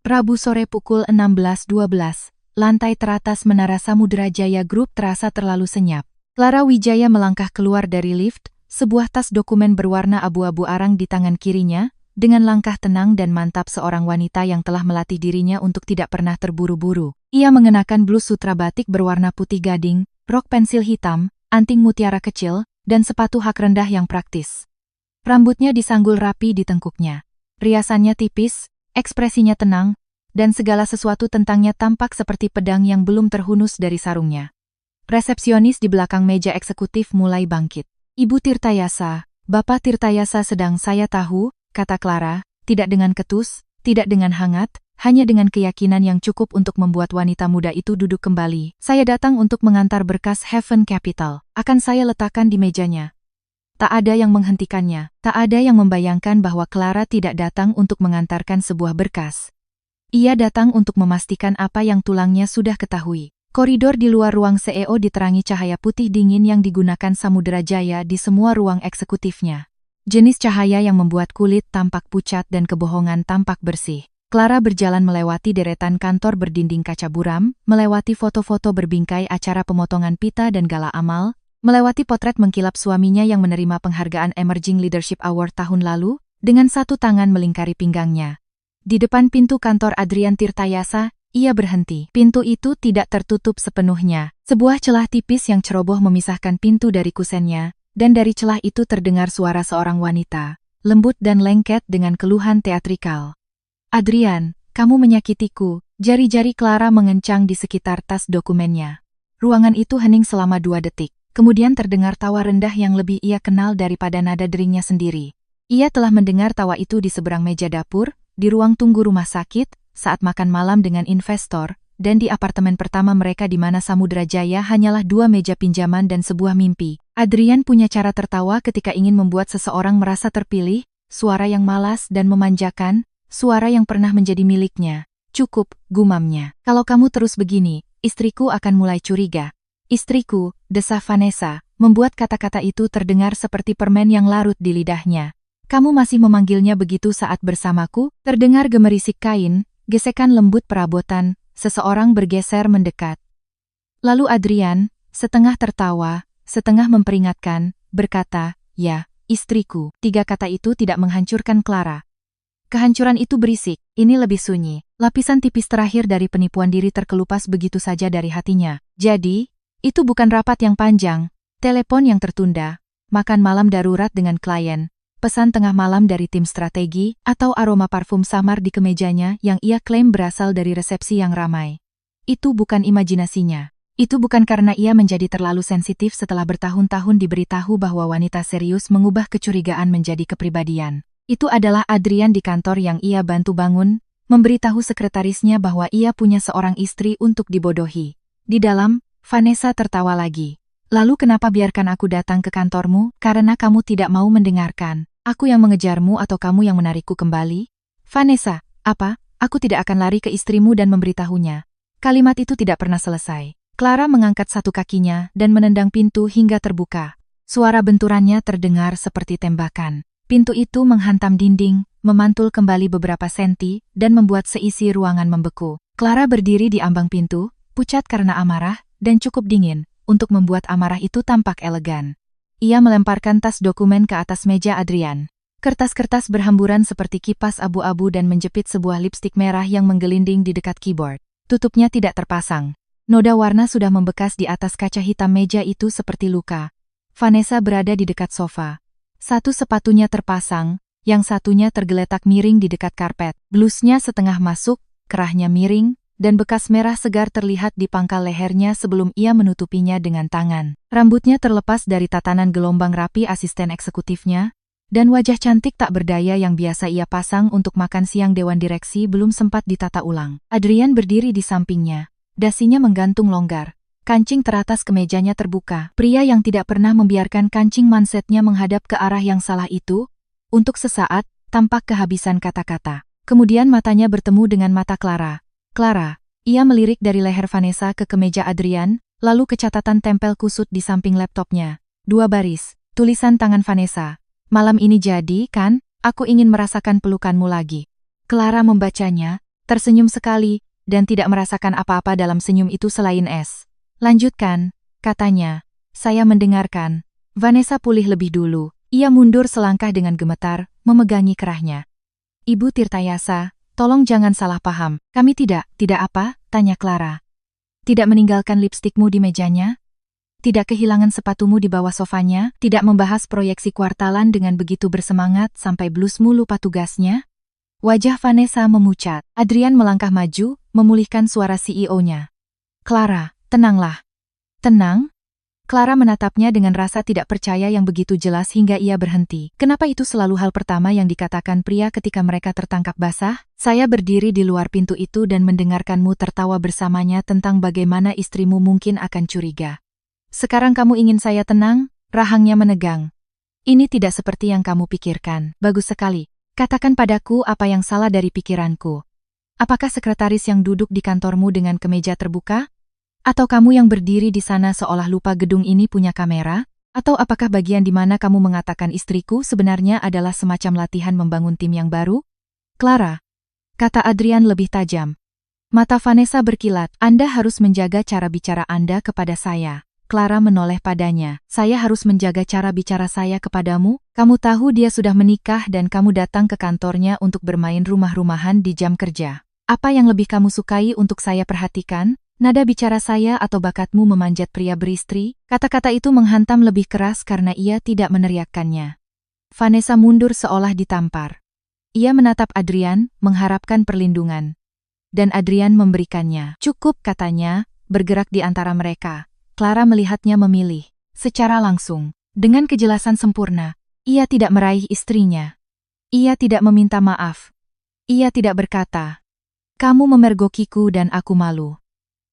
Rabu sore pukul 16.12, lantai teratas Menara Samudra Jaya Group terasa terlalu senyap. Clara Wijaya melangkah keluar dari lift, sebuah tas dokumen berwarna abu-abu arang di tangan kirinya, dengan langkah tenang dan mantap seorang wanita yang telah melatih dirinya untuk tidak pernah terburu-buru. Ia mengenakan blus sutra batik berwarna putih gading, rok pensil hitam, anting mutiara kecil, dan sepatu hak rendah yang praktis. Rambutnya disanggul rapi di tengkuknya. Riasannya tipis, ekspresinya tenang, dan segala sesuatu tentangnya tampak seperti pedang yang belum terhunus dari sarungnya. Resepsionis di belakang meja eksekutif mulai bangkit. "Ibu Tirtayasa, Bapak Tirtayasa sedang saya tahu," kata Clara, tidak dengan ketus, tidak dengan hangat, hanya dengan keyakinan yang cukup untuk membuat wanita muda itu duduk kembali. "Saya datang untuk mengantar berkas Heaven Capital. Akan saya letakkan di mejanya." Tak ada yang menghentikannya, tak ada yang membayangkan bahwa Clara tidak datang untuk mengantarkan sebuah berkas. Ia datang untuk memastikan apa yang tulangnya sudah ketahui. Koridor di luar ruang CEO diterangi cahaya putih dingin yang digunakan Samudra Jaya di semua ruang eksekutifnya. Jenis cahaya yang membuat kulit tampak pucat dan kebohongan tampak bersih. Clara berjalan melewati deretan kantor berdinding kaca buram, melewati foto-foto berbingkai acara pemotongan pita dan gala amal, melewati potret mengkilap suaminya yang menerima penghargaan Emerging Leadership Award tahun lalu, dengan satu tangan melingkari pinggangnya. Di depan pintu kantor Adrian Tirtayasa, ia berhenti. Pintu itu tidak tertutup sepenuhnya. Sebuah celah tipis yang ceroboh memisahkan pintu dari kusennya, dan dari celah itu terdengar suara seorang wanita, lembut dan lengket dengan keluhan teatrikal. "Adrian, kamu menyakitiku." Jari-jari Clara mengencang di sekitar tas dokumennya. Ruangan itu hening selama 2 detik. Kemudian terdengar tawa rendah yang lebih ia kenal daripada nada deringnya sendiri. Ia telah mendengar tawa itu di seberang meja dapur, di ruang tunggu rumah sakit, saat makan malam dengan investor, dan di apartemen pertama mereka di mana Samudra Jaya hanyalah 2 meja pinjaman dan sebuah mimpi. Adrian punya cara tertawa ketika ingin membuat seseorang merasa terpilih, suara yang malas dan memanjakan, suara yang pernah menjadi miliknya. "Cukup," gumamnya. "Kalau kamu terus begini, istriku akan mulai curiga." "Istriku," desah Vanessa, membuat kata-kata itu terdengar seperti permen yang larut di lidahnya. "Kamu masih memanggilnya begitu saat bersamaku?" Terdengar gemerisik kain, gesekan lembut perabotan, seseorang bergeser mendekat. Lalu Adrian, setengah tertawa, setengah memperingatkan, berkata, "Ya, istriku." 3 kata itu tidak menghancurkan Clara. Kehancuran itu berisik, ini lebih sunyi. Lapisan tipis terakhir dari penipuan diri terkelupas begitu saja dari hatinya. Jadi, itu bukan rapat yang panjang, telepon yang tertunda, makan malam darurat dengan klien, pesan tengah malam dari tim strategi, atau aroma parfum samar di kemejanya yang ia klaim berasal dari resepsi yang ramai. Itu bukan imajinasinya. Itu bukan karena ia menjadi terlalu sensitif setelah bertahun-tahun diberitahu bahwa wanita serius mengubah kecurigaan menjadi kepribadian. Itu adalah Adrian di kantor yang ia bantu bangun, memberitahu sekretarisnya bahwa ia punya seorang istri untuk dibodohi. Di dalam, Vanessa tertawa lagi. "Lalu kenapa biarkan aku datang ke kantormu? Karena kamu tidak mau mendengarkan. Aku yang mengejarmu atau kamu yang menarikku kembali?" "Vanessa, apa? Aku tidak akan lari ke istrimu dan memberitahunya." Kalimat itu tidak pernah selesai. Clara mengangkat satu kakinya dan menendang pintu hingga terbuka. Suara benturannya terdengar seperti tembakan. Pintu itu menghantam dinding, memantul kembali beberapa senti, dan membuat seisi ruangan membeku. Clara berdiri di ambang pintu, pucat karena amarah, dan cukup dingin, untuk membuat amarah itu tampak elegan. Ia melemparkan tas dokumen ke atas meja Adrian. Kertas-kertas berhamburan seperti kipas abu-abu dan menjepit sebuah lipstik merah yang menggelinding di dekat keyboard. Tutupnya tidak terpasang. Noda warna sudah membekas di atas kaca hitam meja itu seperti luka. Vanessa berada di dekat sofa. Satu sepatunya terpasang, yang satunya tergeletak miring di dekat karpet. Blusnya setengah masuk, kerahnya miring, dan bekas merah segar terlihat di pangkal lehernya sebelum ia menutupinya dengan tangan. Rambutnya terlepas dari tatanan gelombang rapi asisten eksekutifnya, dan wajah cantik tak berdaya yang biasa ia pasang untuk makan siang dewan direksi belum sempat ditata ulang. Adrian berdiri di sampingnya. Dasinya menggantung longgar. Kancing teratas kemejanya terbuka. Pria yang tidak pernah membiarkan kancing mansetnya menghadap ke arah yang salah itu, untuk sesaat, tampak kehabisan kata-kata. Kemudian matanya bertemu dengan mata Clara. "Clara." Ia melirik dari leher Vanessa ke kemeja Adrian, lalu ke catatan tempel kusut di samping laptopnya. 2 baris, tulisan tangan Vanessa. "Malam ini jadi, kan? Aku ingin merasakan pelukanmu lagi." Clara membacanya, tersenyum sekali, dan tidak merasakan apa-apa dalam senyum itu selain es. Lanjutkan, katanya. Saya mendengarkan. Vanessa pulih lebih dulu. Ia mundur selangkah dengan gemetar, memegangi kerahnya. Ibu Tirtayasa, tolong jangan salah paham. Kami tidak apa? Tanya Clara. Tidak meninggalkan lipstikmu di mejanya? Tidak kehilangan sepatumu di bawah sofanya? Tidak membahas proyeksi kuartalan dengan begitu bersemangat sampai blusmu lupa tugasnya? Wajah Vanessa memucat. Adrian melangkah maju, memulihkan suara CEO-nya. Clara, tenanglah. Tenang? Clara menatapnya dengan rasa tidak percaya yang begitu jelas hingga ia berhenti. Kenapa itu selalu hal pertama yang dikatakan pria ketika mereka tertangkap basah? Saya berdiri di luar pintu itu dan mendengarkanmu tertawa bersamanya tentang bagaimana istrimu mungkin akan curiga. Sekarang kamu ingin saya tenang? Rahangnya menegang. Ini tidak seperti yang kamu pikirkan. Bagus sekali. Katakan padaku apa yang salah dari pikiranku. Apakah sekretaris yang duduk di kantormu dengan kemeja terbuka? Atau kamu yang berdiri di sana seolah lupa gedung ini punya kamera? Atau apakah bagian di mana kamu mengatakan istriku sebenarnya adalah semacam latihan membangun tim yang baru? Clara, kata Adrian lebih tajam. Mata Vanessa berkilat. Anda harus menjaga cara bicara Anda kepada saya. Clara menoleh padanya. Saya harus menjaga cara bicara saya kepadamu? Kamu tahu dia sudah menikah dan kamu datang ke kantornya untuk bermain rumah-rumahan di jam kerja. Apa yang lebih kamu sukai untuk saya perhatikan? Nada bicara saya atau bakatmu memanjat pria beristri? Kata-kata itu menghantam lebih keras karena ia tidak meneriakkannya. Vanessa mundur seolah ditampar. Ia menatap Adrian, mengharapkan perlindungan. Dan Adrian memberikannya. Cukup, katanya, bergerak di antara mereka. Clara melihatnya memilih. Secara langsung, dengan kejelasan sempurna, ia tidak meraih istrinya. Ia tidak meminta maaf. Ia tidak berkata, "Kamu memergokiku dan aku malu."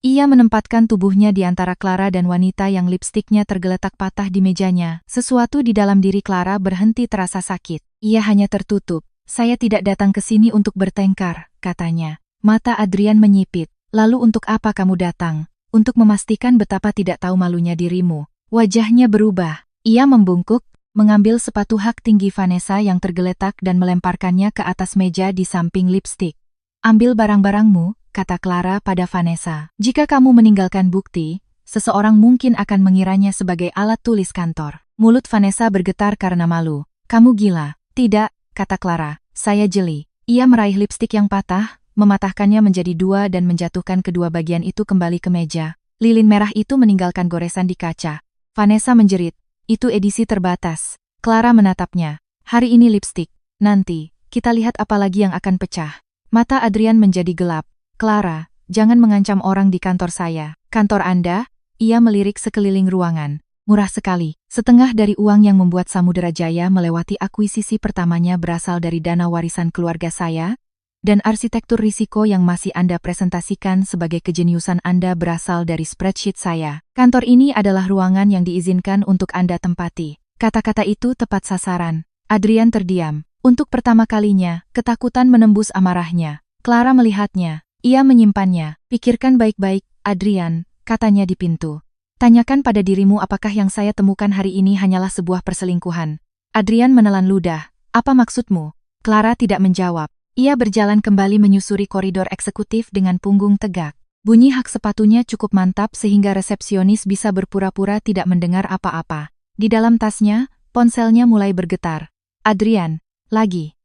Ia menempatkan tubuhnya di antara Clara dan wanita yang lipstiknya tergeletak patah di mejanya. Sesuatu di dalam diri Clara berhenti terasa sakit. Ia hanya tertutup. Saya tidak datang ke sini untuk bertengkar, katanya. Mata Adrian menyipit. Lalu untuk apa kamu datang? Untuk memastikan betapa tidak tahu malunya dirimu. Wajahnya berubah. Ia membungkuk, mengambil sepatu hak tinggi Vanessa yang tergeletak dan melemparkannya ke atas meja di samping lipstik. Ambil barang-barangmu, kata Clara pada Vanessa. Jika kamu meninggalkan bukti, seseorang mungkin akan mengiranya sebagai alat tulis kantor. Mulut Vanessa bergetar karena malu. Kamu gila. Tidak, kata Clara. Saya jeli. Ia meraih lipstik yang patah, mematahkannya menjadi dua dan menjatuhkan kedua bagian itu kembali ke meja. Lilin merah itu meninggalkan goresan di kaca. Vanessa menjerit. Itu edisi terbatas. Clara menatapnya. Hari ini lipstik. Nanti, kita lihat apa lagi yang akan pecah. Mata Adrian menjadi gelap. Clara, jangan mengancam orang di kantor saya. Kantor Anda? Ia melirik sekeliling ruangan. Murah sekali. Setengah dari uang yang membuat Samudera Jaya melewati akuisisi pertamanya berasal dari dana warisan keluarga saya. Dan arsitektur risiko yang masih Anda presentasikan sebagai kejeniusan Anda berasal dari spreadsheet saya. Kantor ini adalah ruangan yang diizinkan untuk Anda tempati. Kata-kata itu tepat sasaran. Adrian terdiam. Untuk pertama kalinya, ketakutan menembus amarahnya. Clara melihatnya. Ia menyimpannya. Pikirkan baik-baik, Adrian, katanya di pintu. Tanyakan pada dirimu apakah yang saya temukan hari ini hanyalah sebuah perselingkuhan. Adrian menelan ludah. Apa maksudmu? Clara tidak menjawab. Ia berjalan kembali menyusuri koridor eksekutif dengan punggung tegak. Bunyi hak sepatunya cukup mantap sehingga resepsionis bisa berpura-pura tidak mendengar apa-apa. Di dalam tasnya, ponselnya mulai bergetar. Adrian, lagi.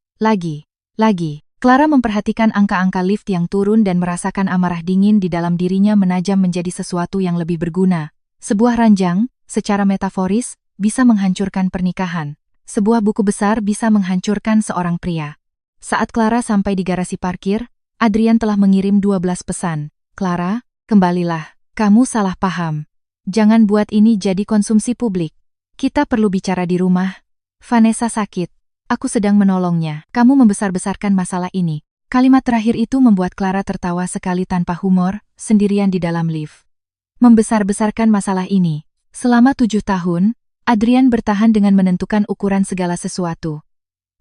Clara memperhatikan angka-angka lift yang turun dan merasakan amarah dingin di dalam dirinya menajam menjadi sesuatu yang lebih berguna. Sebuah ranjang, secara metaforis, bisa menghancurkan pernikahan. Sebuah buku besar bisa menghancurkan seorang pria. Saat Clara sampai di garasi parkir, Adrian telah mengirim 12 pesan. Clara, kembalilah. Kamu salah paham. Jangan buat ini jadi konsumsi publik. Kita perlu bicara di rumah. Vanessa sakit. Aku sedang menolongnya. Kamu membesar-besarkan masalah ini. Kalimat terakhir itu membuat Clara tertawa sekali tanpa humor, sendirian di dalam lift. Membesar-besarkan masalah ini. Selama 7 tahun, Adrian bertahan dengan menentukan ukuran segala sesuatu.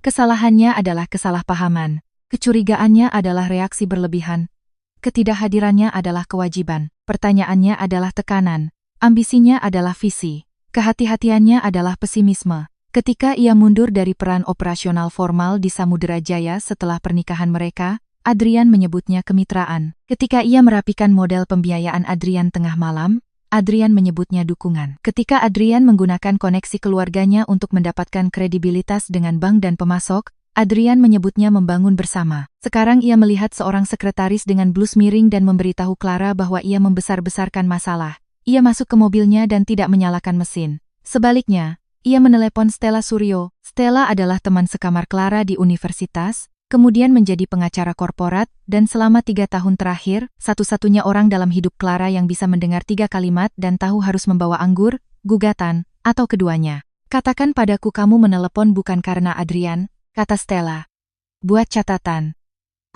Kesalahannya adalah kesalahpahaman. Kecurigaannya adalah reaksi berlebihan. Ketidakhadirannya adalah kewajiban. Pertanyaannya adalah tekanan. Ambisinya adalah visi. Kehati-hatiannya adalah pesimisme. Ketika ia mundur dari peran operasional formal di Samudera Jaya setelah pernikahan mereka, Adrian menyebutnya kemitraan. Ketika ia merapikan model pembiayaan Adrian tengah malam, Adrian menyebutnya dukungan. Ketika Adrian menggunakan koneksi keluarganya untuk mendapatkan kredibilitas dengan bank dan pemasok, Adrian menyebutnya membangun bersama. Sekarang ia melihat seorang sekretaris dengan blus miring dan memberitahu Clara bahwa ia membesar-besarkan masalah. Ia masuk ke mobilnya dan tidak menyalakan mesin. Sebaliknya, ia menelepon Stella Suryo. Stella adalah teman sekamar Clara di universitas, kemudian menjadi pengacara korporat, dan selama 3 tahun terakhir, satu-satunya orang dalam hidup Clara yang bisa mendengar 3 kalimat dan tahu harus membawa anggur, gugatan, atau keduanya. Katakan padaku kamu menelepon bukan karena Adrian, kata Stella. Buat catatan.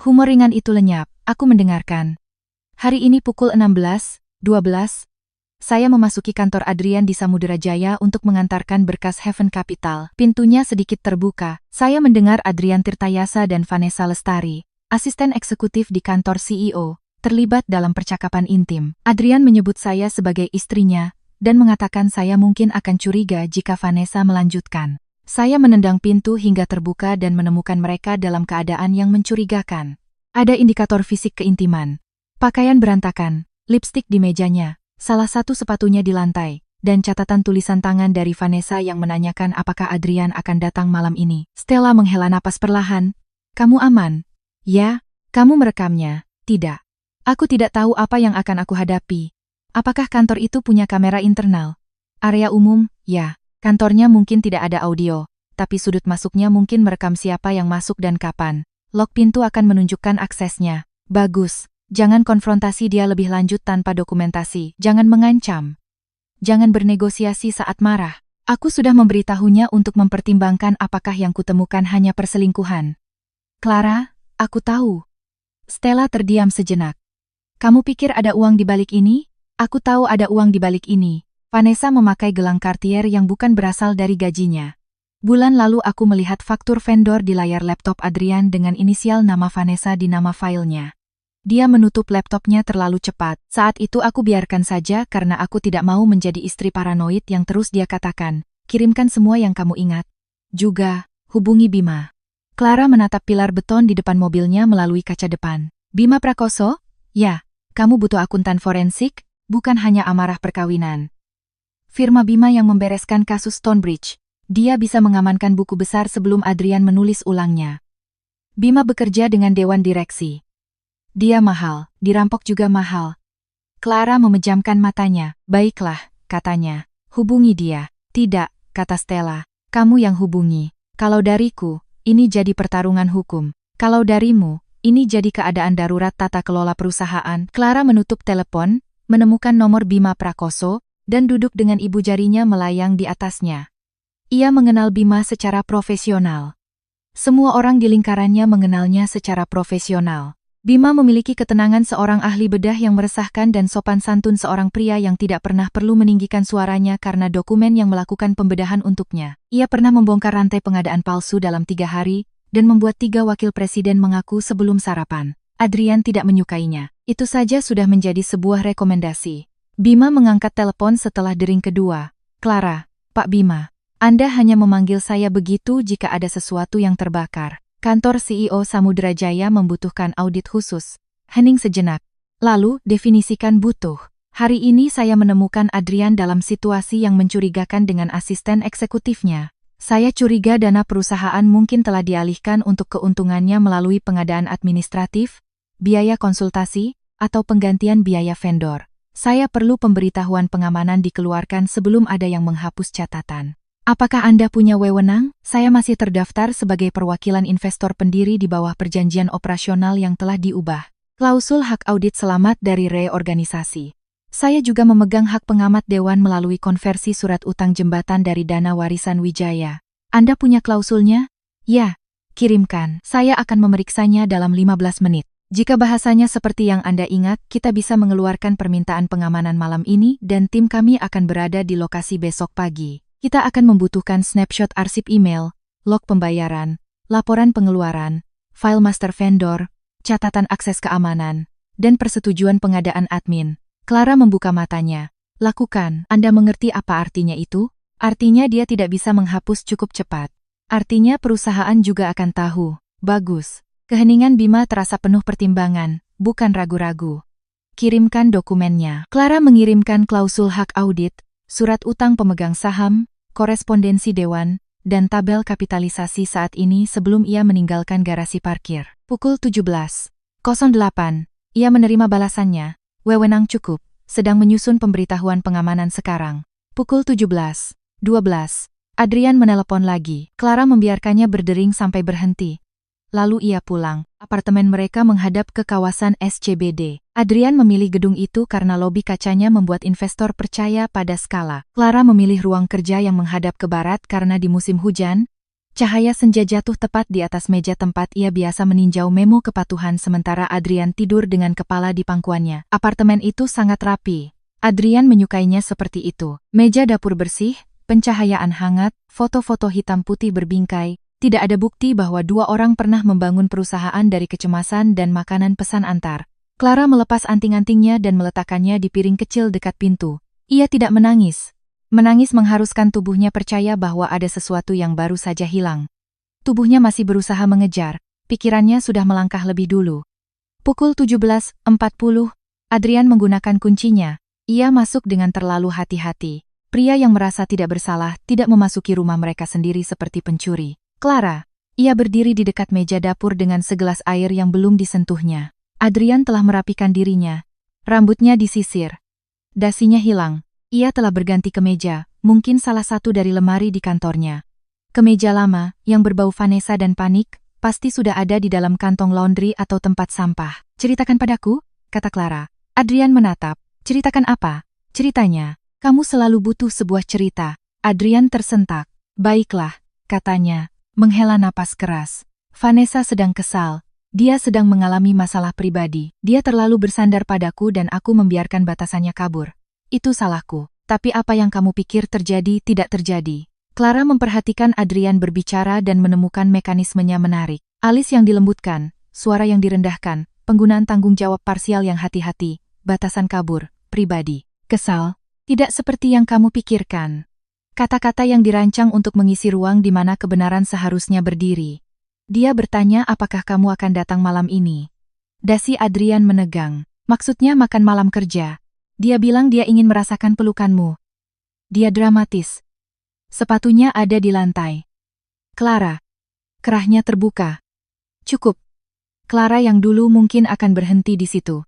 Humor ringan itu lenyap, aku mendengarkan. Hari ini pukul 16:12, saya memasuki kantor Adrian di Samudera Jaya untuk mengantarkan berkas Heaven Capital. Pintunya sedikit terbuka. Saya mendengar Adrian Tirtayasa dan Vanessa Lestari, asisten eksekutif di kantor CEO, terlibat dalam percakapan intim. Adrian menyebut saya sebagai istrinya, dan mengatakan saya mungkin akan curiga jika Vanessa melanjutkan. Saya menendang pintu hingga terbuka dan menemukan mereka dalam keadaan yang mencurigakan. Ada indikator fisik keintiman. Pakaian berantakan, lipstik di mejanya, salah satu sepatunya di lantai, dan catatan tulisan tangan dari Vanessa yang menanyakan apakah Adrian akan datang malam ini. Stella menghela napas perlahan. Kamu aman? Ya. Kamu merekamnya? Tidak. Aku tidak tahu apa yang akan aku hadapi. Apakah kantor itu punya kamera internal? Area umum? Ya. Kantornya mungkin tidak ada audio, tapi sudut masuknya mungkin merekam siapa yang masuk dan kapan. Log pintu akan menunjukkan aksesnya. Bagus. Jangan konfrontasi dia lebih lanjut tanpa dokumentasi. Jangan mengancam. Jangan bernegosiasi saat marah. Aku sudah memberitahunya untuk mempertimbangkan apakah yang kutemukan hanya perselingkuhan. Clara, aku tahu. Stella terdiam sejenak. Kamu pikir ada uang di balik ini? Aku tahu ada uang di balik ini. Vanessa memakai gelang Cartier yang bukan berasal dari gajinya. Bulan lalu aku melihat faktur vendor di layar laptop Adrian dengan inisial nama Vanessa di nama filenya. Dia menutup laptopnya terlalu cepat. Saat itu aku biarkan saja karena aku tidak mau menjadi istri paranoid yang terus dia katakan, kirimkan semua yang kamu ingat. Juga, hubungi Bima. Clara menatap pilar beton di depan mobilnya melalui kaca depan. Bima Prakoso? Ya, kamu butuh akuntan forensik, bukan hanya amarah perkawinan. Firma Bima yang membereskan kasus Stonebridge. Dia bisa mengamankan buku besar sebelum Adrian menulis ulangnya. Bima bekerja dengan dewan direksi. Dia mahal, dirampok juga mahal. Clara memejamkan matanya. Baiklah, katanya. Hubungi dia. Tidak, kata Stella. Kamu yang hubungi. Kalau dariku, ini jadi pertarungan hukum. Kalau darimu, ini jadi keadaan darurat tata kelola perusahaan. Clara menutup telepon, menemukan nomor Bima Prakoso, dan duduk dengan ibu jarinya melayang di atasnya. Ia mengenal Bima secara profesional. Semua orang di lingkarannya mengenalnya secara profesional. Bima memiliki ketenangan seorang ahli bedah yang meresahkan dan sopan santun seorang pria yang tidak pernah perlu meninggikan suaranya karena dokumen yang melakukan pembedahan untuknya. Ia pernah membongkar rantai pengadaan palsu dalam 3 hari, dan membuat 3 wakil presiden mengaku sebelum sarapan. Adrian tidak menyukainya. Itu saja sudah menjadi sebuah rekomendasi. Bima mengangkat telepon setelah dering kedua. Clara, Pak Bima, Anda hanya memanggil saya begitu jika ada sesuatu yang terbakar. Kantor CEO Samudera Jaya membutuhkan audit khusus. Hening sejenak. Lalu, definisikan butuh. Hari ini saya menemukan Adrian dalam situasi yang mencurigakan dengan asisten eksekutifnya. Saya curiga dana perusahaan mungkin telah dialihkan untuk keuntungannya melalui pengadaan administratif, biaya konsultasi, atau penggantian biaya vendor. Saya perlu pemberitahuan pengamanan dikeluarkan sebelum ada yang menghapus catatan. Apakah Anda punya wewenang? Saya masih terdaftar sebagai perwakilan investor pendiri di bawah perjanjian operasional yang telah diubah. Klausul hak audit selamat dari reorganisasi. Saya juga memegang hak pengamat dewan melalui konversi surat utang jembatan dari dana warisan Wijaya. Anda punya klausulnya? Ya, kirimkan. Saya akan memeriksanya dalam 15 menit. Jika bahasanya seperti yang Anda ingat, kita bisa mengeluarkan permintaan pengamanan malam ini dan tim kami akan berada di lokasi besok pagi. Kita akan membutuhkan snapshot arsip email, log pembayaran, laporan pengeluaran, file master vendor, catatan akses keamanan, dan persetujuan pengadaan admin. Clara membuka matanya. Lakukan. Anda mengerti apa artinya itu? Artinya dia tidak bisa menghapus cukup cepat. Artinya perusahaan juga akan tahu. Bagus. Keheningan Bima terasa penuh pertimbangan, bukan ragu-ragu. Kirimkan dokumennya. Clara mengirimkan klausul hak audit, surat utang pemegang saham, korespondensi dewan, dan tabel kapitalisasi saat ini sebelum ia meninggalkan garasi parkir. Pukul 17.08, ia menerima balasannya. Wewenang cukup, sedang menyusun pemberitahuan pengamanan sekarang. Pukul 17.12, Adrian menelepon lagi. Clara membiarkannya berdering sampai berhenti. Lalu ia pulang. Apartemen mereka menghadap ke kawasan SCBD. Adrian memilih gedung itu karena lobi kacanya membuat investor percaya pada skala. Clara memilih ruang kerja yang menghadap ke barat karena di musim hujan, cahaya senja jatuh tepat di atas meja tempat ia biasa meninjau memo kepatuhan sementara Adrian tidur dengan kepala di pangkuannya. Apartemen itu sangat rapi. Adrian menyukainya seperti itu. Meja dapur bersih, pencahayaan hangat, foto-foto hitam putih berbingkai. Tidak ada bukti bahwa dua orang pernah membangun perusahaan dari kecemasan dan makanan pesan antar. Clara melepas anting-antingnya dan meletakkannya di piring kecil dekat pintu. Ia tidak menangis. Menangis mengharuskan tubuhnya percaya bahwa ada sesuatu yang baru saja hilang. Tubuhnya masih berusaha mengejar, pikirannya sudah melangkah lebih dulu. Pukul 17.40, Adrian menggunakan kuncinya. Ia masuk dengan terlalu hati-hati. Pria yang merasa tidak bersalah tidak memasuki rumah mereka sendiri seperti pencuri. Clara, ia berdiri di dekat meja dapur dengan segelas air yang belum disentuhnya. Adrian telah merapikan dirinya. Rambutnya disisir. Dasinya hilang. Ia telah berganti kemeja, mungkin salah satu dari lemari di kantornya. Kemeja lama, yang berbau Vanessa dan panik, pasti sudah ada di dalam kantong laundry atau tempat sampah. Ceritakan padaku, kata Clara. Adrian menatap. Ceritakan apa? Ceritanya. Kamu selalu butuh sebuah cerita. Adrian tersentak. Baiklah, katanya. Menghela napas keras. Vanessa sedang kesal. Dia sedang mengalami masalah pribadi. Dia terlalu bersandar padaku dan aku membiarkan batasannya kabur. Itu salahku. Tapi apa yang kamu pikir terjadi tidak terjadi. Clara memperhatikan Adrian berbicara dan menemukan mekanismenya menarik. Alis yang dilembutkan, suara yang direndahkan, penggunaan tanggung jawab parsial yang hati-hati, batasan kabur, pribadi. Kesal? Tidak seperti yang kamu pikirkan. Kata-kata yang dirancang untuk mengisi ruang di mana kebenaran seharusnya berdiri. Dia bertanya apakah kamu akan datang malam ini. Dasi Adrian menegang. Maksudnya makan malam kerja. Dia bilang dia ingin merasakan pelukanmu. Dia dramatis. Sepatunya ada di lantai. Clara. Kerahnya terbuka. Cukup. Clara yang dulu mungkin akan berhenti di situ.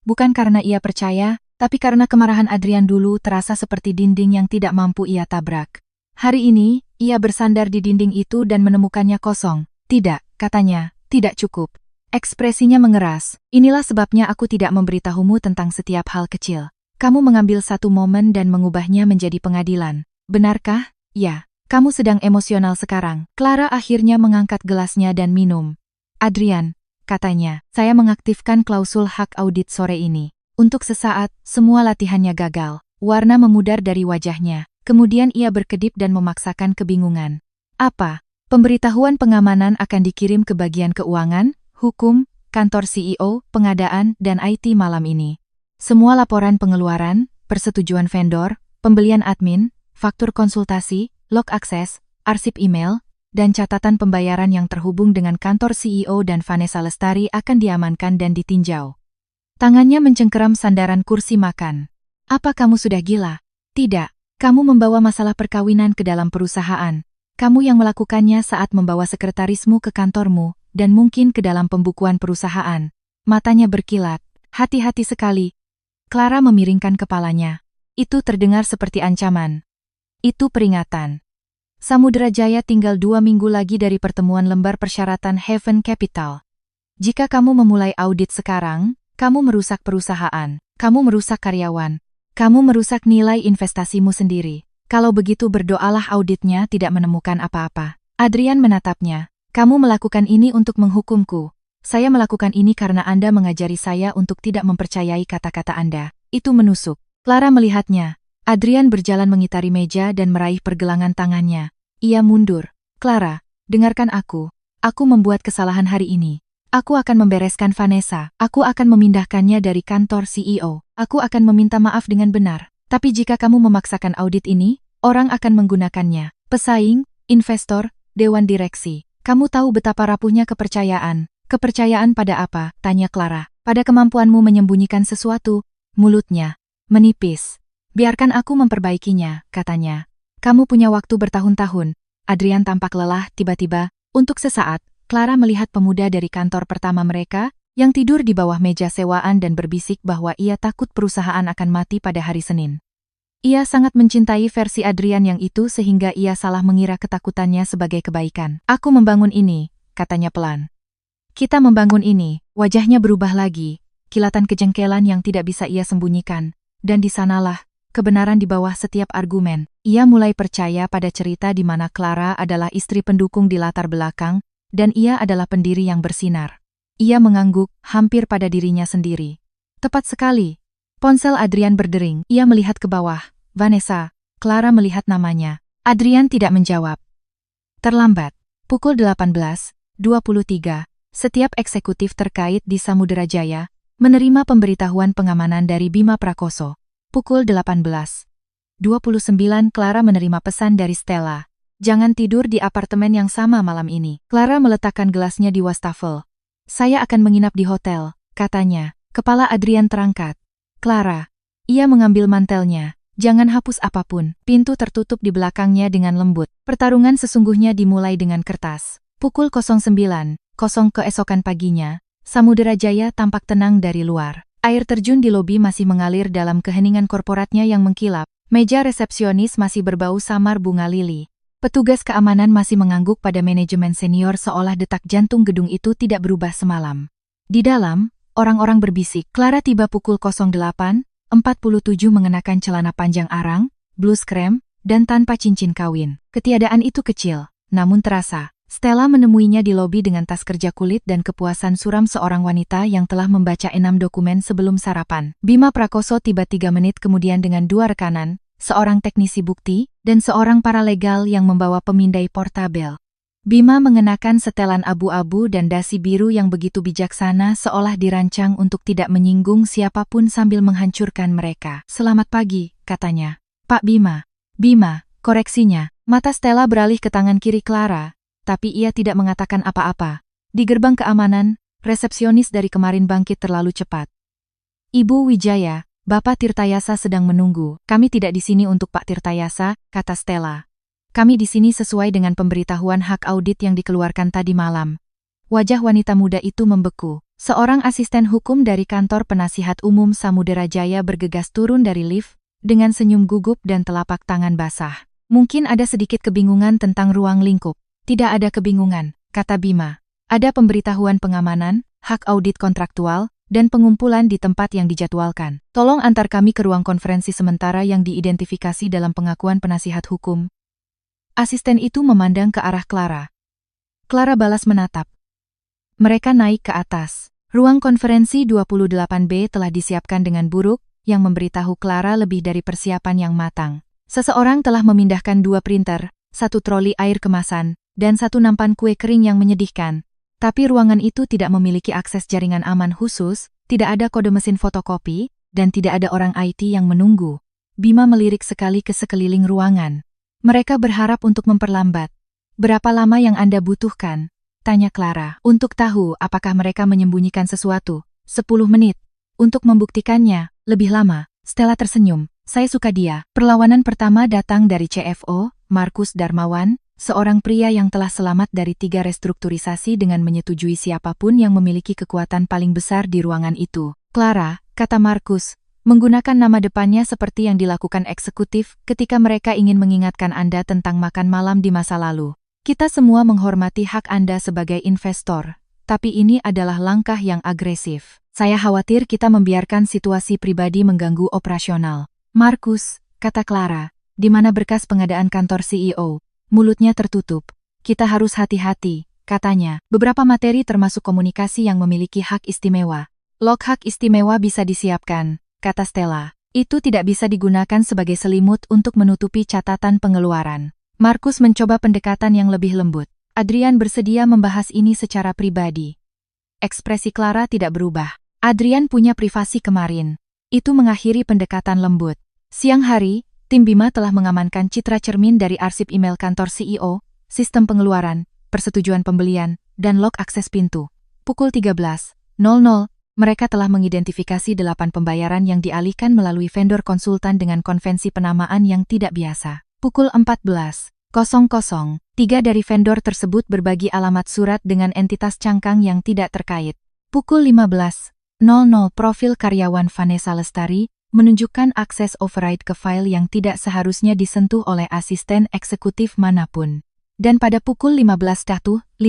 Bukan karena ia percaya, tapi karena kemarahan Adrian dulu terasa seperti dinding yang tidak mampu ia tabrak. Hari ini, ia bersandar di dinding itu dan menemukannya kosong. Tidak, katanya, tidak cukup. Ekspresinya mengeras. Inilah sebabnya aku tidak memberitahumu tentang setiap hal kecil. Kamu mengambil satu momen dan mengubahnya menjadi pengadilan. Benarkah? Ya. Kamu sedang emosional sekarang. Clara akhirnya mengangkat gelasnya dan minum. Adrian, katanya, saya mengaktifkan klausul hak audit sore ini. Untuk sesaat, semua latihannya gagal. Warna memudar dari wajahnya. Kemudian ia berkedip dan memaksakan kebingungan. Apa? Pemberitahuan pengamanan akan dikirim ke bagian keuangan, hukum, kantor CEO, pengadaan, dan IT malam ini. Semua laporan pengeluaran, persetujuan vendor, pembelian admin, faktur konsultasi, log akses, arsip email, dan catatan pembayaran yang terhubung dengan kantor CEO dan Vanessa Lestari akan diamankan dan ditinjau. Tangannya mencengkeram sandaran kursi makan. Apa kamu sudah gila? Tidak. Kamu membawa masalah perkawinan ke dalam perusahaan. Kamu yang melakukannya saat membawa sekretarismu ke kantormu, dan mungkin ke dalam pembukuan perusahaan. Matanya berkilat. Hati-hati sekali. Clara memiringkan kepalanya. Itu terdengar seperti ancaman. Itu peringatan. Samudra Jaya tinggal 2 minggu lagi dari pertemuan lembar persyaratan Haven Capital. Jika kamu memulai audit sekarang, kamu merusak perusahaan, kamu merusak karyawan, kamu merusak nilai investasimu sendiri. Kalau begitu berdoalah auditnya tidak menemukan apa-apa. Adrian menatapnya. Kamu melakukan ini untuk menghukumku. Saya melakukan ini karena Anda mengajari saya untuk tidak mempercayai kata-kata Anda. Itu menusuk. Clara melihatnya. Adrian berjalan mengitari meja dan meraih pergelangan tangannya. Ia mundur. Clara, dengarkan aku. Aku membuat kesalahan hari ini. Aku akan membereskan Vanessa. Aku akan memindahkannya dari kantor CEO. Aku akan meminta maaf dengan benar. Tapi jika kamu memaksakan audit ini, orang akan menggunakannya. Pesaing, investor, dewan direksi. Kamu tahu betapa rapuhnya kepercayaan. Kepercayaan pada apa? Tanya Clara. Pada kemampuanmu menyembunyikan sesuatu. Mulutnya menipis. Biarkan aku memperbaikinya, katanya. Kamu punya waktu bertahun-tahun. Adrian tampak lelah tiba-tiba. Untuk sesaat, Clara melihat pemuda dari kantor pertama mereka, yang tidur di bawah meja sewaan dan berbisik bahwa ia takut perusahaan akan mati pada hari Senin. Ia sangat mencintai versi Adrian yang itu sehingga ia salah mengira ketakutannya sebagai kebaikan. Aku membangun ini, katanya pelan. Kita membangun ini, wajahnya berubah lagi, kilatan kejengkelan yang tidak bisa ia sembunyikan. Dan di sanalah, kebenaran di bawah setiap argumen. Ia mulai percaya pada cerita di mana Clara adalah istri pendukung di latar belakang, dan ia adalah pendiri yang bersinar. Ia mengangguk, hampir pada dirinya sendiri. Tepat sekali. Ponsel Adrian berdering. Ia melihat ke bawah. Vanessa. Clara melihat namanya. Adrian tidak menjawab. Terlambat. Pukul 18:23. Setiap eksekutif terkait di Samudera Jaya menerima pemberitahuan pengamanan dari Bima Prakoso. Pukul 18:29 Clara menerima pesan dari Stella. Jangan tidur di apartemen yang sama malam ini. Clara meletakkan gelasnya di wastafel. Saya akan menginap di hotel, katanya. Kepala Adrian terangkat. Clara. Ia mengambil mantelnya. Jangan hapus apapun. Pintu tertutup di belakangnya dengan lembut. Pertarungan sesungguhnya dimulai dengan kertas. Pukul 09:00 keesokan paginya, Samudera Jaya tampak tenang dari luar. Air terjun di lobi masih mengalir dalam keheningan korporatnya yang mengkilap. Meja resepsionis masih berbau samar bunga lili. Petugas keamanan masih mengangguk pada manajemen senior seolah detak jantung gedung itu tidak berubah semalam. Di dalam, orang-orang berbisik. Clara tiba pukul 08:47 mengenakan celana panjang arang, blus krem, dan tanpa cincin kawin. Ketiadaan itu kecil, namun terasa. Stella menemuinya di lobi dengan tas kerja kulit dan kepuasan suram seorang wanita yang telah membaca 6 dokumen sebelum sarapan. Bima Prakoso tiba 3 menit kemudian dengan 2 rekanan, seorang teknisi bukti, dan seorang paralegal yang membawa pemindai portabel. Bima mengenakan setelan abu-abu dan dasi biru yang begitu bijaksana seolah dirancang untuk tidak menyinggung siapapun sambil menghancurkan mereka. Selamat pagi, katanya. Pak Bima. Bima, koreksinya. Mata Stella beralih ke tangan kiri Clara, tapi ia tidak mengatakan apa-apa. Di gerbang keamanan, resepsionis dari kemarin bangkit terlalu cepat. Ibu Wijaya, Bapak Tirtayasa sedang menunggu. Kami tidak di sini untuk Pak Tirtayasa, kata Stella. Kami di sini sesuai dengan pemberitahuan hak audit yang dikeluarkan tadi malam. Wajah wanita muda itu membeku. Seorang asisten hukum dari kantor penasihat umum Samudera Jaya bergegas turun dari lift, dengan senyum gugup dan telapak tangan basah. Mungkin ada sedikit kebingungan tentang ruang lingkup. Tidak ada kebingungan, kata Bima. Ada pemberitahuan pengamanan, hak audit kontraktual, dan pengumpulan di tempat yang dijadwalkan. Tolong antar kami ke ruang konferensi sementara yang diidentifikasi dalam pengakuan penasihat hukum. Asisten itu memandang ke arah Clara. Clara balas menatap. Mereka naik ke atas. Ruang konferensi 28B telah disiapkan dengan buruk, yang memberitahu Clara lebih dari persiapan yang matang. Seseorang telah memindahkan 2 printer, 1 troli air kemasan, dan 1 nampan kue kering yang menyedihkan. Tapi ruangan itu tidak memiliki akses jaringan aman khusus, tidak ada kode mesin fotokopi, dan tidak ada orang IT yang menunggu. Bima melirik sekali ke sekeliling ruangan. Mereka berharap untuk memperlambat. Berapa lama yang Anda butuhkan? Tanya Clara. Untuk tahu apakah mereka menyembunyikan sesuatu. 10 menit. Untuk membuktikannya, lebih lama. Stella tersenyum. Saya suka dia. Perlawanan pertama datang dari CFO, Markus Darmawan, seorang pria yang telah selamat dari 3 restrukturisasi dengan menyetujui siapapun yang memiliki kekuatan paling besar di ruangan itu. Clara, kata Markus, menggunakan nama depannya seperti yang dilakukan eksekutif ketika mereka ingin mengingatkan Anda tentang makan malam di masa lalu. Kita semua menghormati hak Anda sebagai investor, tapi ini adalah langkah yang agresif. Saya khawatir kita membiarkan situasi pribadi mengganggu operasional. Markus, kata Clara, di mana berkas pengadaan kantor CEO? Mulutnya tertutup. Kita harus hati-hati, katanya. Beberapa materi termasuk komunikasi yang memiliki hak istimewa. Log hak istimewa bisa disiapkan, kata Stella. Itu tidak bisa digunakan sebagai selimut untuk menutupi catatan pengeluaran. Markus mencoba pendekatan yang lebih lembut. Adrian bersedia membahas ini secara pribadi. Ekspresi Clara tidak berubah. Adrian punya privasi kemarin. Itu mengakhiri pendekatan lembut. Siang hari, tim Bima telah mengamankan citra cermin dari arsip email kantor CEO, sistem pengeluaran, persetujuan pembelian, dan log akses pintu. Pukul 13.00, mereka telah mengidentifikasi 8 pembayaran yang dialihkan melalui vendor konsultan dengan konvensi penamaan yang tidak biasa. Pukul 14.00, 3 dari vendor tersebut berbagi alamat surat dengan entitas cangkang yang tidak terkait. Pukul 15.00, profil karyawan Vanessa Lestari menunjukkan akses override ke file yang tidak seharusnya disentuh oleh asisten eksekutif manapun. Dan pada pukul 15.15,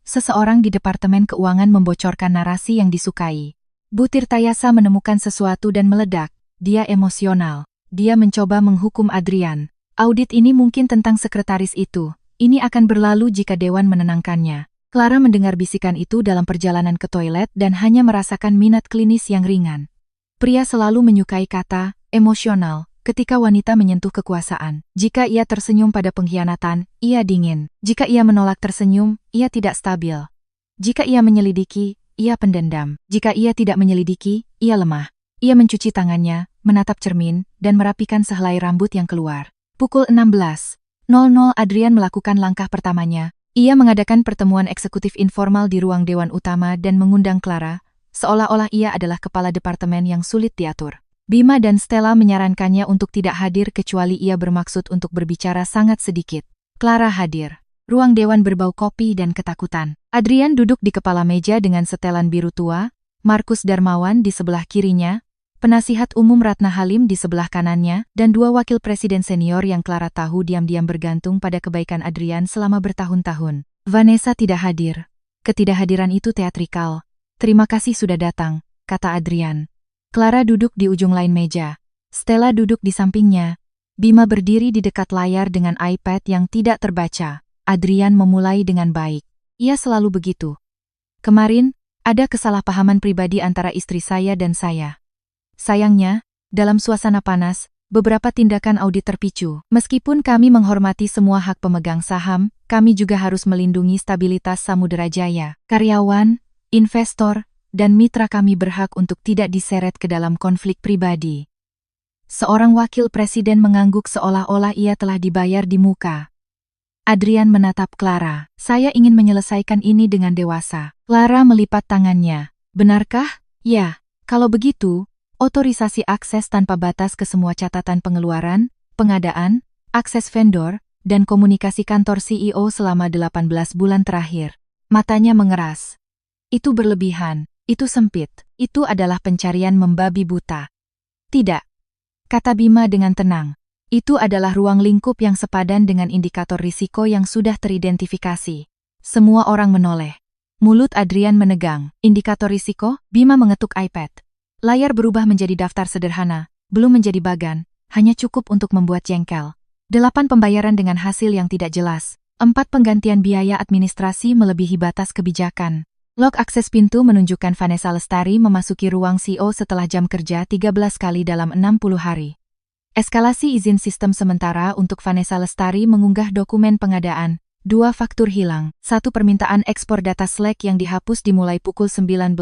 seseorang di Departemen Keuangan membocorkan narasi yang disukai. Bu Tirtayasa menemukan sesuatu dan meledak. Dia emosional. Dia mencoba menghukum Adrian. Audit ini mungkin tentang sekretaris itu. Ini akan berlalu jika Dewan menenangkannya. Clara mendengar bisikan itu dalam perjalanan ke toilet dan hanya merasakan minat klinis yang ringan. Pria selalu menyukai kata emosional ketika wanita menyentuh kekuasaan. Jika ia tersenyum pada pengkhianatan, ia dingin. Jika ia menolak tersenyum, ia tidak stabil. Jika ia menyelidiki, ia pendendam. Jika ia tidak menyelidiki, ia lemah. Ia mencuci tangannya, menatap cermin, dan merapikan sehelai rambut yang keluar. Pukul 16.00, Adrian melakukan langkah pertamanya. Ia mengadakan pertemuan eksekutif informal di ruang Dewan Utama dan mengundang Clara, seolah-olah ia adalah kepala departemen yang sulit diatur. Bima dan Stella menyarankannya untuk tidak hadir kecuali ia bermaksud untuk berbicara sangat sedikit. Clara hadir. Ruang Dewan berbau kopi dan ketakutan. Adrian duduk di kepala meja dengan setelan biru tua, Markus Darmawan di sebelah kirinya, penasihat umum Ratna Halim di sebelah kanannya, dan 2 wakil presiden senior yang Clara tahu diam-diam bergantung pada kebaikan Adrian selama bertahun-tahun. Vanessa tidak hadir. Ketidakhadiran itu teatrikal. Terima kasih sudah datang, kata Adrian. Clara duduk di ujung lain meja. Stella duduk di sampingnya. Bima berdiri di dekat layar dengan iPad yang tidak terbaca. Adrian memulai dengan baik. Ia selalu begitu. Kemarin, ada kesalahpahaman pribadi antara istri saya dan saya. Sayangnya, dalam suasana panas, beberapa tindakan audit terpicu. Meskipun kami menghormati semua hak pemegang saham, kami juga harus melindungi stabilitas Samudera Jaya. Karyawan, investor, dan mitra kami berhak untuk tidak diseret ke dalam konflik pribadi. Seorang wakil presiden mengangguk seolah-olah ia telah dibayar di muka. Adrian menatap Clara. Saya ingin menyelesaikan ini dengan dewasa. Clara melipat tangannya. Benarkah? Ya. Kalau begitu, otorisasi akses tanpa batas ke semua catatan pengeluaran, pengadaan, akses vendor, dan komunikasi kantor CEO selama 18 bulan terakhir. Matanya mengeras. Itu berlebihan. Itu sempit. Itu adalah pencarian membabi buta. Tidak, kata Bima dengan tenang. Itu adalah ruang lingkup yang sepadan dengan indikator risiko yang sudah teridentifikasi. Semua orang menoleh. Mulut Adrian menegang. Indikator risiko? Bima mengetuk iPad. Layar berubah menjadi daftar sederhana, belum menjadi bagan, hanya cukup untuk membuat jengkel. 8 pembayaran dengan hasil yang tidak jelas. 4 penggantian biaya administrasi melebihi batas kebijakan. Log akses pintu menunjukkan Vanessa Lestari memasuki ruang CEO setelah jam kerja 13 kali dalam 60 hari. Eskalasi izin sistem sementara untuk Vanessa Lestari mengunggah dokumen pengadaan, 2 faktur hilang, 1 permintaan ekspor data Slack yang dihapus dimulai pukul 19.02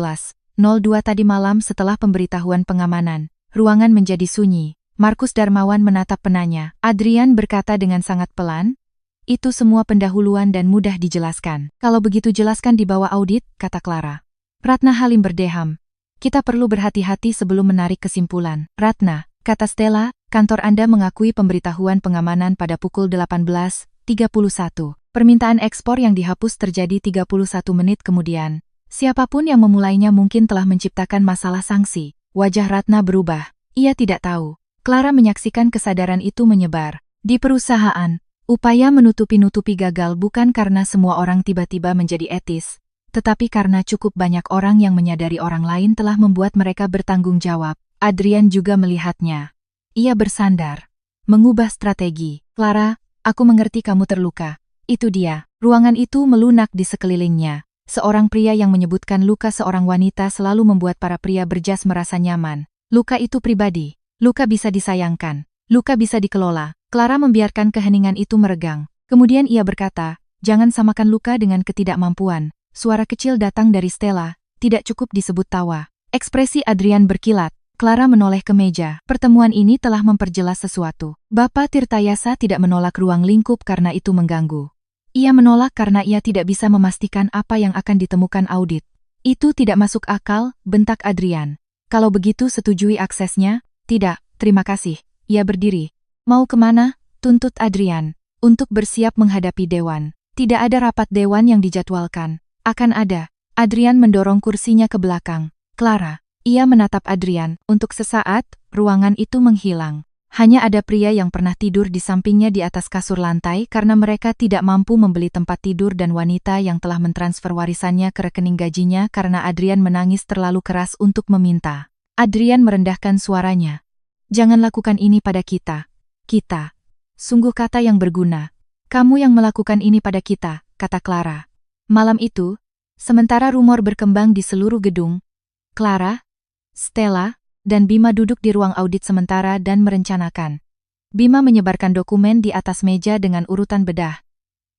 tadi malam setelah pemberitahuan pengamanan. Ruangan menjadi sunyi. Markus Darmawan menatap penanya. Adrian berkata dengan sangat pelan, itu semua pendahuluan dan mudah dijelaskan. Kalau begitu jelaskan di bawah audit, kata Clara. Ratna Halim berdeham. Kita perlu berhati-hati sebelum menarik kesimpulan. Ratna, kata Stella, kantor Anda mengakui pemberitahuan pengamanan pada pukul 18.31. Permintaan ekspor yang dihapus terjadi 31 menit kemudian. Siapapun yang memulainya mungkin telah menciptakan masalah sanksi. Wajah Ratna berubah. Ia tidak tahu. Clara menyaksikan kesadaran itu menyebar. Di perusahaan, upaya menutupi-nutupi gagal bukan karena semua orang tiba-tiba menjadi etis, tetapi karena cukup banyak orang yang menyadari orang lain telah membuat mereka bertanggung jawab. Adrian juga melihatnya. Ia bersandar. Mengubah strategi. Clara, aku mengerti kamu terluka. Itu dia. Ruangan itu melunak di sekelilingnya. Seorang pria yang menyebutkan luka seorang wanita selalu membuat para pria berjas merasa nyaman. Luka itu pribadi. Luka bisa disayangkan. Luka bisa dikelola. Clara membiarkan keheningan itu meregang. Kemudian ia berkata, jangan samakan luka dengan ketidakmampuan. Suara kecil datang dari Stella, tidak cukup disebut tawa. Ekspresi Adrian berkilat. Clara menoleh ke meja. Pertemuan ini telah memperjelas sesuatu. Bapak Tirtayasa tidak menolak ruang lingkup karena itu mengganggu. Ia menolak karena ia tidak bisa memastikan apa yang akan ditemukan audit. Itu tidak masuk akal, bentak Adrian. Kalau begitu setujui aksesnya? Tidak, terima kasih. Ia berdiri. Mau kemana? Tuntut Adrian. Untuk bersiap menghadapi dewan. Tidak ada rapat dewan yang dijadwalkan. Akan ada. Adrian mendorong kursinya ke belakang. Clara. Ia menatap Adrian. Untuk sesaat, ruangan itu menghilang. Hanya ada pria yang pernah tidur di sampingnya di atas kasur lantai karena mereka tidak mampu membeli tempat tidur dan wanita yang telah mentransfer warisannya ke rekening gajinya karena Adrian menangis terlalu keras untuk meminta. Adrian merendahkan suaranya. Jangan lakukan ini pada kita. Kita. Sungguh kata yang berguna. Kamu yang melakukan ini pada kita, kata Clara. Malam itu, sementara rumor berkembang di seluruh gedung, Clara, Stella, dan Bima duduk di ruang audit sementara dan merencanakan. Bima menyebarkan dokumen di atas meja dengan urutan bedah.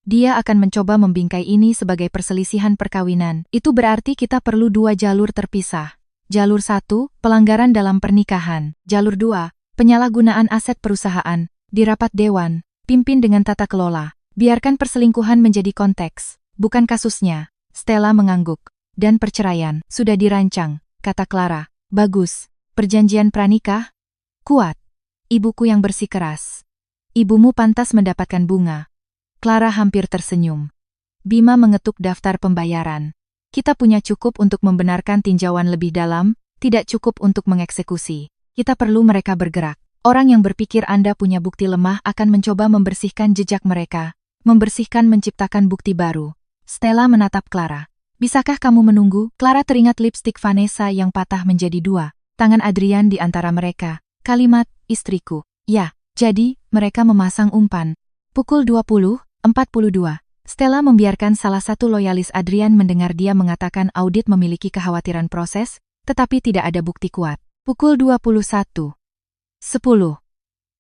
Dia akan mencoba membingkai ini sebagai perselisihan perkawinan. Itu berarti kita perlu 2 jalur terpisah. Jalur 1, pelanggaran dalam pernikahan. Jalur 2, penyalahgunaan aset perusahaan. Di rapat dewan, pimpin dengan tata kelola. Biarkan perselingkuhan menjadi konteks, bukan kasusnya. Stella mengangguk. Dan perceraian, sudah dirancang, kata Clara. Bagus. Perjanjian pranikah? Kuat. Ibuku yang bersikeras. Ibumu pantas mendapatkan bunga. Clara hampir tersenyum. Bima mengetuk daftar pembayaran. Kita punya cukup untuk membenarkan tinjauan lebih dalam, tidak cukup untuk mengeksekusi. Kita perlu mereka bergerak. Orang yang berpikir Anda punya bukti lemah akan mencoba membersihkan jejak mereka. Membersihkan menciptakan bukti baru. Stella menatap Clara. Bisakah kamu menunggu? Clara teringat lipstik Vanessa yang patah menjadi 2. Tangan Adrian di antara mereka. Kalimat, istriku. Ya, jadi, mereka memasang umpan. Pukul 20:42. Stella membiarkan salah satu loyalis Adrian mendengar dia mengatakan audit memiliki kekhawatiran proses, tetapi tidak ada bukti kuat. Pukul 21:10.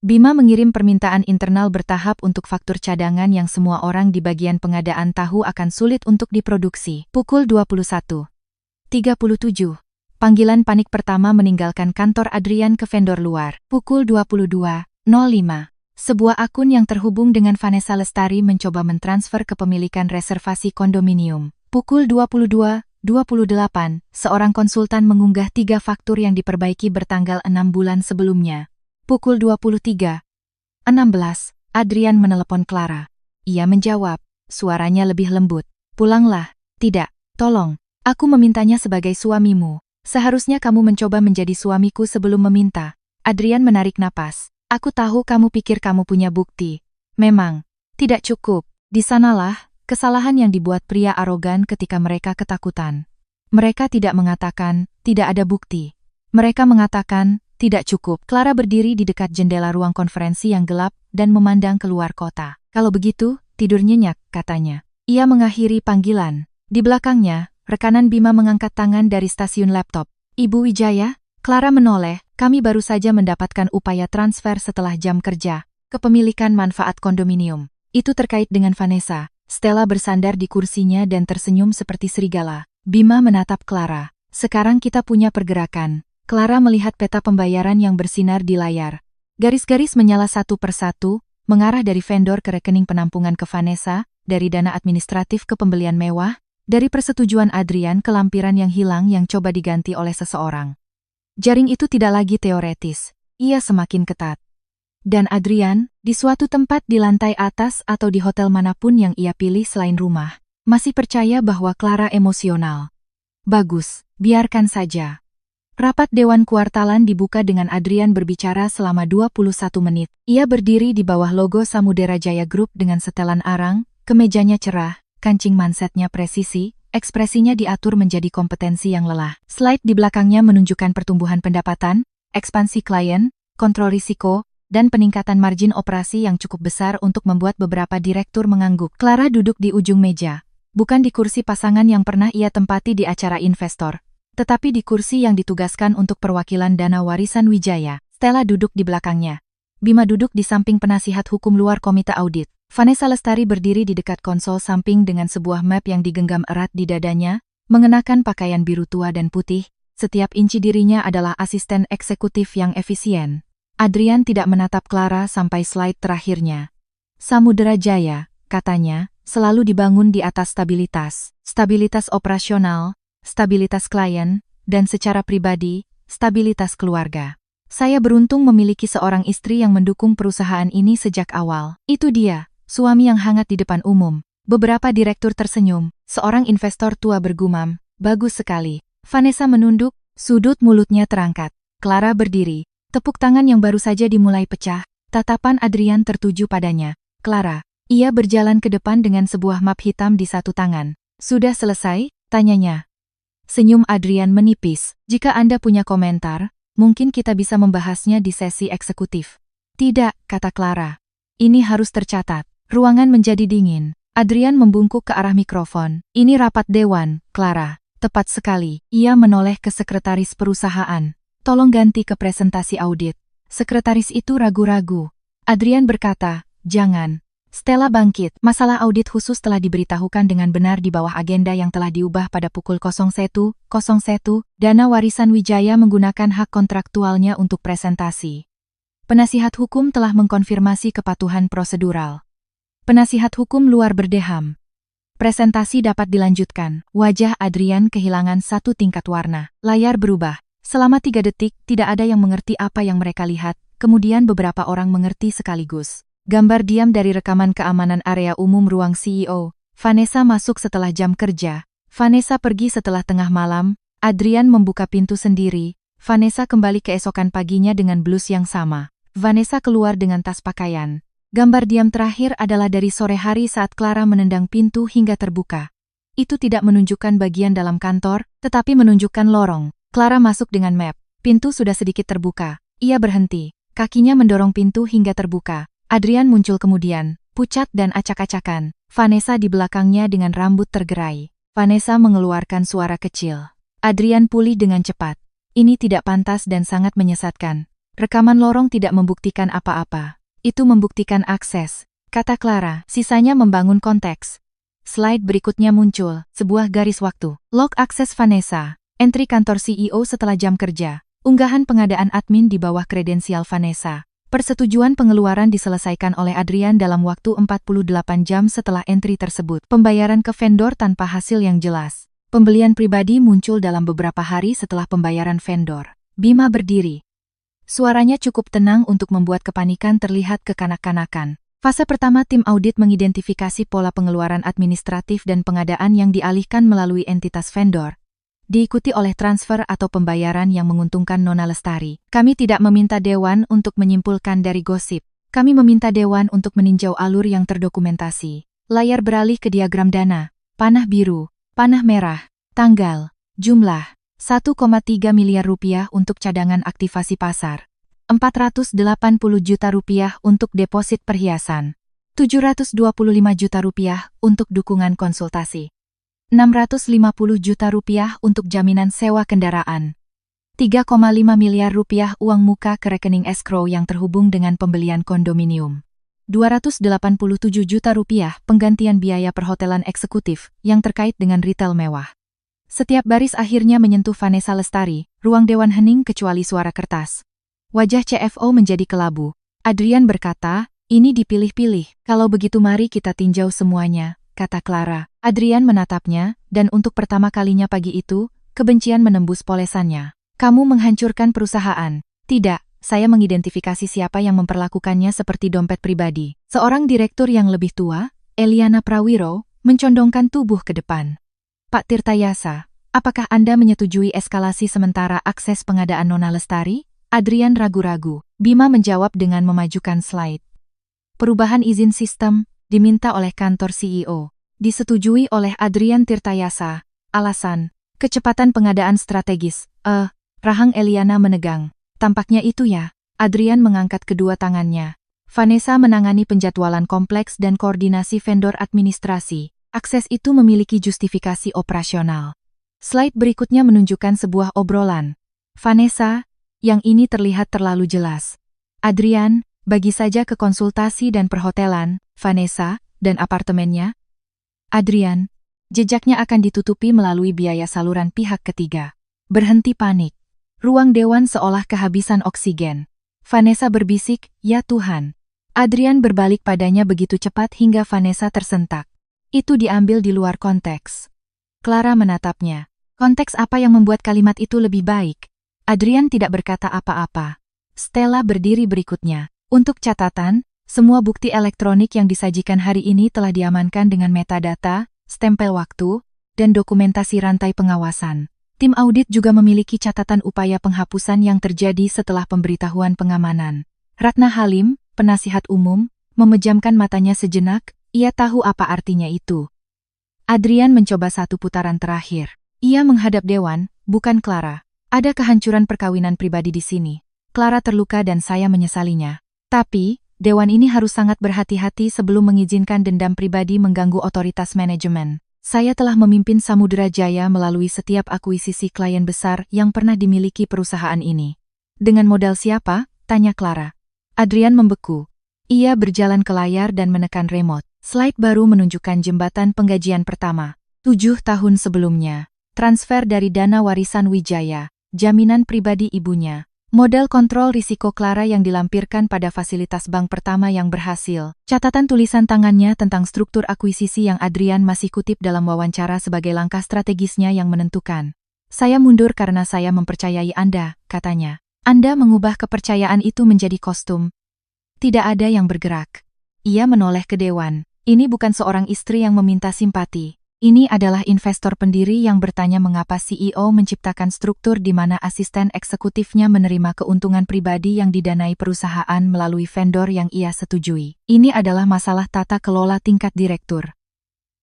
Bima mengirim permintaan internal bertahap untuk faktur cadangan yang semua orang di bagian pengadaan tahu akan sulit untuk diproduksi. Pukul 21:37. Panggilan panik pertama meninggalkan kantor Adrian ke vendor luar. Pukul 22:05. Sebuah akun yang terhubung dengan Vanessa Lestari mencoba mentransfer kepemilikan reservasi kondominium. Pukul 22:28, seorang konsultan mengunggah 3 faktur yang diperbaiki bertanggal 6 bulan sebelumnya. Pukul 23:16, Adrian menelepon Clara. Ia menjawab, suaranya lebih lembut. Pulanglah. Tidak, tolong. Aku memintanya sebagai suamimu. Seharusnya kamu mencoba menjadi suamiku sebelum meminta. Adrian menarik napas. Aku tahu kamu pikir kamu punya bukti. Memang, tidak cukup. Di sanalah kesalahan yang dibuat pria arogan ketika mereka ketakutan. Mereka tidak mengatakan, tidak ada bukti. Mereka mengatakan, tidak cukup. Clara berdiri di dekat jendela ruang konferensi yang gelap dan memandang keluar kota. Kalau begitu, tidur nyenyak, katanya. Ia mengakhiri panggilan. Di belakangnya, rekanan Bima mengangkat tangan dari stasiun laptop. Ibu Wijaya, Clara menoleh, kami baru saja mendapatkan upaya transfer setelah jam kerja. Kepemilikan manfaat kondominium. Itu terkait dengan Vanessa. Stella bersandar di kursinya dan tersenyum seperti serigala. Bima menatap Clara. Sekarang kita punya pergerakan. Clara melihat peta pembayaran yang bersinar di layar. Garis-garis menyala satu persatu, mengarah dari vendor ke rekening penampungan ke Vanessa, dari dana administratif ke pembelian mewah, dari persetujuan Adrian ke lampiran yang hilang yang coba diganti oleh seseorang. Jaring itu tidak lagi teoretis, ia semakin ketat. Dan Adrian, di suatu tempat di lantai atas atau di hotel manapun yang ia pilih selain rumah, masih percaya bahwa Clara emosional. Bagus, biarkan saja. Rapat Dewan Kuartalan dibuka dengan Adrian berbicara selama 21 menit. Ia berdiri di bawah logo Samudera Jaya Group dengan setelan arang, kemejanya cerah, kancing mansetnya presisi, ekspresinya diatur menjadi kompetensi yang lelah. Slide di belakangnya menunjukkan pertumbuhan pendapatan, ekspansi klien, kontrol risiko, dan peningkatan margin operasi yang cukup besar untuk membuat beberapa direktur mengangguk. Clara duduk di ujung meja, bukan di kursi pasangan yang pernah ia tempati di acara investor, tetapi di kursi yang ditugaskan untuk perwakilan dana warisan Wijaya. Stella duduk di belakangnya. Bima duduk di samping penasihat hukum luar komite audit. Vanessa Lestari berdiri di dekat konsol samping dengan sebuah map yang digenggam erat di dadanya, mengenakan pakaian biru tua dan putih. Setiap inci dirinya adalah asisten eksekutif yang efisien. Adrian tidak menatap Clara sampai slide terakhirnya. Samudera Jaya, katanya, selalu dibangun di atas stabilitas operasional, stabilitas klien, dan secara pribadi, stabilitas keluarga. Saya beruntung memiliki seorang istri yang mendukung perusahaan ini sejak awal. Itu dia, suami yang hangat di depan umum. Beberapa direktur tersenyum, seorang investor tua bergumam, bagus sekali. Vanessa menunduk, sudut mulutnya terangkat. Clara berdiri, tepuk tangan yang baru saja dimulai pecah, tatapan Adrian tertuju padanya. Clara, ia berjalan ke depan dengan sebuah map hitam di satu tangan. Sudah selesai? Tanyanya. Senyum Adrian menipis. Jika Anda punya komentar, mungkin kita bisa membahasnya di sesi eksekutif. Tidak, kata Clara. Ini harus tercatat. Ruangan menjadi dingin. Adrian membungkuk ke arah mikrofon. Ini rapat dewan, Clara. Tepat sekali. Ia menoleh ke sekretaris perusahaan. Tolong ganti ke presentasi audit. Sekretaris itu ragu-ragu. Adrian berkata, jangan. Stella bangkit. Masalah audit khusus telah diberitahukan dengan benar di bawah agenda yang telah diubah pada pukul 01.01. Dana Warisan Wijaya menggunakan hak kontraktualnya untuk presentasi. Penasihat hukum telah mengkonfirmasi kepatuhan prosedural. Penasihat hukum luar berdeham. Presentasi dapat dilanjutkan. Wajah Adrian kehilangan satu tingkat warna. Layar berubah. Selama 3 detik, tidak ada yang mengerti apa yang mereka lihat. Kemudian beberapa orang mengerti sekaligus. Gambar diam dari rekaman keamanan area umum ruang CEO. Vanessa masuk setelah jam kerja. Vanessa pergi setelah tengah malam. Adrian membuka pintu sendiri. Vanessa kembali keesokan paginya dengan blus yang sama. Vanessa keluar dengan tas pakaian. Gambar diam terakhir adalah dari sore hari saat Clara menendang pintu hingga terbuka. Itu tidak menunjukkan bagian dalam kantor, tetapi menunjukkan lorong. Clara masuk dengan map. Pintu sudah sedikit terbuka. Ia berhenti. Kakinya mendorong pintu hingga terbuka. Adrian muncul kemudian, pucat dan acak-acakan. Vanessa di belakangnya dengan rambut tergerai. Vanessa mengeluarkan suara kecil. Adrian pulih dengan cepat. Ini tidak pantas dan sangat menyesatkan. Rekaman lorong tidak membuktikan apa-apa. Itu membuktikan akses, kata Clara. Sisanya membangun konteks. Slide berikutnya muncul, sebuah garis waktu. Log akses Vanessa. Entry kantor CEO setelah jam kerja. Unggahan pengadaan admin di bawah kredensial Vanessa. Persetujuan pengeluaran diselesaikan oleh Adrian dalam waktu 48 jam setelah entry tersebut. Pembayaran ke vendor tanpa hasil yang jelas. Pembelian pribadi muncul dalam beberapa hari setelah pembayaran vendor. Bima berdiri. Suaranya cukup tenang untuk membuat kepanikan terlihat kekanak-kanakan. Fase pertama tim audit mengidentifikasi pola pengeluaran administratif dan pengadaan yang dialihkan melalui entitas vendor. Diikuti oleh transfer atau pembayaran yang menguntungkan Nona Lestari. Kami tidak meminta Dewan untuk menyimpulkan dari gosip. Kami meminta Dewan untuk meninjau alur yang terdokumentasi. Layar beralih ke diagram dana. Panah biru, panah merah, tanggal, jumlah. 1,3 miliar rupiah untuk cadangan aktivasi pasar. 480 juta rupiah untuk deposit perhiasan. 725 juta rupiah untuk dukungan konsultasi. 650 juta rupiah untuk jaminan sewa kendaraan. 3,5 miliar rupiah uang muka ke rekening escrow yang terhubung dengan pembelian kondominium. 287 juta rupiah penggantian biaya perhotelan eksekutif yang terkait dengan retail mewah. Setiap baris akhirnya menyentuh Vanessa Lestari, ruang dewan hening kecuali suara kertas. Wajah CFO menjadi kelabu. Adrian berkata, ini dipilih-pilih. Kalau begitu mari kita tinjau semuanya, kata Clara. Adrian menatapnya, dan untuk pertama kalinya pagi itu, kebencian menembus polesannya. Kamu menghancurkan perusahaan. Tidak, saya mengidentifikasi siapa yang memperlakukannya seperti dompet pribadi. Seorang direktur yang lebih tua, Eliana Prawiro, mencondongkan tubuh ke depan. Pak Tirtayasa, apakah Anda menyetujui eskalasi sementara akses pengadaan Nona Lestari? Adrian ragu-ragu. Bima menjawab dengan memajukan slide. Perubahan izin sistem, diminta oleh kantor CEO. Disetujui oleh Adrian Tirtayasa. Alasan, kecepatan pengadaan strategis. Rahang Eliana menegang. Tampaknya itu ya. Adrian mengangkat kedua tangannya. Vanessa menangani penjadwalan kompleks dan koordinasi vendor administrasi. Akses itu memiliki justifikasi operasional. Slide berikutnya menunjukkan sebuah obrolan. Vanessa, yang ini terlihat terlalu jelas. Adrian, bagi saja ke konsultasi dan perhotelan, Vanessa, dan apartemennya. Adrian, jejaknya akan ditutupi melalui biaya saluran pihak ketiga. Berhenti panik. Ruang dewan seolah kehabisan oksigen. Vanessa berbisik, ya Tuhan. Adrian berbalik padanya begitu cepat hingga Vanessa tersentak. Itu diambil di luar konteks. Clara menatapnya. Konteks apa yang membuat kalimat itu lebih baik? Adrian tidak berkata apa-apa. Stella berdiri berikutnya. Untuk catatan, semua bukti elektronik yang disajikan hari ini telah diamankan dengan metadata, stempel waktu, dan dokumentasi rantai pengawasan. Tim audit juga memiliki catatan upaya penghapusan yang terjadi setelah pemberitahuan pengamanan. Ratna Halim, penasihat umum, memejamkan matanya sejenak, ia tahu apa artinya itu. Adrian mencoba satu putaran terakhir. Ia menghadap Dewan, bukan Clara. Ada kehancuran perkawinan pribadi di sini. Clara terluka dan saya menyesalinya. Tapi, Dewan ini harus sangat berhati-hati sebelum mengizinkan dendam pribadi mengganggu otoritas manajemen. Saya telah memimpin Samudera Jaya melalui setiap akuisisi klien besar yang pernah dimiliki perusahaan ini. Dengan modal siapa? Tanya Clara. Adrian membeku. Ia berjalan ke layar dan menekan remote. Slide baru menunjukkan jembatan penggajian pertama. 7 tahun sebelumnya. Transfer dari dana warisan Wijaya. Jaminan pribadi ibunya. Model kontrol risiko Clara yang dilampirkan pada fasilitas bank pertama yang berhasil. Catatan tulisan tangannya tentang struktur akuisisi yang Adrian masih kutip dalam wawancara sebagai langkah strategisnya yang menentukan. Saya mundur karena saya mempercayai Anda, katanya. Anda mengubah kepercayaan itu menjadi kostum. Tidak ada yang bergerak. Ia menoleh ke Dewan. Ini bukan seorang istri yang meminta simpati. Ini adalah investor pendiri yang bertanya mengapa CEO menciptakan struktur di mana asisten eksekutifnya menerima keuntungan pribadi yang didanai perusahaan melalui vendor yang ia setujui. Ini adalah masalah tata kelola tingkat direktur.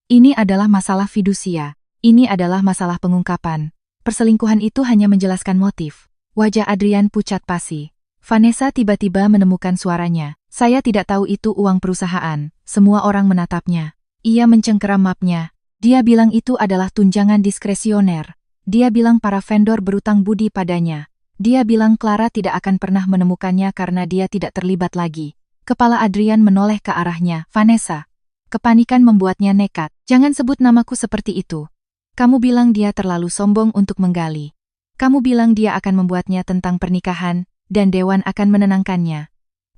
Ini adalah masalah fidusia. Ini adalah masalah pengungkapan. Perselingkuhan itu hanya menjelaskan motif. Wajah Adrian pucat pasi. Vanessa tiba-tiba menemukan suaranya. Saya tidak tahu itu uang perusahaan. Semua orang menatapnya. Ia mencengkeram mapnya. Dia bilang itu adalah tunjangan diskresioner. Dia bilang para vendor berutang budi padanya. Dia bilang Clara tidak akan pernah menemukannya karena dia tidak terlibat lagi. Kepala Adrian menoleh ke arahnya. Vanessa. Kepanikan membuatnya nekat. Jangan sebut namaku seperti itu. Kamu bilang dia terlalu sombong untuk menggali. Kamu bilang dia akan membuatnya tentang pernikahan, dan Dewan akan menenangkannya.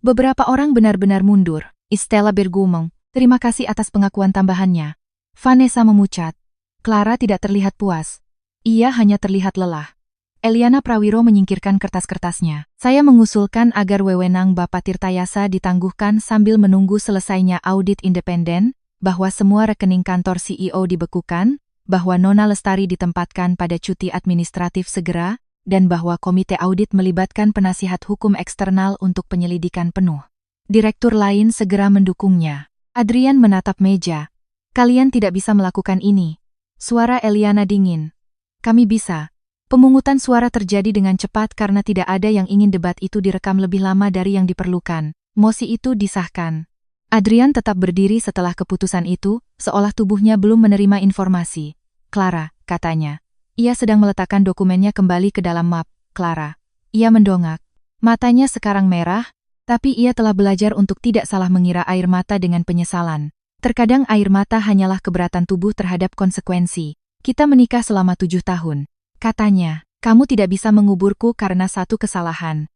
Beberapa orang benar-benar mundur. Stella bergumam. Terima kasih atas pengakuan tambahannya. Vanessa memucat. Clara tidak terlihat puas. Ia hanya terlihat lelah. Eliana Prawiro menyingkirkan kertas-kertasnya. Saya mengusulkan agar wewenang Bapak Tirtayasa ditangguhkan sambil menunggu selesainya audit independen, bahwa semua rekening kantor CEO dibekukan, bahwa Nona Lestari ditempatkan pada cuti administratif segera, dan bahwa komite audit melibatkan penasihat hukum eksternal untuk penyelidikan penuh. Direktur lain segera mendukungnya. Adrian menatap meja. Kalian tidak bisa melakukan ini. Suara Eliana dingin. Kami bisa. Pemungutan suara terjadi dengan cepat karena tidak ada yang ingin debat itu direkam lebih lama dari yang diperlukan. Mosi itu disahkan. Adrian tetap berdiri setelah keputusan itu, seolah tubuhnya belum menerima informasi. Clara, katanya. Ia sedang meletakkan dokumennya kembali ke dalam map. Clara. Ia mendongak. Matanya sekarang merah, tapi ia telah belajar untuk tidak salah mengira air mata dengan penyesalan. Terkadang air mata hanyalah keberatan tubuh terhadap konsekuensi. Kita menikah selama 7 tahun. Katanya, kamu tidak bisa menguburku karena satu kesalahan.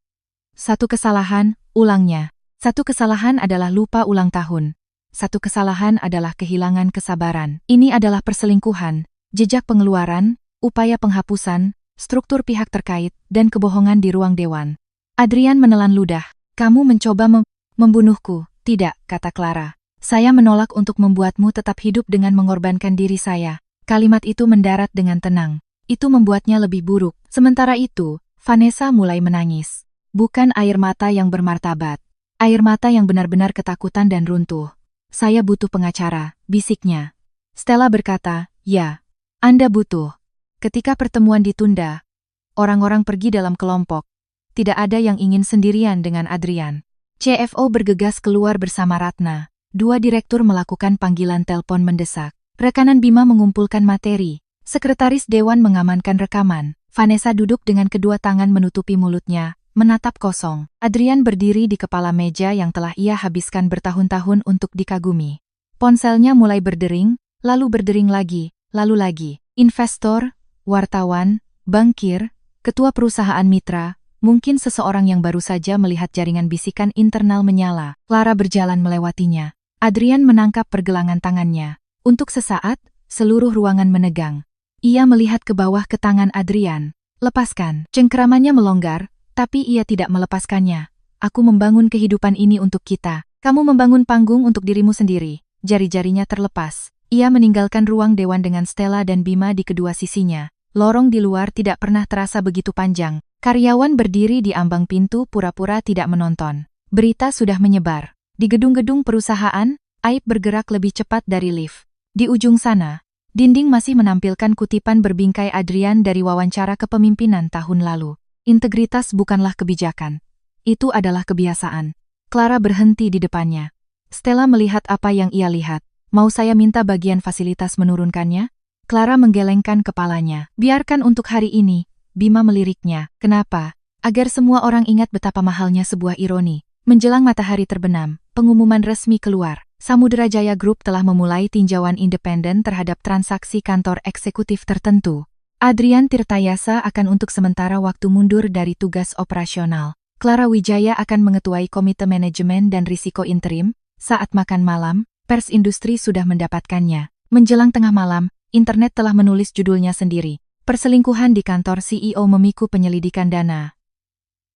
Satu kesalahan, ulangnya. Satu kesalahan adalah lupa ulang tahun. Satu kesalahan adalah kehilangan kesabaran. Ini adalah perselingkuhan, jejak pengeluaran, upaya penghapusan, struktur pihak terkait, dan kebohongan di ruang dewan. Adrian menelan ludah. Kamu mencoba membunuhku. Tidak, kata Clara. Saya menolak untuk membuatmu tetap hidup dengan mengorbankan diri saya. Kalimat itu mendarat dengan tenang. Itu membuatnya lebih buruk. Sementara itu, Vanessa mulai menangis. Bukan air mata yang bermartabat. Air mata yang benar-benar ketakutan dan runtuh. Saya butuh pengacara, bisiknya. Stella berkata, ya. Anda butuh. Ketika pertemuan ditunda, orang-orang pergi dalam kelompok. Tidak ada yang ingin sendirian dengan Adrian. CFO bergegas keluar bersama Ratna. 2 direktur melakukan panggilan telepon mendesak. Rekanan Bima mengumpulkan materi. Sekretaris Dewan mengamankan rekaman. Vanessa duduk dengan kedua tangan menutupi mulutnya, menatap kosong. Adrian berdiri di kepala meja yang telah ia habiskan bertahun-tahun untuk dikagumi. Ponselnya mulai berdering, lalu berdering lagi, lalu lagi. Investor, wartawan, bankir, ketua perusahaan mitra, mungkin seseorang yang baru saja melihat jaringan bisikan internal menyala. Clara berjalan melewatinya. Adrian menangkap pergelangan tangannya. Untuk sesaat, seluruh ruangan menegang. Ia melihat ke bawah ke tangan Adrian. Lepaskan. Cengkeramannya melonggar, tapi ia tidak melepaskannya. Aku membangun kehidupan ini untuk kita. Kamu membangun panggung untuk dirimu sendiri. Jari-jarinya terlepas. Ia meninggalkan ruang dewan dengan Stella dan Bima di kedua sisinya. Lorong di luar tidak pernah terasa begitu panjang. Karyawan berdiri di ambang pintu pura-pura tidak menonton. Berita sudah menyebar. Di gedung-gedung perusahaan, Aib bergerak lebih cepat dari lift. Di ujung sana, dinding masih menampilkan kutipan berbingkai Adrian dari wawancara kepemimpinan tahun lalu. Integritas bukanlah kebijakan. Itu adalah kebiasaan. Clara berhenti di depannya. Stella melihat apa yang ia lihat. Mau saya minta bagian fasilitas menurunkannya? Clara menggelengkan kepalanya. Biarkan untuk hari ini. Bima meliriknya. Kenapa? Agar semua orang ingat betapa mahalnya sebuah ironi. Menjelang matahari terbenam, pengumuman resmi keluar. Samudera Jaya Group telah memulai tinjauan independen terhadap transaksi kantor eksekutif tertentu. Adrian Tirtayasa akan untuk sementara waktu mundur dari tugas operasional. Clara Wijaya akan mengetuai Komite Manajemen dan Risiko Interim. Saat makan malam, pers industri sudah mendapatkannya. Menjelang tengah malam, internet telah menulis judulnya sendiri. Perselingkuhan di kantor CEO memicu penyelidikan dana.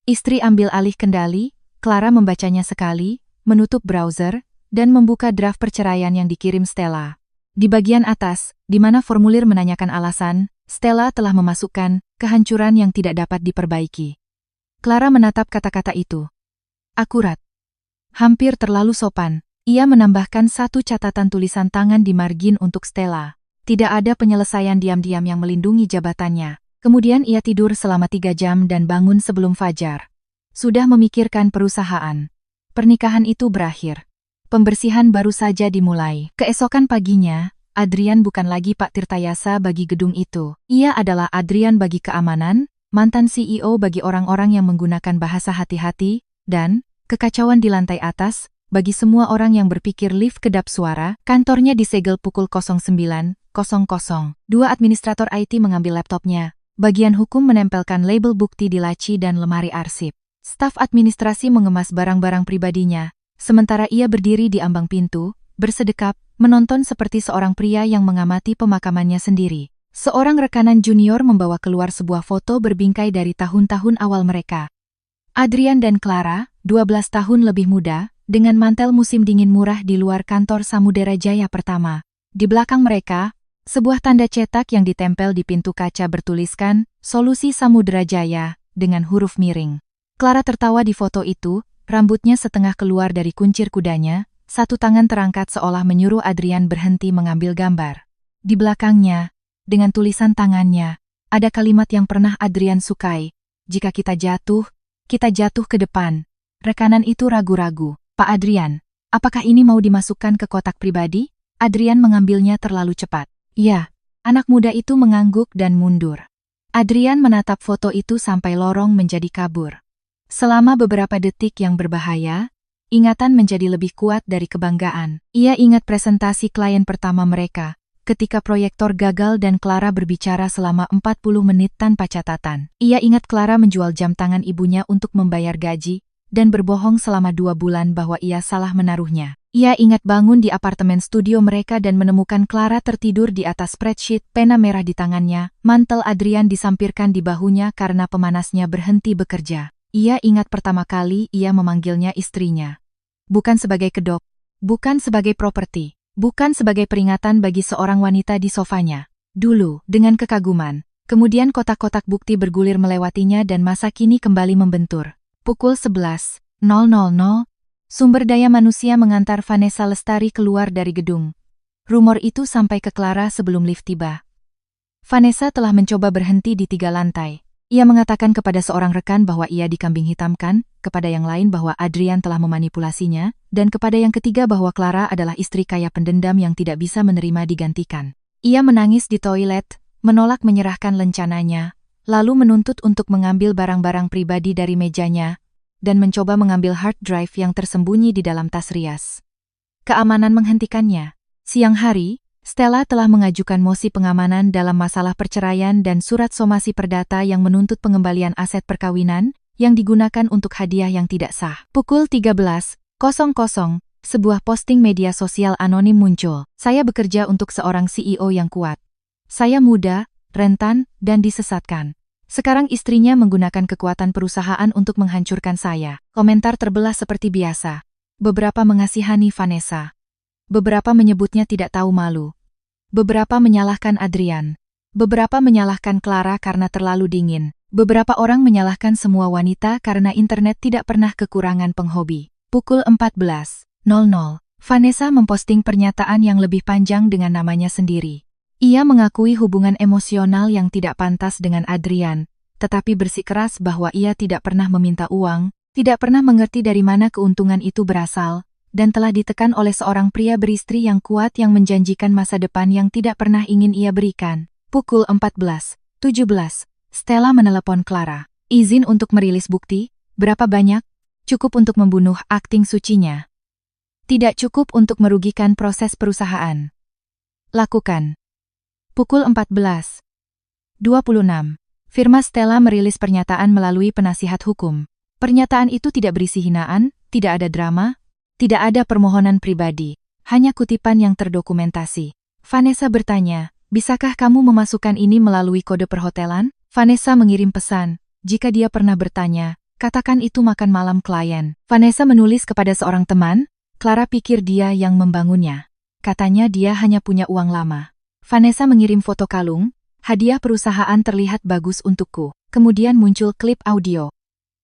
Istri ambil alih kendali. Clara membacanya sekali, menutup browser, dan membuka draft perceraian yang dikirim Stella. Di bagian atas, di mana formulir menanyakan alasan, Stella telah memasukkan kehancuran yang tidak dapat diperbaiki. Clara menatap kata-kata itu. Akurat. Hampir terlalu sopan. Ia menambahkan satu catatan tulisan tangan di margin untuk Stella. Tidak ada penyelesaian diam-diam yang melindungi jabatannya. Kemudian ia tidur selama 3 jam dan bangun sebelum fajar. Sudah memikirkan perusahaan. Pernikahan itu berakhir. Pembersihan baru saja dimulai. Keesokan paginya, Adrian bukan lagi Pak Tirtayasa bagi gedung itu. Ia adalah Adrian bagi keamanan, mantan CEO bagi orang-orang yang menggunakan bahasa hati-hati, dan kekacauan di lantai atas bagi semua orang yang berpikir lift kedap suara. Kantornya disegel pukul 09.00. Dua administrator IT mengambil laptopnya. Bagian hukum menempelkan label bukti di laci dan lemari arsip. Staf administrasi mengemas barang-barang pribadinya. Sementara ia berdiri di ambang pintu, bersedekap, menonton seperti seorang pria yang mengamati pemakamannya sendiri. Seorang rekanan junior membawa keluar sebuah foto berbingkai dari tahun-tahun awal mereka. Adrian dan Clara, 12 tahun lebih muda, dengan mantel musim dingin murah di luar kantor Samudera Jaya pertama. Di belakang mereka, sebuah tanda cetak yang ditempel di pintu kaca bertuliskan, Solusi Samudera Jaya, dengan huruf miring. Clara tertawa di foto itu. Rambutnya setengah keluar dari kuncir kudanya, satu tangan terangkat seolah menyuruh Adrian berhenti mengambil gambar. Di belakangnya, dengan tulisan tangannya, ada kalimat yang pernah Adrian sukai. Jika kita jatuh ke depan. Rekanan itu ragu-ragu. Pak Adrian, apakah ini mau dimasukkan ke kotak pribadi? Adrian mengambilnya terlalu cepat. Ya, anak muda itu mengangguk dan mundur. Adrian menatap foto itu sampai lorong menjadi kabur. Selama beberapa detik yang berbahaya, ingatan menjadi lebih kuat dari kebanggaan. Ia ingat presentasi klien pertama mereka, ketika proyektor gagal dan Clara berbicara selama 40 menit tanpa catatan. Ia ingat Clara menjual jam tangan ibunya untuk membayar gaji, dan berbohong selama 2 bulan bahwa ia salah menaruhnya. Ia ingat bangun di apartemen studio mereka dan menemukan Clara tertidur di atas spreadsheet, pena merah di tangannya, mantel Adrian disampirkan di bahunya karena pemanasnya berhenti bekerja. Ia ingat pertama kali ia memanggilnya istrinya. Bukan sebagai kedok, bukan sebagai properti, bukan sebagai peringatan bagi seorang wanita di sofanya. Dulu, dengan kekaguman, kemudian kotak-kotak bukti bergulir melewatinya dan masa kini kembali membentur. Pukul 11.00, sumber daya manusia mengantar Vanessa Lestari keluar dari gedung. Rumor itu sampai ke Clara sebelum lift tiba. Vanessa telah mencoba berhenti di 3 lantai. Ia mengatakan kepada seorang rekan bahwa ia dikambing hitamkan, kepada yang lain bahwa Adrian telah memanipulasinya, dan kepada yang ketiga bahwa Clara adalah istri kaya pendendam yang tidak bisa menerima digantikan. Ia menangis di toilet, menolak menyerahkan lencananya, lalu menuntut untuk mengambil barang-barang pribadi dari mejanya, dan mencoba mengambil hard drive yang tersembunyi di dalam tas rias. Keamanan menghentikannya. Siang hari, Stella telah mengajukan mosi pengamanan dalam masalah perceraian dan surat somasi perdata yang menuntut pengembalian aset perkawinan yang digunakan untuk hadiah yang tidak sah. Pukul 13.00, Sebuah posting media sosial anonim muncul. Saya bekerja untuk seorang CEO yang kuat. Saya muda, rentan, dan disesatkan. Sekarang istrinya menggunakan kekuatan perusahaan untuk menghancurkan saya. Komentar terbelah seperti biasa. Beberapa mengasihani Vanessa. Beberapa menyebutnya tidak tahu malu. Beberapa menyalahkan Adrian. Beberapa menyalahkan Clara karena terlalu dingin. Beberapa orang menyalahkan semua wanita karena internet tidak pernah kekurangan penghobi. Pukul 14.00, Vanessa memposting pernyataan yang lebih panjang dengan namanya sendiri. Ia mengakui hubungan emosional yang tidak pantas dengan Adrian, tetapi bersikeras bahwa ia tidak pernah meminta uang, tidak pernah mengerti dari mana keuntungan itu berasal, dan telah ditekan oleh seorang pria beristri yang kuat yang menjanjikan masa depan yang tidak pernah ingin ia berikan. Pukul 14.17, Stella menelepon Clara. Izin untuk merilis bukti? Berapa banyak? Cukup untuk membunuh akting sucinya. Tidak cukup untuk merugikan proses perusahaan. Lakukan. Pukul 14.26, firma Stella merilis pernyataan melalui penasihat hukum. Pernyataan itu tidak berisi hinaan, tidak ada drama, tidak ada permohonan pribadi, hanya kutipan yang terdokumentasi. Vanessa bertanya, bisakah kamu memasukkan ini melalui kode perhotelan? Vanessa mengirim pesan, jika dia pernah bertanya, katakan itu makan malam klien. Vanessa menulis kepada seorang teman, Clara pikir dia yang membangunnya. Katanya dia hanya punya uang lama. Vanessa mengirim foto kalung, hadiah perusahaan terlihat bagus untukku. Kemudian muncul klip audio.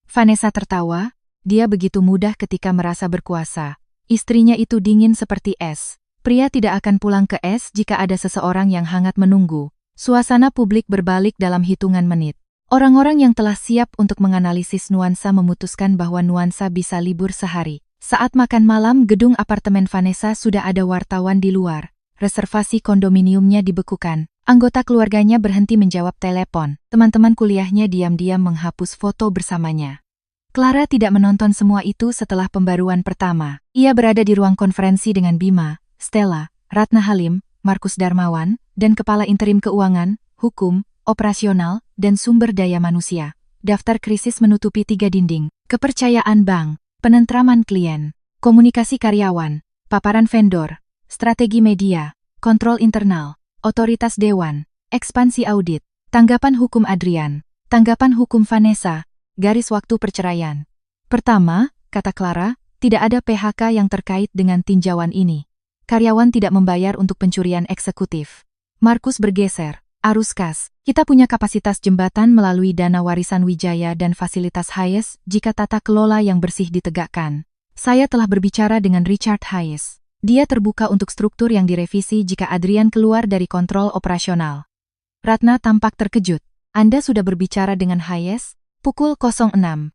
Vanessa tertawa, dia begitu mudah ketika merasa berkuasa. Istrinya itu dingin seperti es. Pria tidak akan pulang ke es jika ada seseorang yang hangat menunggu. Suasana publik berbalik dalam hitungan menit. Orang-orang yang telah siap untuk menganalisis nuansa memutuskan bahwa nuansa bisa libur sehari. Saat makan malam gedung apartemen Vanessa sudah ada wartawan di luar. Reservasi kondominiumnya dibekukan. Anggota keluarganya berhenti menjawab telepon. Teman-teman kuliahnya diam-diam menghapus foto bersamanya. Clara tidak menonton semua itu setelah pembaruan pertama. Ia berada di ruang konferensi dengan Bima, Stella, Ratna Halim, Markus Darmawan, dan Kepala Interim Keuangan, Hukum, Operasional, dan Sumber Daya Manusia. Daftar krisis menutupi 3 dinding. Kepercayaan bank, penentraman klien, komunikasi karyawan, paparan vendor, strategi media, kontrol internal, otoritas dewan, ekspansi audit, tanggapan hukum Adrian, tanggapan hukum Vanessa, garis waktu perceraian. Pertama, kata Clara, tidak ada PHK yang terkait dengan tinjauan ini. Karyawan tidak membayar untuk pencurian eksekutif. Markus bergeser. Arus kas, kita punya kapasitas jembatan melalui dana warisan Wijaya dan fasilitas Hayes jika tata kelola yang bersih ditegakkan. Saya telah berbicara dengan Richard Hayes. Dia terbuka untuk struktur yang direvisi jika Adrian keluar dari kontrol operasional. Ratna tampak terkejut. Anda sudah berbicara dengan Hayes? Pukul 06.00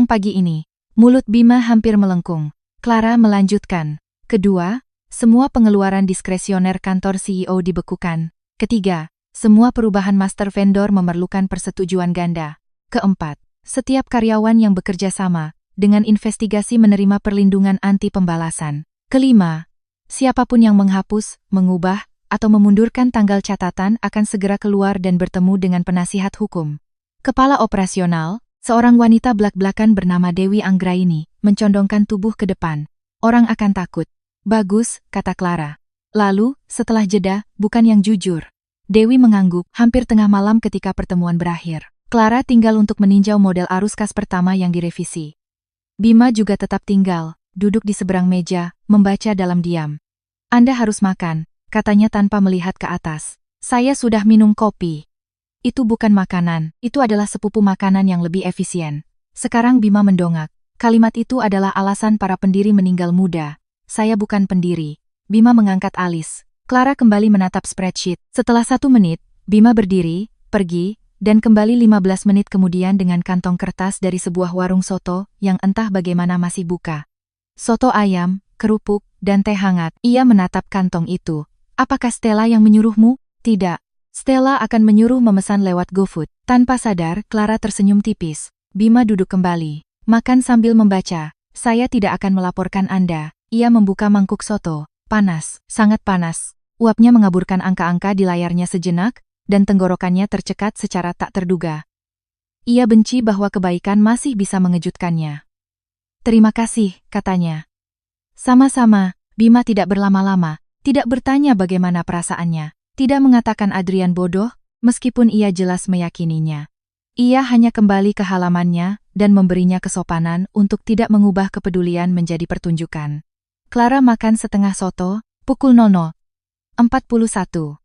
pagi ini. Mulut Bima hampir melengkung. Clara melanjutkan. Kedua, semua pengeluaran diskresioner kantor CEO dibekukan. Ketiga, semua perubahan master vendor memerlukan persetujuan ganda. Keempat, setiap karyawan yang bekerja sama dengan investigasi menerima perlindungan anti pembalasan. Kelima, siapapun yang menghapus, mengubah, atau memundurkan tanggal catatan akan segera keluar dan bertemu dengan penasihat hukum. Kepala operasional, seorang wanita blak-blakan bernama Dewi Anggraini, mencondongkan tubuh ke depan. Orang akan takut. Bagus, kata Clara. Lalu, setelah jeda, bukan yang jujur. Dewi mengangguk, hampir tengah malam ketika pertemuan berakhir. Clara tinggal untuk meninjau model arus kas pertama yang direvisi. Bima juga tetap tinggal, duduk di seberang meja, membaca dalam diam. Anda harus makan, katanya tanpa melihat ke atas. Saya sudah minum kopi. Itu bukan makanan, itu adalah sepupu makanan yang lebih efisien. Sekarang Bima mendongak. Kalimat itu adalah alasan para pendiri meninggal muda. Saya bukan pendiri. Bima mengangkat alis. Clara kembali menatap spreadsheet. Setelah 1 menit, Bima berdiri, pergi, dan kembali 15 menit kemudian dengan kantong kertas dari sebuah warung soto yang entah bagaimana masih buka. Soto ayam, kerupuk, dan teh hangat. Ia menatap kantong itu. Apakah Stella yang menyuruhmu? Tidak. Stella akan menyuruh memesan lewat GoFood. Tanpa sadar, Clara tersenyum tipis. Bima duduk kembali. Makan sambil membaca. Saya tidak akan melaporkan Anda. Ia membuka mangkuk soto. Panas, sangat panas. Uapnya mengaburkan angka-angka di layarnya sejenak, dan tenggorokannya tercekat secara tak terduga. Ia benci bahwa kebaikan masih bisa mengejutkannya. Terima kasih, katanya. Sama-sama, Bima tidak berlama-lama, tidak bertanya bagaimana perasaannya, tidak mengatakan Adrian bodoh, meskipun ia jelas meyakininya. Ia hanya kembali ke halamannya dan memberinya kesopanan untuk tidak mengubah kepedulian menjadi pertunjukan. Clara makan setengah soto, pukul 00:41.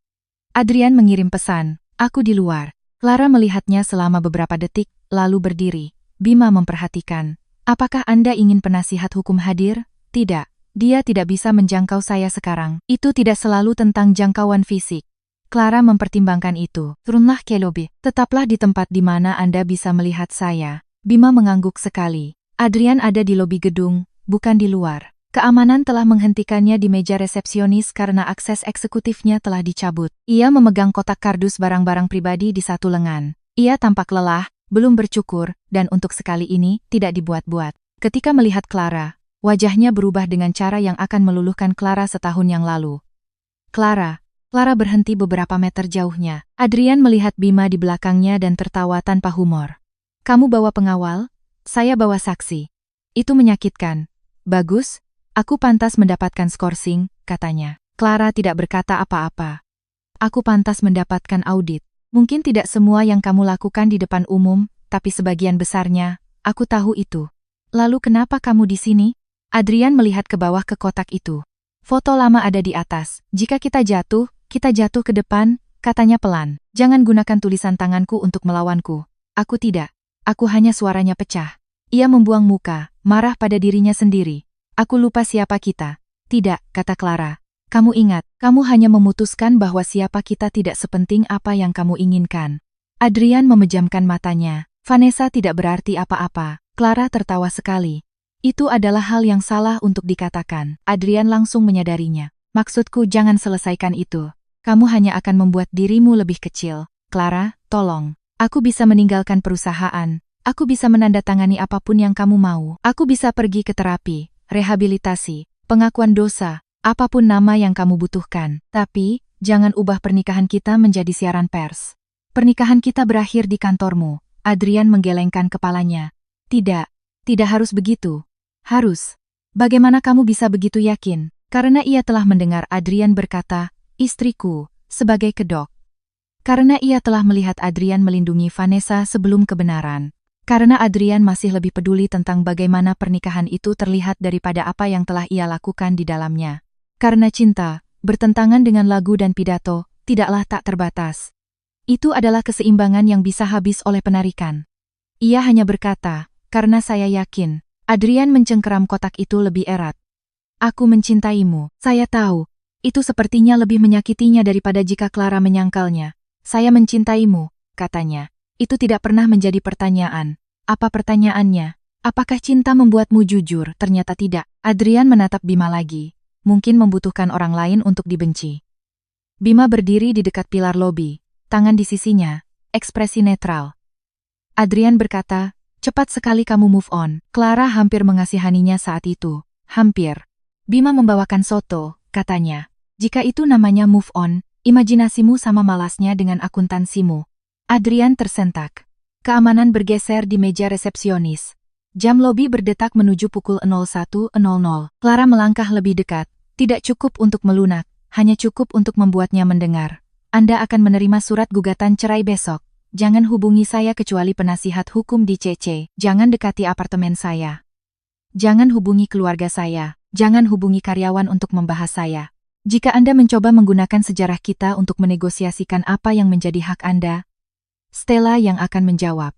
Adrian mengirim pesan, aku di luar. Clara melihatnya selama beberapa detik, lalu berdiri. Bima memperhatikan. Apakah Anda ingin penasihat hukum hadir? Tidak. Dia tidak bisa menjangkau saya sekarang. Itu tidak selalu tentang jangkauan fisik. Clara mempertimbangkan itu. Turunlah ke lobi. Tetaplah di tempat di mana Anda bisa melihat saya. Bima mengangguk sekali. Adrian ada di lobi gedung, bukan di luar. Keamanan telah menghentikannya di meja resepsionis karena akses eksekutifnya telah dicabut. Ia memegang kotak kardus barang-barang pribadi di satu lengan. Ia tampak lelah, belum bercukur, dan untuk sekali ini tidak dibuat-buat. Ketika melihat Clara, wajahnya berubah dengan cara yang akan meluluhkan Clara setahun yang lalu. Clara berhenti beberapa meter jauhnya. Adrian melihat Bima di belakangnya dan tertawa tanpa humor. Kamu bawa pengawal? Saya bawa saksi. Itu menyakitkan. Bagus. Aku pantas mendapatkan skorsing, katanya. Clara tidak berkata apa-apa. Aku pantas mendapatkan audit. Mungkin tidak semua yang kamu lakukan di depan umum, tapi sebagian besarnya, aku tahu itu. Lalu kenapa kamu di sini? Adrian melihat ke bawah ke kotak itu. Foto lama ada di atas. Jika kita jatuh ke depan, katanya pelan. Jangan gunakan tulisan tanganku untuk melawanku. Aku tidak. Aku hanya suaranya pecah. Ia membuang muka, marah pada dirinya sendiri. Aku lupa siapa kita. Tidak, kata Clara. Kamu ingat, kamu hanya memutuskan bahwa siapa kita tidak sepenting apa yang kamu inginkan. Adrian memejamkan matanya. Vanessa tidak berarti apa-apa. Clara tertawa sekali. Itu adalah hal yang salah untuk dikatakan. Adrian langsung menyadarinya. Maksudku jangan selesaikan itu. Kamu hanya akan membuat dirimu lebih kecil. Clara, tolong. Aku bisa meninggalkan perusahaan. Aku bisa menandatangani apapun yang kamu mau. Aku bisa pergi ke terapi, rehabilitasi, pengakuan dosa, apapun nama yang kamu butuhkan. Tapi, jangan ubah pernikahan kita menjadi siaran pers. Pernikahan kita berakhir di kantormu. Adrian menggelengkan kepalanya. Tidak harus begitu. Harus. Bagaimana kamu bisa begitu yakin? Karena ia telah mendengar Adrian berkata, istriku, sebagai kedok. Karena ia telah melihat Adrian melindungi Vanessa sebelum kebenaran. Karena Adrian masih lebih peduli tentang bagaimana pernikahan itu terlihat daripada apa yang telah ia lakukan di dalamnya. Karena cinta, bertentangan dengan lagu dan pidato, tidaklah tak terbatas. Itu adalah keseimbangan yang bisa habis oleh penarikan. Ia hanya berkata, karena saya yakin. Adrian mencengkeram kotak itu lebih erat. Aku mencintaimu. Saya tahu. Itu sepertinya lebih menyakitinya daripada jika Clara menyangkalnya. Saya mencintaimu, katanya. Itu tidak pernah menjadi pertanyaan. Apa pertanyaannya? Apakah cinta membuatmu jujur? Ternyata tidak. Adrian menatap Bima lagi. Mungkin membutuhkan orang lain untuk dibenci. Bima berdiri di dekat pilar lobi. Tangan di sisinya. Ekspresi netral. Adrian berkata, cepat sekali kamu move on. Clara hampir mengasihaninya saat itu. Hampir. Bima membawakan soto, katanya. Jika itu namanya move on, imajinasimu sama malasnya dengan akuntansimu. Adrian tersentak. Keamanan bergeser di meja resepsionis. Jam lobi berdetak menuju pukul 01.00. Clara melangkah lebih dekat. Tidak cukup untuk melunak, hanya cukup untuk membuatnya mendengar. Anda akan menerima surat gugatan cerai besok. Jangan hubungi saya kecuali penasihat hukum di CC. Jangan dekati apartemen saya. Jangan hubungi keluarga saya. Jangan hubungi karyawan untuk membahas saya. Jika Anda mencoba menggunakan sejarah kita untuk menegosiasikan apa yang menjadi hak Anda, Stella yang akan menjawab.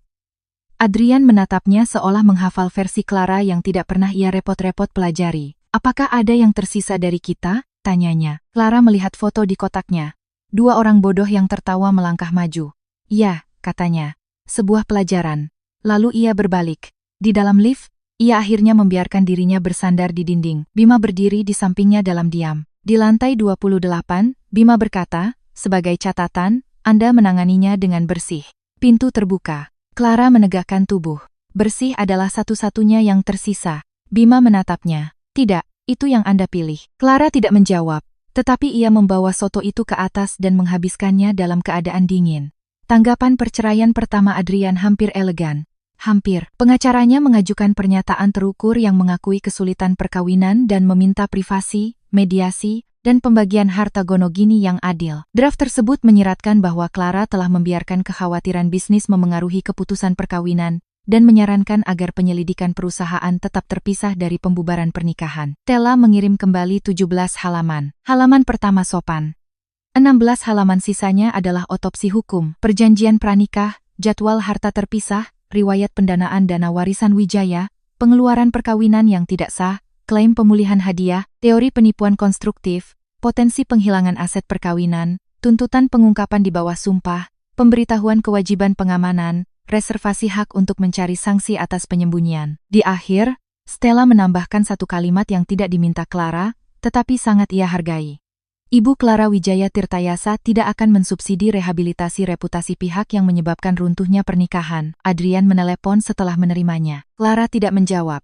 Adrian menatapnya seolah menghafal versi Clara yang tidak pernah ia repot-repot pelajari. Apakah ada yang tersisa dari kita? Tanyanya. Clara melihat foto di kotaknya. Dua orang bodoh yang tertawa melangkah maju. Ya, katanya. Sebuah pelajaran. Lalu ia berbalik. Di dalam lift, ia akhirnya membiarkan dirinya bersandar di dinding. Bima berdiri di sampingnya dalam diam. Di lantai 28, Bima berkata, sebagai catatan, Anda menanganinya dengan bersih. Pintu terbuka. Clara menegakkan tubuh. Bersih adalah satu-satunya yang tersisa. Bima menatapnya. Tidak, itu yang Anda pilih. Clara tidak menjawab, tetapi ia membawa soto itu ke atas dan menghabiskannya dalam keadaan dingin. Tanggapan perceraian pertama Adrian hampir elegan. Hampir. Pengacaranya mengajukan pernyataan terukur yang mengakui kesulitan perkawinan dan meminta privasi, mediasi, dan pembagian harta gonogini yang adil. Draft tersebut menyiratkan bahwa Clara telah membiarkan kekhawatiran bisnis memengaruhi keputusan perkawinan dan menyarankan agar penyelidikan perusahaan tetap terpisah dari pembubaran pernikahan. Stella mengirim kembali 17 halaman. Halaman pertama sopan. 16 halaman sisanya adalah otopsi hukum, perjanjian pranikah, jadwal harta terpisah, riwayat pendanaan dana warisan Wijaya, pengeluaran perkawinan yang tidak sah, klaim pemulihan hadiah, teori penipuan konstruktif, potensi penghilangan aset perkawinan, tuntutan pengungkapan di bawah sumpah, pemberitahuan kewajiban pengamanan, reservasi hak untuk mencari sanksi atas penyembunyian. Di akhir, Stella menambahkan satu kalimat yang tidak diminta Clara, tetapi sangat ia hargai. Ibu Clara Wijaya Tirtayasa tidak akan mensubsidi rehabilitasi reputasi pihak yang menyebabkan runtuhnya pernikahan. Adrian menelepon setelah menerimanya. Clara tidak menjawab.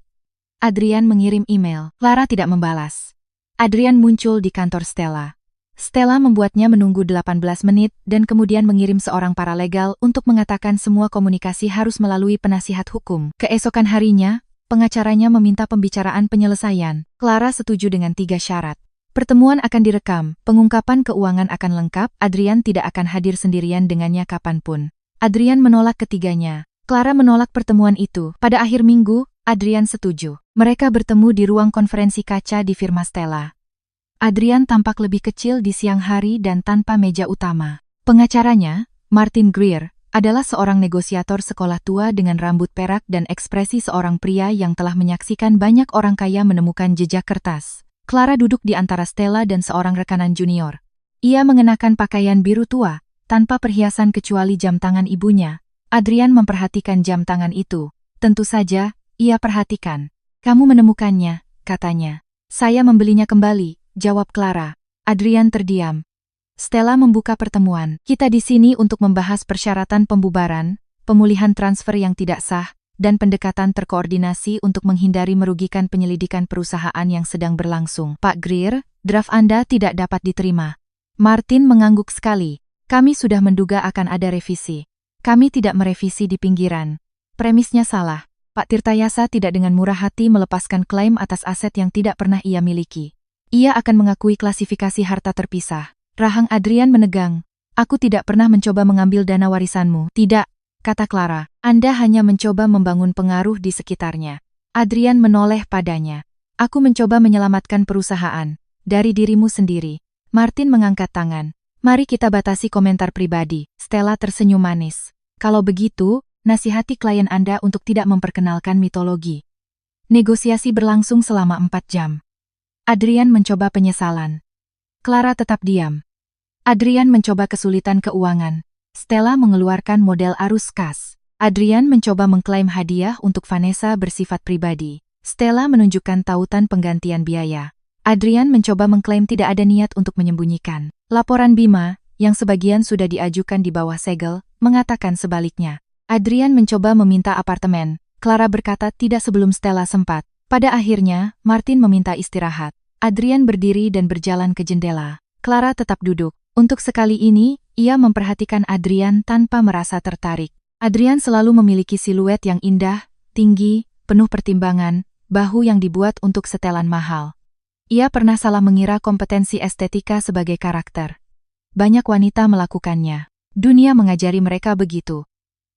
Adrian mengirim email. Clara tidak membalas. Adrian muncul di kantor Stella. Stella membuatnya menunggu 18 menit dan kemudian mengirim seorang paralegal untuk mengatakan semua komunikasi harus melalui penasihat hukum. Keesokan harinya, pengacaranya meminta pembicaraan penyelesaian. Clara setuju dengan 3 syarat. Pertemuan akan direkam, pengungkapan keuangan akan lengkap, Adrian tidak akan hadir sendirian dengannya kapanpun. Adrian menolak ketiganya. Clara menolak pertemuan itu. Pada akhir minggu, Adrian setuju. Mereka bertemu di ruang konferensi kaca di firma Stella. Adrian tampak lebih kecil di siang hari dan tanpa meja utama. Pengacaranya, Martin Greer, adalah seorang negosiator sekolah tua dengan rambut perak dan ekspresi seorang pria yang telah menyaksikan banyak orang kaya menemukan jejak kertas. Clara duduk di antara Stella dan seorang rekanan junior. Ia mengenakan pakaian biru tua, tanpa perhiasan kecuali jam tangan ibunya. Adrian memperhatikan jam tangan itu. Tentu saja, ia perhatikan. Kamu menemukannya, katanya. Saya membelinya kembali, jawab Clara. Adrian terdiam. Stella membuka pertemuan. Kita di sini untuk membahas persyaratan pembubaran, pemulihan transfer yang tidak sah, dan pendekatan terkoordinasi untuk menghindari merugikan penyelidikan perusahaan yang sedang berlangsung. Pak Greer, draft Anda tidak dapat diterima. Martin mengangguk sekali. Kami sudah menduga akan ada revisi. Kami tidak merevisi di pinggiran. Premisnya salah. Pak Tirtayasa tidak dengan murah hati melepaskan klaim atas aset yang tidak pernah ia miliki. Ia akan mengakui klasifikasi harta terpisah. Rahang Adrian menegang. Aku tidak pernah mencoba mengambil dana warisanmu. Tidak, kata Clara. Anda hanya mencoba membangun pengaruh di sekitarnya. Adrian menoleh padanya. Aku mencoba menyelamatkan perusahaan dari dirimu sendiri. Martin mengangkat tangan. Mari kita batasi komentar pribadi. Stella tersenyum manis. Kalau begitu, nasihati klien Anda untuk tidak memperkenalkan mitologi. Negosiasi berlangsung selama 4 jam. Adrian mencoba penyesalan. Clara tetap diam. Adrian mencoba kesulitan keuangan. Stella mengeluarkan model arus kas. Adrian mencoba mengklaim hadiah untuk Vanessa bersifat pribadi. Stella menunjukkan tautan penggantian biaya. Adrian mencoba mengklaim tidak ada niat untuk menyembunyikan. Laporan Bima, yang sebagian sudah diajukan di bawah segel, mengatakan sebaliknya. Adrian mencoba meminta apartemen. Clara berkata tidak sebelum Stella sempat. Pada akhirnya, Martin meminta istirahat. Adrian berdiri dan berjalan ke jendela. Clara tetap duduk. Untuk sekali ini, ia memperhatikan Adrian tanpa merasa tertarik. Adrian selalu memiliki siluet yang indah, tinggi, penuh pertimbangan, bahu yang dibuat untuk setelan mahal. Ia pernah salah mengira kompetensi estetika sebagai karakter. Banyak wanita melakukannya. Dunia mengajari mereka begitu.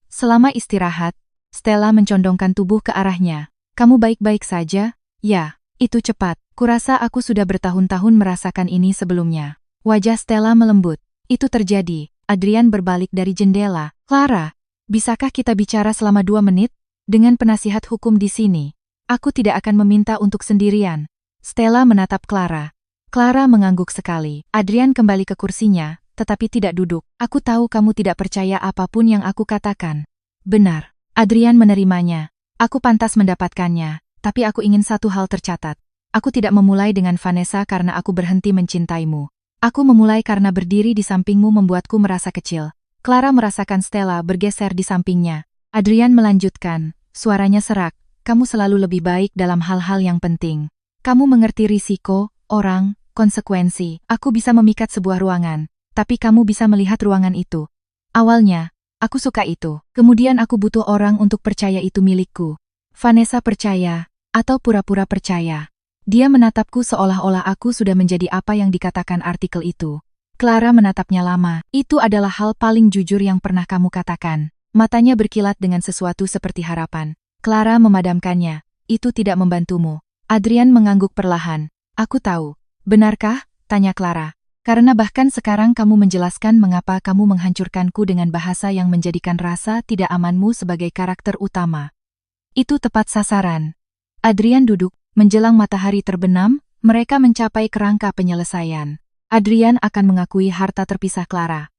Selama istirahat, Stella mencondongkan tubuh ke arahnya. Kamu baik-baik saja? Ya, itu cepat. Kurasa aku sudah bertahun-tahun merasakan ini sebelumnya. Wajah Stella melembut. Itu terjadi. Adrian berbalik dari jendela. Clara, bisakah kita bicara selama 2 menit? Dengan penasihat hukum di sini, aku tidak akan meminta untuk sendirian. Stella menatap Clara. Clara mengangguk sekali. Adrian kembali ke kursinya, tetapi tidak duduk. Aku tahu kamu tidak percaya apapun yang aku katakan. Benar. Adrian menerimanya. Aku pantas mendapatkannya, tapi aku ingin satu hal tercatat. Aku tidak memulai dengan Vanessa karena aku berhenti mencintaimu. Aku memulai karena berdiri di sampingmu membuatku merasa kecil. Clara merasakan Stella bergeser di sampingnya. Adrian melanjutkan, suaranya serak. Kamu selalu lebih baik dalam hal-hal yang penting. Kamu mengerti risiko, orang, konsekuensi. Aku bisa memikat sebuah ruangan, tapi kamu bisa melihat ruangan itu. Awalnya, Aku suka itu. Kemudian aku butuh orang untuk percaya itu milikku. Vanessa percaya, atau pura-pura percaya. Dia menatapku seolah-olah aku sudah menjadi apa yang dikatakan artikel itu. Clara menatapnya lama. Itu adalah hal paling jujur yang pernah kamu katakan. Matanya berkilat dengan sesuatu seperti harapan. Clara memadamkannya. Itu tidak membantumu. Adrian mengangguk perlahan. Aku tahu. Benarkah? Tanya Clara. Karena bahkan sekarang kamu menjelaskan mengapa kamu menghancurkanku dengan bahasa yang menjadikan rasa tidak amanmu sebagai karakter utama. Itu tepat sasaran. Adrian duduk, menjelang matahari terbenam, mereka mencapai kerangka penyelesaian. Adrian akan mengakui harta terpisah Clara.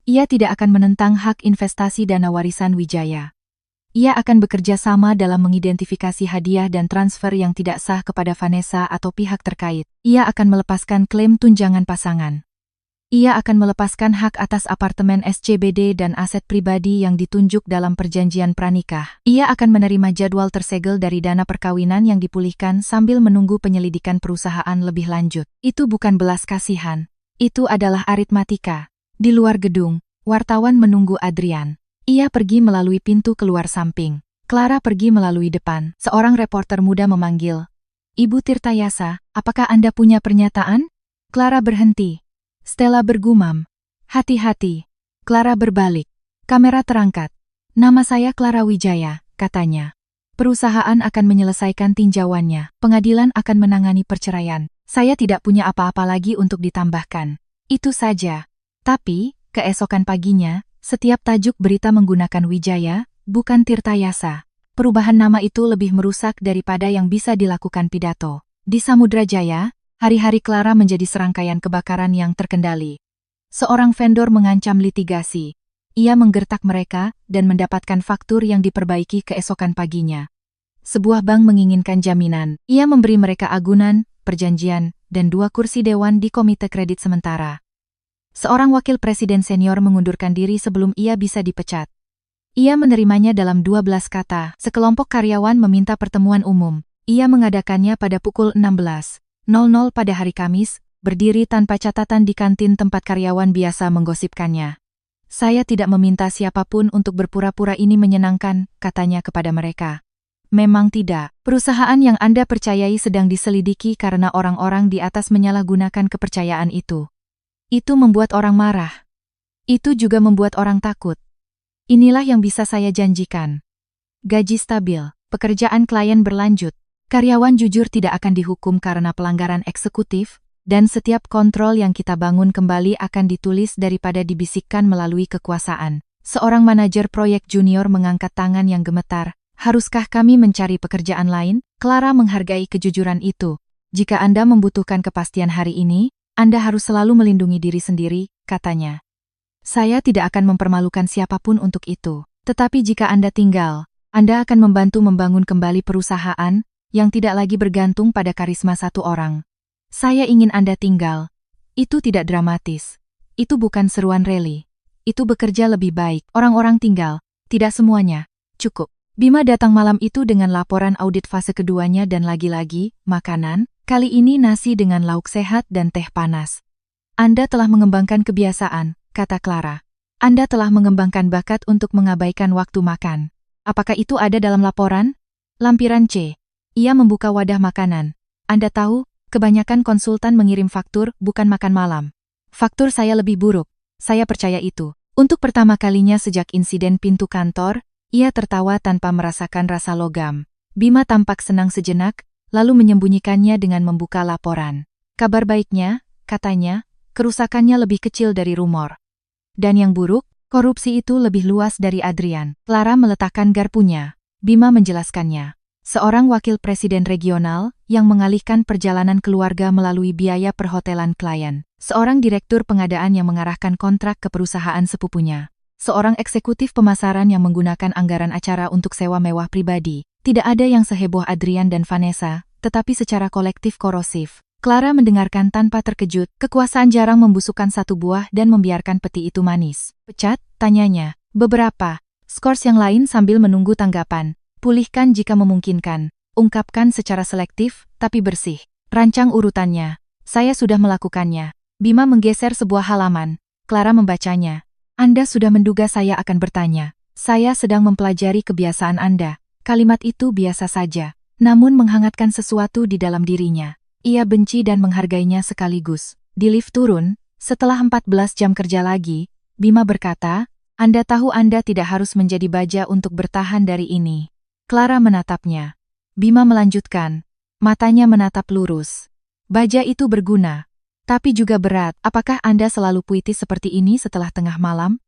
Ia tidak akan menentang hak investasi dana warisan Wijaya. Ia akan bekerja sama dalam mengidentifikasi hadiah dan transfer yang tidak sah kepada Vanessa atau pihak terkait. Ia akan melepaskan klaim tunjangan pasangan. Ia akan melepaskan hak atas apartemen SCBD dan aset pribadi yang ditunjuk dalam perjanjian pranikah. Ia akan menerima jadwal tersegel dari dana perkawinan yang dipulihkan sambil menunggu penyelidikan perusahaan lebih lanjut. Itu bukan belas kasihan. Itu adalah aritmatika. Di luar gedung, wartawan menunggu Adrian. Ia pergi melalui pintu keluar samping. Clara pergi melalui depan. Seorang reporter muda memanggil. Ibu Tirtayasa, apakah Anda punya pernyataan? Clara berhenti. Stella bergumam. Hati-hati. Clara berbalik. Kamera terangkat. Nama saya Clara Wijaya, katanya. Perusahaan akan menyelesaikan tinjauannya. Pengadilan akan menangani perceraian. Saya tidak punya apa-apa lagi untuk ditambahkan. Itu saja. Tapi, keesokan paginya, setiap tajuk berita menggunakan Wijaya, bukan Tirtayasa. Perubahan nama itu lebih merusak daripada yang bisa dilakukan pidato. Di Samudra Jaya, hari-hari Clara menjadi serangkaian kebakaran yang terkendali. Seorang vendor mengancam litigasi. Ia menggertak mereka dan mendapatkan faktur yang diperbaiki keesokan paginya. Sebuah bank menginginkan jaminan. Ia memberi mereka agunan, perjanjian, dan 2 kursi dewan di komite kredit sementara. Seorang wakil presiden senior mengundurkan diri sebelum ia bisa dipecat. Ia menerimanya dalam 12 kata. Sekelompok karyawan meminta pertemuan umum. Ia mengadakannya pada pukul 16.00 pada hari Kamis, berdiri tanpa catatan di kantin tempat karyawan biasa menggosipkannya. Saya tidak meminta siapapun untuk berpura-pura ini menyenangkan, katanya kepada mereka. Memang tidak. Perusahaan yang Anda percayai sedang diselidiki karena orang-orang di atas menyalahgunakan kepercayaan itu. Itu membuat orang marah. Itu juga membuat orang takut. Inilah yang bisa saya janjikan. Gaji stabil, pekerjaan klien berlanjut, karyawan jujur tidak akan dihukum karena pelanggaran eksekutif, dan setiap kontrol yang kita bangun kembali akan ditulis daripada dibisikkan melalui kekuasaan. Seorang manajer proyek junior mengangkat tangan yang gemetar. Haruskah kami mencari pekerjaan lain? Clara menghargai kejujuran itu. Jika Anda membutuhkan kepastian hari ini, Anda harus selalu melindungi diri sendiri, katanya. Saya tidak akan mempermalukan siapapun untuk itu. Tetapi jika Anda tinggal, Anda akan membantu membangun kembali perusahaan yang tidak lagi bergantung pada karisma satu orang. Saya ingin Anda tinggal. Itu tidak dramatis. Itu bukan seruan rally. Itu bekerja lebih baik. Orang-orang tinggal. Tidak semuanya. Cukup. Bima datang malam itu dengan laporan audit fase keduanya dan lagi-lagi, makanan. Kali ini nasi dengan lauk sehat dan teh panas. Anda telah mengembangkan kebiasaan, kata Clara. Anda telah mengembangkan bakat untuk mengabaikan waktu makan. Apakah itu ada dalam laporan? Lampiran C. Ia membuka wadah makanan. Anda tahu, kebanyakan konsultan mengirim faktur, bukan makan malam. Faktur saya lebih buruk. Saya percaya itu. Untuk pertama kalinya sejak insiden pintu kantor, ia tertawa tanpa merasakan rasa logam. Bima tampak senang sejenak, lalu menyembunyikannya dengan membuka laporan. Kabar baiknya, katanya, kerusakannya lebih kecil dari rumor. Dan yang buruk, korupsi itu lebih luas dari Adrian. Clara meletakkan garpunya. Bima menjelaskannya. Seorang wakil presiden regional yang mengalihkan perjalanan keluarga melalui biaya perhotelan klien. Seorang direktur pengadaan yang mengarahkan kontrak ke perusahaan sepupunya. Seorang eksekutif pemasaran yang menggunakan anggaran acara untuk sewa mewah pribadi. Tidak ada yang seheboh Adrian dan Vanessa, tetapi secara kolektif korosif. Clara mendengarkan tanpa terkejut, kekuasaan jarang membusukkan satu buah dan membiarkan peti itu manis. Pecat? Tanyanya. Beberapa. Skors yang lain sambil menunggu tanggapan. Pulihkan jika memungkinkan. Ungkapkan secara selektif, tapi bersih. Rancang urutannya. Saya sudah melakukannya. Bima menggeser sebuah halaman. Clara membacanya. Anda sudah menduga saya akan bertanya. Saya sedang mempelajari kebiasaan Anda. Kalimat itu biasa saja, namun menghangatkan sesuatu di dalam dirinya. Ia benci dan menghargainya sekaligus. Di lift turun, setelah 14 jam kerja lagi, Bima berkata, Anda tahu Anda tidak harus menjadi baja untuk bertahan dari ini. Clara menatapnya. Bima melanjutkan. Matanya menatap lurus. Baja itu berguna, tapi juga berat. Apakah Anda selalu puitis seperti ini setelah tengah malam?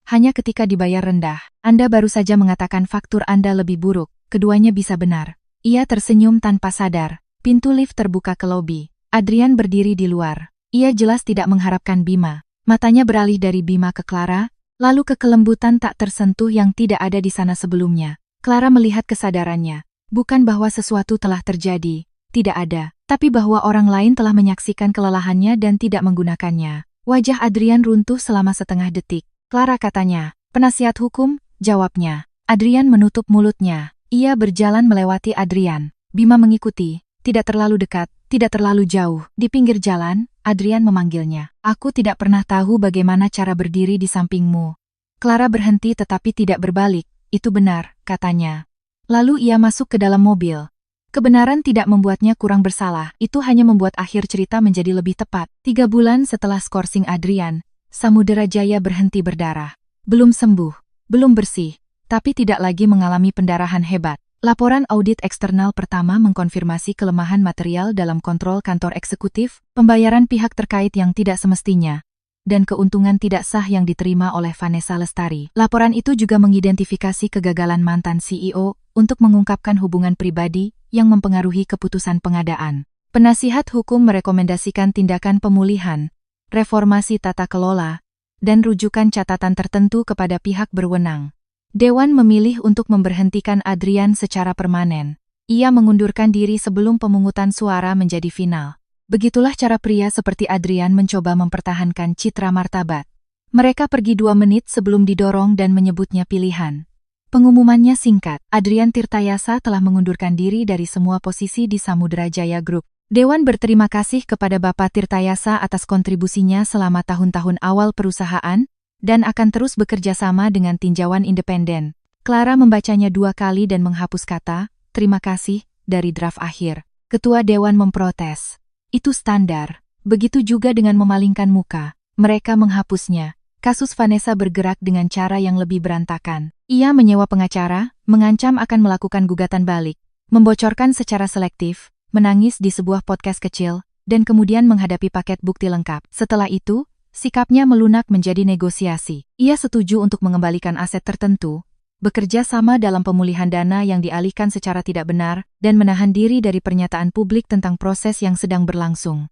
Hanya ketika dibayar rendah. Anda baru saja mengatakan faktur Anda lebih buruk. Keduanya bisa benar. Ia tersenyum tanpa sadar. Pintu lift terbuka ke lobi. Adrian berdiri di luar. Ia jelas tidak mengharapkan Bima. Matanya beralih dari Bima ke Clara, lalu ke kelembutan tak tersentuh yang tidak ada di sana sebelumnya. Clara melihat kesadarannya. Bukan bahwa sesuatu telah terjadi, tidak ada, tapi bahwa orang lain telah menyaksikan kelelahannya dan tidak menggunakannya. Wajah Adrian runtuh selama setengah detik. Clara katanya, penasihat hukum, jawabnya. Adrian menutup mulutnya. Ia berjalan melewati Adrian. Bima mengikuti, tidak terlalu dekat, tidak terlalu jauh. Di pinggir jalan, Adrian memanggilnya. Aku tidak pernah tahu bagaimana cara berdiri di sampingmu. Clara berhenti tetapi tidak berbalik. Itu benar, katanya. Lalu ia masuk ke dalam mobil. Kebenaran tidak membuatnya kurang bersalah, itu hanya membuat akhir cerita menjadi lebih tepat. 3 bulan setelah skorsing Adrian, Samudera Jaya berhenti berdarah. Belum sembuh, belum bersih, tapi tidak lagi mengalami pendarahan hebat. Laporan audit eksternal pertama mengkonfirmasi kelemahan material dalam kontrol kantor eksekutif, pembayaran pihak terkait yang tidak semestinya, dan keuntungan tidak sah yang diterima oleh Vanessa Lestari. Laporan itu juga mengidentifikasi kegagalan mantan CEO untuk mengungkapkan hubungan pribadi yang mempengaruhi keputusan pengadaan. Penasihat hukum merekomendasikan tindakan pemulihan, reformasi tata kelola, dan rujukan catatan tertentu kepada pihak berwenang. Dewan memilih untuk memberhentikan Adrian secara permanen. Ia mengundurkan diri sebelum pemungutan suara menjadi final. Begitulah cara pria seperti Adrian mencoba mempertahankan citra martabat. Mereka pergi 2 menit sebelum didorong dan menyebutnya pilihan. Pengumumannya singkat, Adrian Tirtayasa telah mengundurkan diri dari semua posisi di Samudera Jaya Group. Dewan berterima kasih kepada Bapak Tirtayasa atas kontribusinya selama tahun-tahun awal perusahaan, dan akan terus bekerja sama dengan tinjauan independen. Clara membacanya 2 kali dan menghapus kata, terima kasih, dari draft akhir. Ketua Dewan memprotes. Itu standar. Begitu juga dengan memalingkan muka. Mereka menghapusnya. Kasus Vanessa bergerak dengan cara yang lebih berantakan. Ia menyewa pengacara, mengancam akan melakukan gugatan balik, membocorkan secara selektif, menangis di sebuah podcast kecil, dan kemudian menghadapi paket bukti lengkap. Setelah itu, sikapnya melunak menjadi negosiasi. Ia setuju untuk mengembalikan aset tertentu, bekerja sama dalam pemulihan dana yang dialihkan secara tidak benar, dan menahan diri dari pernyataan publik tentang proses yang sedang berlangsung.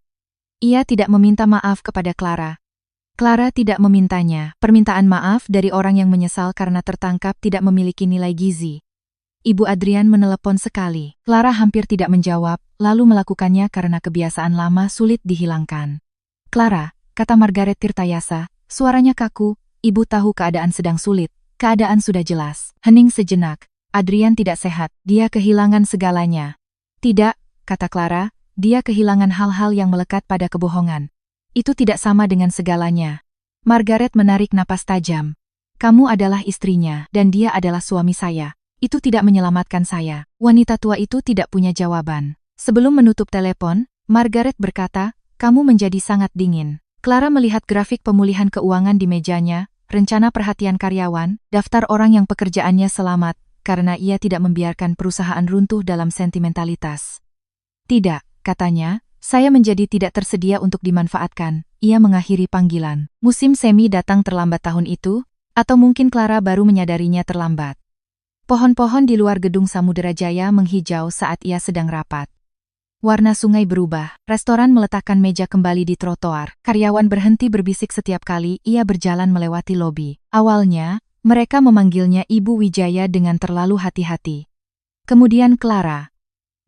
Ia tidak meminta maaf kepada Clara. Clara tidak memintanya. Permintaan maaf dari orang yang menyesal karena tertangkap tidak memiliki nilai gizi. Ibu Adrian menelepon sekali. Clara hampir tidak menjawab, lalu melakukannya karena kebiasaan lama sulit dihilangkan. Clara, kata Margaret Tirtayasa, suaranya kaku, ibu tahu keadaan sedang sulit. Keadaan sudah jelas. Hening sejenak. Adrian tidak sehat. Dia kehilangan segalanya. Tidak, kata Clara, dia kehilangan hal-hal yang melekat pada kebohongan. Itu tidak sama dengan segalanya. Margaret menarik napas tajam. Kamu adalah istrinya, dan dia adalah suami saya. Itu tidak menyelamatkan saya. Wanita tua itu tidak punya jawaban. Sebelum menutup telepon, Margaret berkata, kamu menjadi sangat dingin. Clara melihat grafik pemulihan keuangan di mejanya, rencana perhatian karyawan, daftar orang yang pekerjaannya selamat, karena ia tidak membiarkan perusahaan runtuh dalam sentimentalitas. Tidak, katanya, saya menjadi tidak tersedia untuk dimanfaatkan. Ia mengakhiri panggilan. Musim semi datang terlambat tahun itu, atau mungkin Clara baru menyadarinya terlambat. Pohon-pohon di luar gedung Samudera Jaya menghijau saat ia sedang rapat. Warna sungai berubah, restoran meletakkan meja kembali di trotoar. Karyawan berhenti berbisik setiap kali ia berjalan melewati lobi. Awalnya, mereka memanggilnya Ibu Wijaya dengan terlalu hati-hati. Kemudian Clara.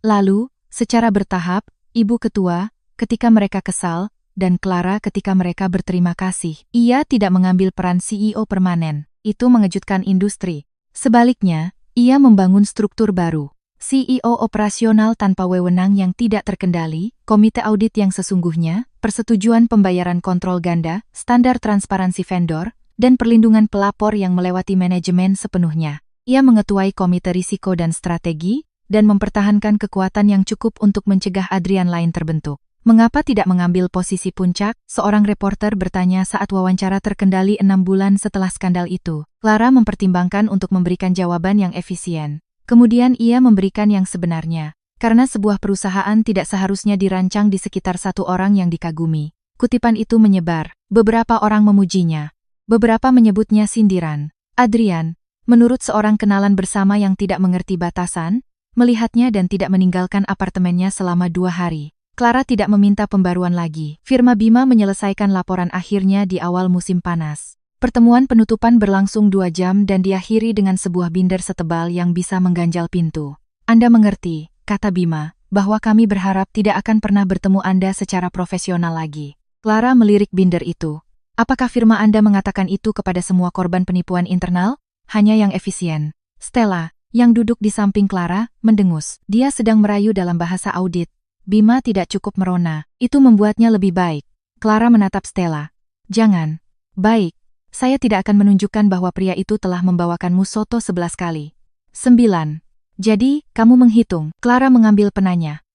Lalu, secara bertahap, Ibu Ketua, ketika mereka kesal, dan Clara ketika mereka berterima kasih. Ia tidak mengambil peran CEO permanen. Itu mengejutkan industri. Sebaliknya, ia membangun struktur baru. CEO operasional tanpa wewenang yang tidak terkendali, komite audit yang sesungguhnya, persetujuan pembayaran kontrol ganda, standar transparansi vendor, dan perlindungan pelapor yang melewati manajemen sepenuhnya. Ia mengetuai komite risiko dan strategi, dan mempertahankan kekuatan yang cukup untuk mencegah Adrian lain terbentuk. Mengapa tidak mengambil posisi puncak? Seorang reporter bertanya saat wawancara terkendali 6 bulan setelah skandal itu. Clara mempertimbangkan untuk memberikan jawaban yang efisien. Kemudian ia memberikan yang sebenarnya. Karena sebuah perusahaan tidak seharusnya dirancang di sekitar satu orang yang dikagumi. Kutipan itu menyebar. Beberapa orang memujinya. Beberapa menyebutnya sindiran. Adrian, menurut seorang kenalan bersama yang tidak mengerti batasan, melihatnya dan tidak meninggalkan apartemennya selama 2 hari. Clara tidak meminta pembaruan lagi. Firma Bima menyelesaikan laporan akhirnya di awal musim panas. Pertemuan penutupan berlangsung 2 jam dan diakhiri dengan sebuah binder setebal yang bisa mengganjal pintu. Anda mengerti, kata Bima, bahwa kami berharap tidak akan pernah bertemu Anda secara profesional lagi. Clara melirik binder itu. Apakah firma Anda mengatakan itu kepada semua korban penipuan internal? Hanya yang efisien. Stella, yang duduk di samping Clara, mendengus. Dia sedang merayu dalam bahasa audit. Bima tidak cukup merona. Itu membuatnya lebih baik. Clara menatap Stella. Jangan. Baik. Saya tidak akan menunjukkan bahwa pria itu telah membawakanmu soto 11 kali. 9. Jadi, kamu menghitung. Clara mengambil penanya.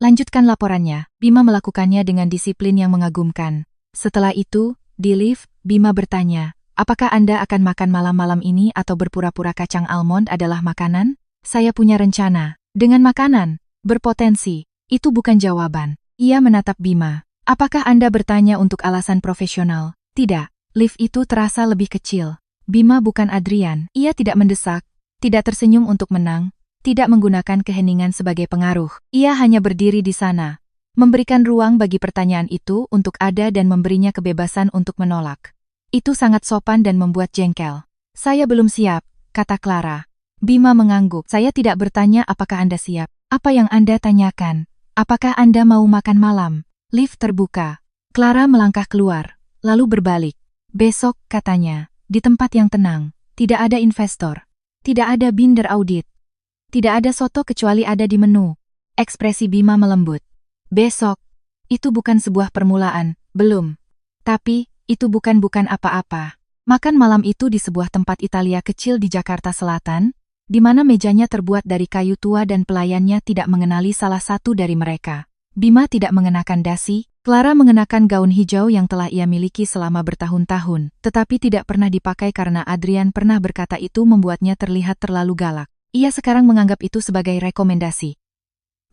Lanjutkan laporannya. Bima melakukannya dengan disiplin yang mengagumkan. Setelah itu, di lift, Bima bertanya, apakah Anda akan makan malam-malam ini atau berpura-pura kacang almond adalah makanan? Saya punya rencana. Dengan makanan, berpotensi. Itu bukan jawaban. Ia menatap Bima. Apakah Anda bertanya untuk alasan profesional? Tidak. Lift itu terasa lebih kecil. Bima bukan Adrian. Ia tidak mendesak, tidak tersenyum untuk menang, tidak menggunakan keheningan sebagai pengaruh. Ia hanya berdiri di sana, memberikan ruang bagi pertanyaan itu untuk ada dan memberinya kebebasan untuk menolak. Itu sangat sopan dan membuat jengkel. Saya belum siap, kata Clara. Bima mengangguk. Saya tidak bertanya apakah Anda siap. Apa yang Anda tanyakan? Apakah Anda mau makan malam? Lift terbuka. Clara melangkah keluar, lalu berbalik. Besok, katanya, di tempat yang tenang. Tidak ada investor. Tidak ada binder audit. Tidak ada soto kecuali ada di menu. Ekspresi Bima melembut. Besok. Itu bukan sebuah permulaan, belum. Tapi, itu bukan apa-apa. Makan malam itu di sebuah tempat Italia kecil di Jakarta Selatan, di mana mejanya terbuat dari kayu tua dan pelayannya tidak mengenali salah satu dari mereka. Bima tidak mengenakan dasi, Clara mengenakan gaun hijau yang telah ia miliki selama bertahun-tahun, tetapi tidak pernah dipakai karena Adrian pernah berkata itu membuatnya terlihat terlalu galak. Ia sekarang menganggap itu sebagai rekomendasi.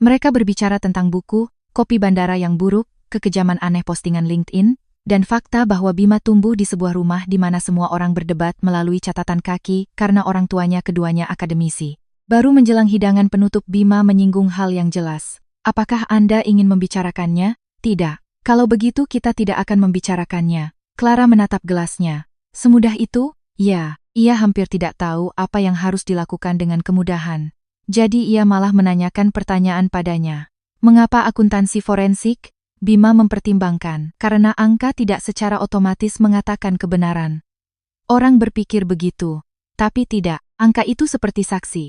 Mereka berbicara tentang buku, kopi bandara yang buruk, kekejaman aneh postingan LinkedIn, dan fakta bahwa Bima tumbuh di sebuah rumah di mana semua orang berdebat melalui catatan kaki karena orang tuanya keduanya akademisi. Baru menjelang hidangan penutup Bima menyinggung hal yang jelas. Apakah Anda ingin membicarakannya? Tidak. Kalau begitu kita tidak akan membicarakannya. Clara menatap gelasnya. Semudah itu? Ya. Ia hampir tidak tahu apa yang harus dilakukan dengan kemudahan. Jadi ia malah menanyakan pertanyaan padanya. Mengapa akuntansi forensik? Bima mempertimbangkan, karena angka tidak secara otomatis mengatakan kebenaran. Orang berpikir begitu. Tapi tidak, angka itu seperti saksi.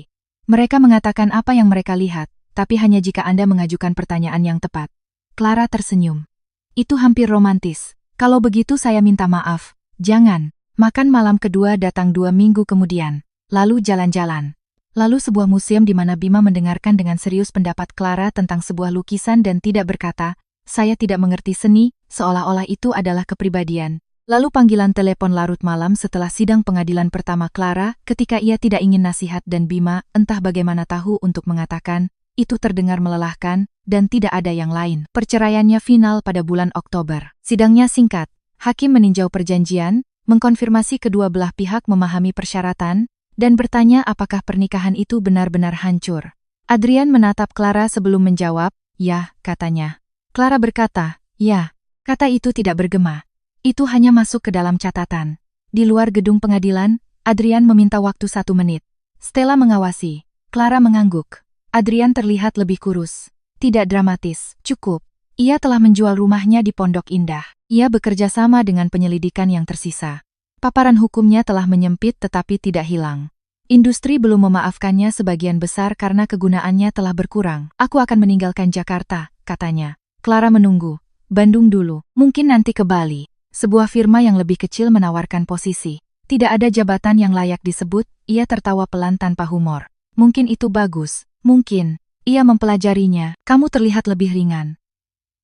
Mereka mengatakan apa yang mereka lihat, tapi hanya jika Anda mengajukan pertanyaan yang tepat. Clara tersenyum. Itu hampir romantis. Kalau begitu saya minta maaf. Jangan. Makan malam kedua datang 2 minggu kemudian. Lalu jalan-jalan. Lalu sebuah museum di mana Bima mendengarkan dengan serius pendapat Clara tentang sebuah lukisan dan tidak berkata, saya tidak mengerti seni, seolah-olah itu adalah kepribadian. Lalu panggilan telepon larut malam setelah sidang pengadilan pertama Clara ketika ia tidak ingin nasihat dan Bima entah bagaimana tahu untuk mengatakan, itu terdengar melelahkan dan tidak ada yang lain. Perceraiannya final pada bulan Oktober. Sidangnya singkat. Hakim meninjau perjanjian, mengkonfirmasi kedua belah pihak memahami persyaratan, dan bertanya apakah pernikahan itu benar-benar hancur. Adrian menatap Clara sebelum menjawab, ya, katanya. Clara berkata, ya. Kata itu tidak bergema. Itu hanya masuk ke dalam catatan. Di luar gedung pengadilan, Adrian meminta waktu 1 menit. Stella mengawasi. Clara mengangguk. Adrian terlihat lebih kurus. Tidak dramatis, cukup. Ia telah menjual rumahnya di Pondok Indah. Ia bekerja sama dengan penyelidikan yang tersisa. Paparan hukumnya telah menyempit tetapi tidak hilang. Industri belum memaafkannya sebagian besar karena kegunaannya telah berkurang. Aku akan meninggalkan Jakarta, katanya. Clara menunggu. Bandung dulu, mungkin nanti ke Bali. Sebuah firma yang lebih kecil menawarkan posisi. Tidak ada jabatan yang layak disebut, ia tertawa pelan tanpa humor. Mungkin itu bagus, mungkin. Ia mempelajarinya, kamu terlihat lebih ringan.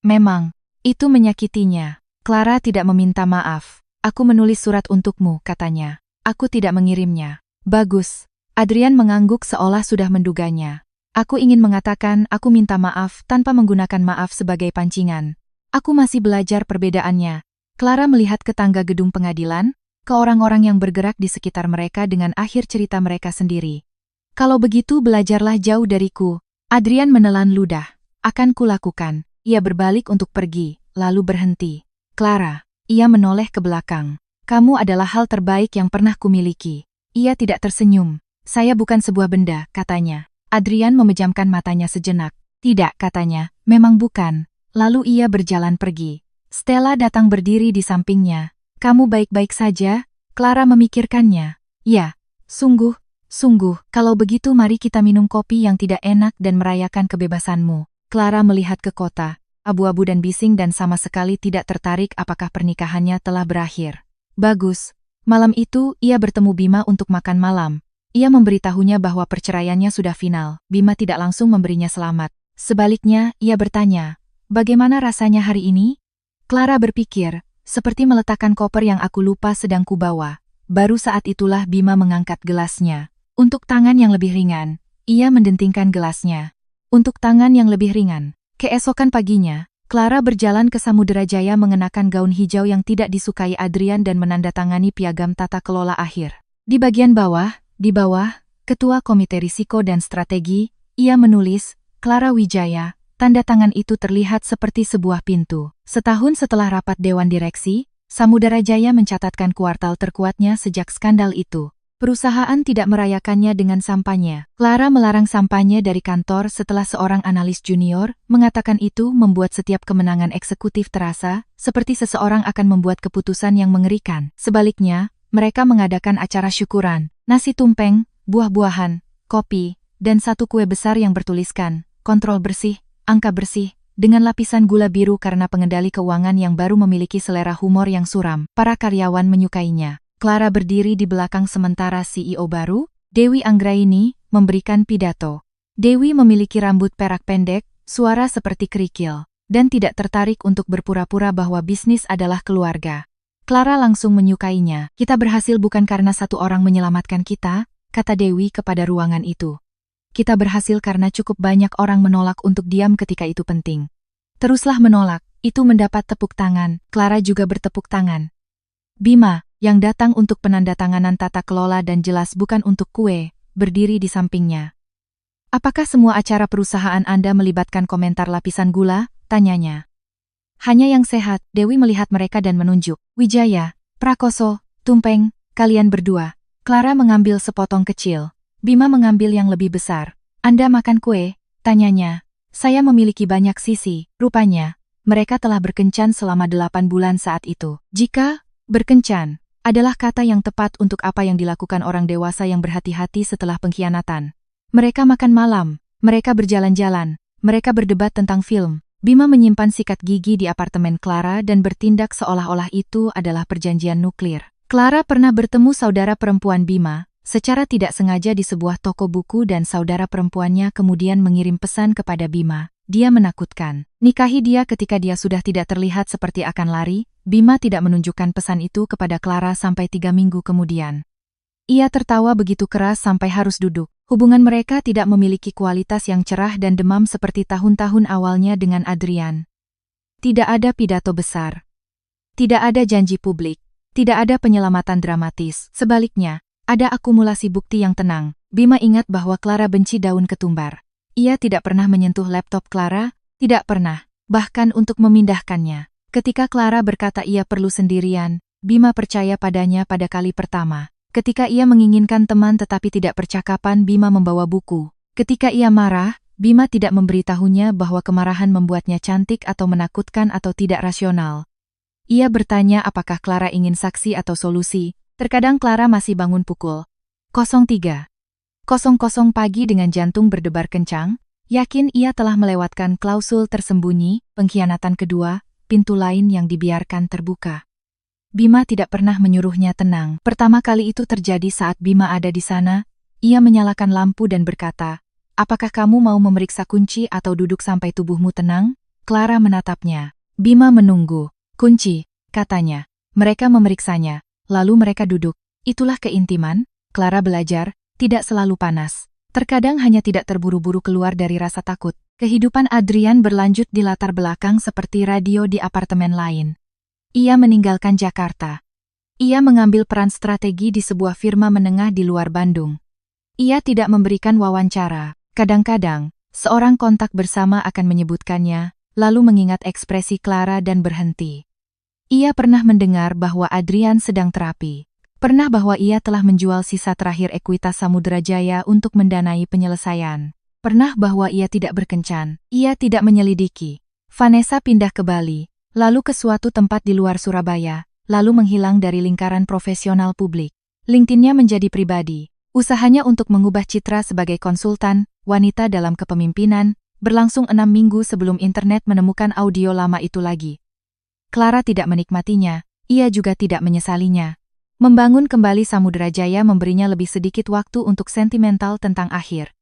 Memang, itu menyakitinya. Clara tidak meminta maaf. Aku menulis surat untukmu, katanya. Aku tidak mengirimnya. Bagus. Adrian mengangguk seolah sudah menduganya. Aku ingin mengatakan aku minta maaf tanpa menggunakan maaf sebagai pancingan. Aku masih belajar perbedaannya. Clara melihat ke tangga gedung pengadilan, ke orang-orang yang bergerak di sekitar mereka dengan akhir cerita mereka sendiri. Kalau begitu belajarlah jauh dariku. Adrian menelan ludah. Akan kulakukan. Ia berbalik untuk pergi, lalu berhenti. Clara, ia menoleh ke belakang. Kamu adalah hal terbaik yang pernah kumiliki. Ia tidak tersenyum. Saya bukan sebuah benda, katanya. Adrian memejamkan matanya sejenak. Tidak, katanya, memang bukan. Lalu ia berjalan pergi. Stella datang berdiri di sampingnya. Kamu baik-baik saja? Clara memikirkannya. Ya, sungguh. Kalau begitu mari kita minum kopi yang tidak enak dan merayakan kebebasanmu. Clara melihat ke kota, abu-abu dan bising dan sama sekali tidak tertarik apakah pernikahannya telah berakhir. Bagus. Malam itu, ia bertemu Bima untuk makan malam. Ia memberitahunya bahwa perceraiannya sudah final. Bima tidak langsung memberinya selamat. Sebaliknya, ia bertanya, bagaimana rasanya hari ini? Clara berpikir, seperti meletakkan koper yang aku lupa sedang kubawa. Baru saat itulah Bima mengangkat gelasnya. Untuk tangan yang lebih ringan, ia mendentingkan gelasnya. Untuk tangan yang lebih ringan. Keesokan paginya, Clara berjalan ke Samudera Jaya mengenakan gaun hijau yang tidak disukai Adrian dan menandatangani piagam tata kelola akhir. Di bagian bawah, Ketua Komite Risiko dan Strategi, ia menulis, Clara Wijaya. Tanda tangan itu terlihat seperti sebuah pintu. Setahun setelah rapat Dewan Direksi, Samudera Jaya mencatatkan kuartal terkuatnya sejak skandal itu. Perusahaan tidak merayakannya dengan sampanye. Clara melarang sampanye dari kantor setelah seorang analis junior mengatakan itu membuat setiap kemenangan eksekutif terasa, seperti seseorang akan membuat keputusan yang mengerikan. Sebaliknya, mereka mengadakan acara syukuran, nasi tumpeng, buah-buahan, kopi, dan satu kue besar yang bertuliskan, kontrol bersih, angka bersih, dengan lapisan gula biru karena pengendali keuangan yang baru memiliki selera humor yang suram. Para karyawan menyukainya. Clara berdiri di belakang sementara CEO baru, Dewi Anggraini, memberikan pidato. Dewi memiliki rambut perak pendek, suara seperti kerikil, dan tidak tertarik untuk berpura-pura bahwa bisnis adalah keluarga. Clara langsung menyukainya. Kita berhasil bukan karena satu orang menyelamatkan kita, kata Dewi kepada ruangan itu. Kita berhasil karena cukup banyak orang menolak untuk diam ketika itu penting. Teruslah menolak, itu mendapat tepuk tangan. Clara juga bertepuk tangan. Bima, yang datang untuk penandatanganan tata kelola dan jelas bukan untuk kue, berdiri di sampingnya. Apakah semua acara perusahaan Anda melibatkan komentar lapisan gula? Tanyanya. Hanya yang sehat, Dewi melihat mereka dan menunjuk. Wijaya, Prakoso, Tumpeng, kalian berdua. Clara mengambil sepotong kecil. Bima mengambil yang lebih besar. Anda makan kue? Tanyanya. Saya memiliki banyak sisi, rupanya. Mereka telah berkencan selama 8 bulan saat itu. Jika berkencan adalah kata yang tepat untuk apa yang dilakukan orang dewasa yang berhati-hati setelah pengkhianatan. Mereka makan malam, mereka berjalan-jalan, mereka berdebat tentang film. Bima menyimpan sikat gigi di apartemen Clara dan bertindak seolah-olah itu adalah perjanjian nuklir. Clara pernah bertemu saudara perempuan Bima, secara tidak sengaja di sebuah toko buku dan saudara perempuannya kemudian mengirim pesan kepada Bima. Dia menakutkan. Nikahi dia ketika dia sudah tidak terlihat seperti akan lari. Bima tidak menunjukkan pesan itu kepada Clara sampai 3 minggu kemudian. Ia tertawa begitu keras sampai harus duduk. Hubungan mereka tidak memiliki kualitas yang cerah dan demam seperti tahun-tahun awalnya dengan Adrian. Tidak ada pidato besar. Tidak ada janji publik. Tidak ada penyelamatan dramatis. Sebaliknya, ada akumulasi bukti yang tenang. Bima ingat bahwa Clara benci daun ketumbar. Ia tidak pernah menyentuh laptop Clara, tidak pernah, bahkan untuk memindahkannya. Ketika Clara berkata ia perlu sendirian, Bima percaya padanya pada kali pertama. Ketika ia menginginkan teman tetapi tidak percakapan, Bima membawa buku. Ketika ia marah, Bima tidak memberitahunya bahwa kemarahan membuatnya cantik atau menakutkan atau tidak rasional. Ia bertanya apakah Clara ingin saksi atau solusi. Terkadang Clara masih bangun pukul 03.00 pagi dengan jantung berdebar kencang, yakin ia telah melewatkan klausul tersembunyi, pengkhianatan kedua, pintu lain yang dibiarkan terbuka. Bima tidak pernah menyuruhnya tenang. Pertama kali itu terjadi saat Bima ada di sana. Ia menyalakan lampu dan berkata, "Apakah kamu mau memeriksa kunci atau duduk sampai tubuhmu tenang?" Clara menatapnya. Bima menunggu. "Kunci," katanya. Mereka memeriksanya, lalu mereka duduk. Itulah keintiman. Clara belajar, tidak selalu panas. Terkadang hanya tidak terburu-buru keluar dari rasa takut. Kehidupan Adrian berlanjut di latar belakang seperti radio di apartemen lain. Ia meninggalkan Jakarta. Ia mengambil peran strategi di sebuah firma menengah di luar Bandung. Ia tidak memberikan wawancara. Kadang-kadang, seorang kontak bersama akan menyebutkannya, lalu mengingat ekspresi Clara dan berhenti. Ia pernah mendengar bahwa Adrian sedang terapi. Pernah bahwa ia telah menjual sisa terakhir ekuitas Samudra Jaya untuk mendanai penyelesaian. Pernah bahwa ia tidak berkencan. Ia tidak menyelidiki. Vanessa pindah ke Bali, lalu ke suatu tempat di luar Surabaya, lalu menghilang dari lingkaran profesional publik. LinkedIn-nya menjadi pribadi. Usahanya untuk mengubah citra sebagai konsultan, wanita dalam kepemimpinan, berlangsung 6 minggu sebelum internet menemukan audio lama itu lagi. Clara tidak menikmatinya, ia juga tidak menyesalinya. Membangun kembali Samudra Jaya memberinya lebih sedikit waktu untuk sentimental tentang akhir.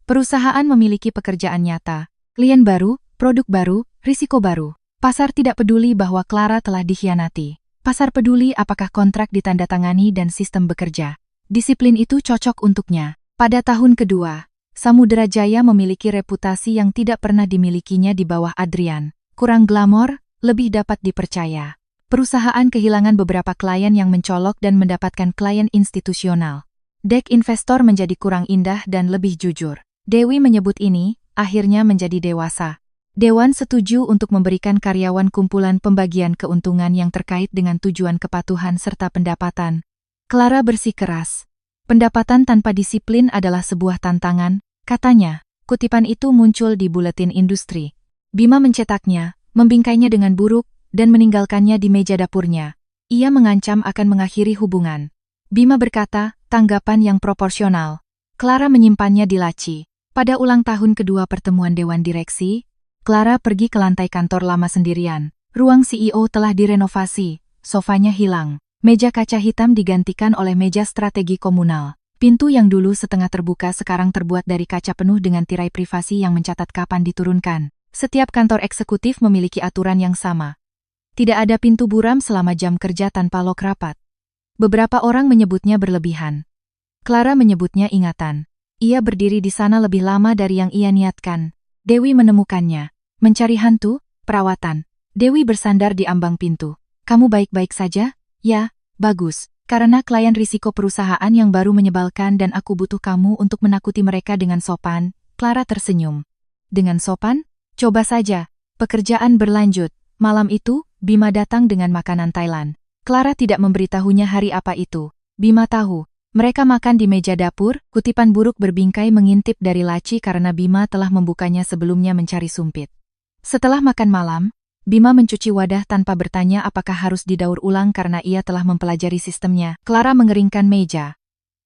Perusahaan memiliki pekerjaan nyata, klien baru, produk baru, risiko baru. Pasar tidak peduli bahwa Clara telah dikhianati. Pasar peduli apakah kontrak ditandatangani dan sistem bekerja. Disiplin itu cocok untuknya. Pada tahun kedua, Samudra Jaya memiliki reputasi yang tidak pernah dimilikinya di bawah Adrian. Kurang glamor, lebih dapat dipercaya. Perusahaan kehilangan beberapa klien yang mencolok dan mendapatkan klien institusional. Dek investor menjadi kurang indah dan lebih jujur. Dewi menyebut ini, akhirnya menjadi dewasa. Dewan setuju untuk memberikan karyawan kumpulan pembagian keuntungan yang terkait dengan tujuan kepatuhan serta pendapatan. Clara bersikeras. Pendapatan tanpa disiplin adalah sebuah tantangan, katanya. Kutipan itu muncul di buletin industri. Bima mencetaknya, membingkainya dengan buruk, dan meninggalkannya di meja dapurnya. Ia mengancam akan mengakhiri hubungan. Bima berkata, tanggapan yang proporsional. Clara menyimpannya di laci. Pada ulang tahun kedua pertemuan Dewan Direksi, Clara pergi ke lantai kantor lama sendirian. Ruang CEO telah direnovasi, sofanya hilang. Meja kaca hitam digantikan oleh meja strategi komunal. Pintu yang dulu setengah terbuka sekarang terbuat dari kaca penuh dengan tirai privasi yang mencatat kapan diturunkan. Setiap kantor eksekutif memiliki aturan yang sama. Tidak ada pintu buram selama jam kerja tanpa lok rapat. Beberapa orang menyebutnya berlebihan. Clara menyebutnya ingatan. Ia berdiri di sana lebih lama dari yang ia niatkan. Dewi menemukannya. Mencari hantu, perawatan. Dewi bersandar di ambang pintu. "Kamu baik-baik saja?" "Ya, bagus. Karena klien risiko perusahaan yang baru menyebalkan dan aku butuh kamu untuk menakuti mereka dengan sopan." Clara tersenyum. "Dengan sopan? Coba saja." Pekerjaan berlanjut. Malam itu, Bima datang dengan makanan Thailand. Clara tidak memberitahunya hari apa itu. Bima tahu. Mereka makan di meja dapur, kutipan buruk berbingkai mengintip dari laci karena Bima telah membukanya sebelumnya mencari sumpit. Setelah makan malam, Bima mencuci wadah tanpa bertanya apakah harus didaur ulang karena ia telah mempelajari sistemnya. Clara mengeringkan meja.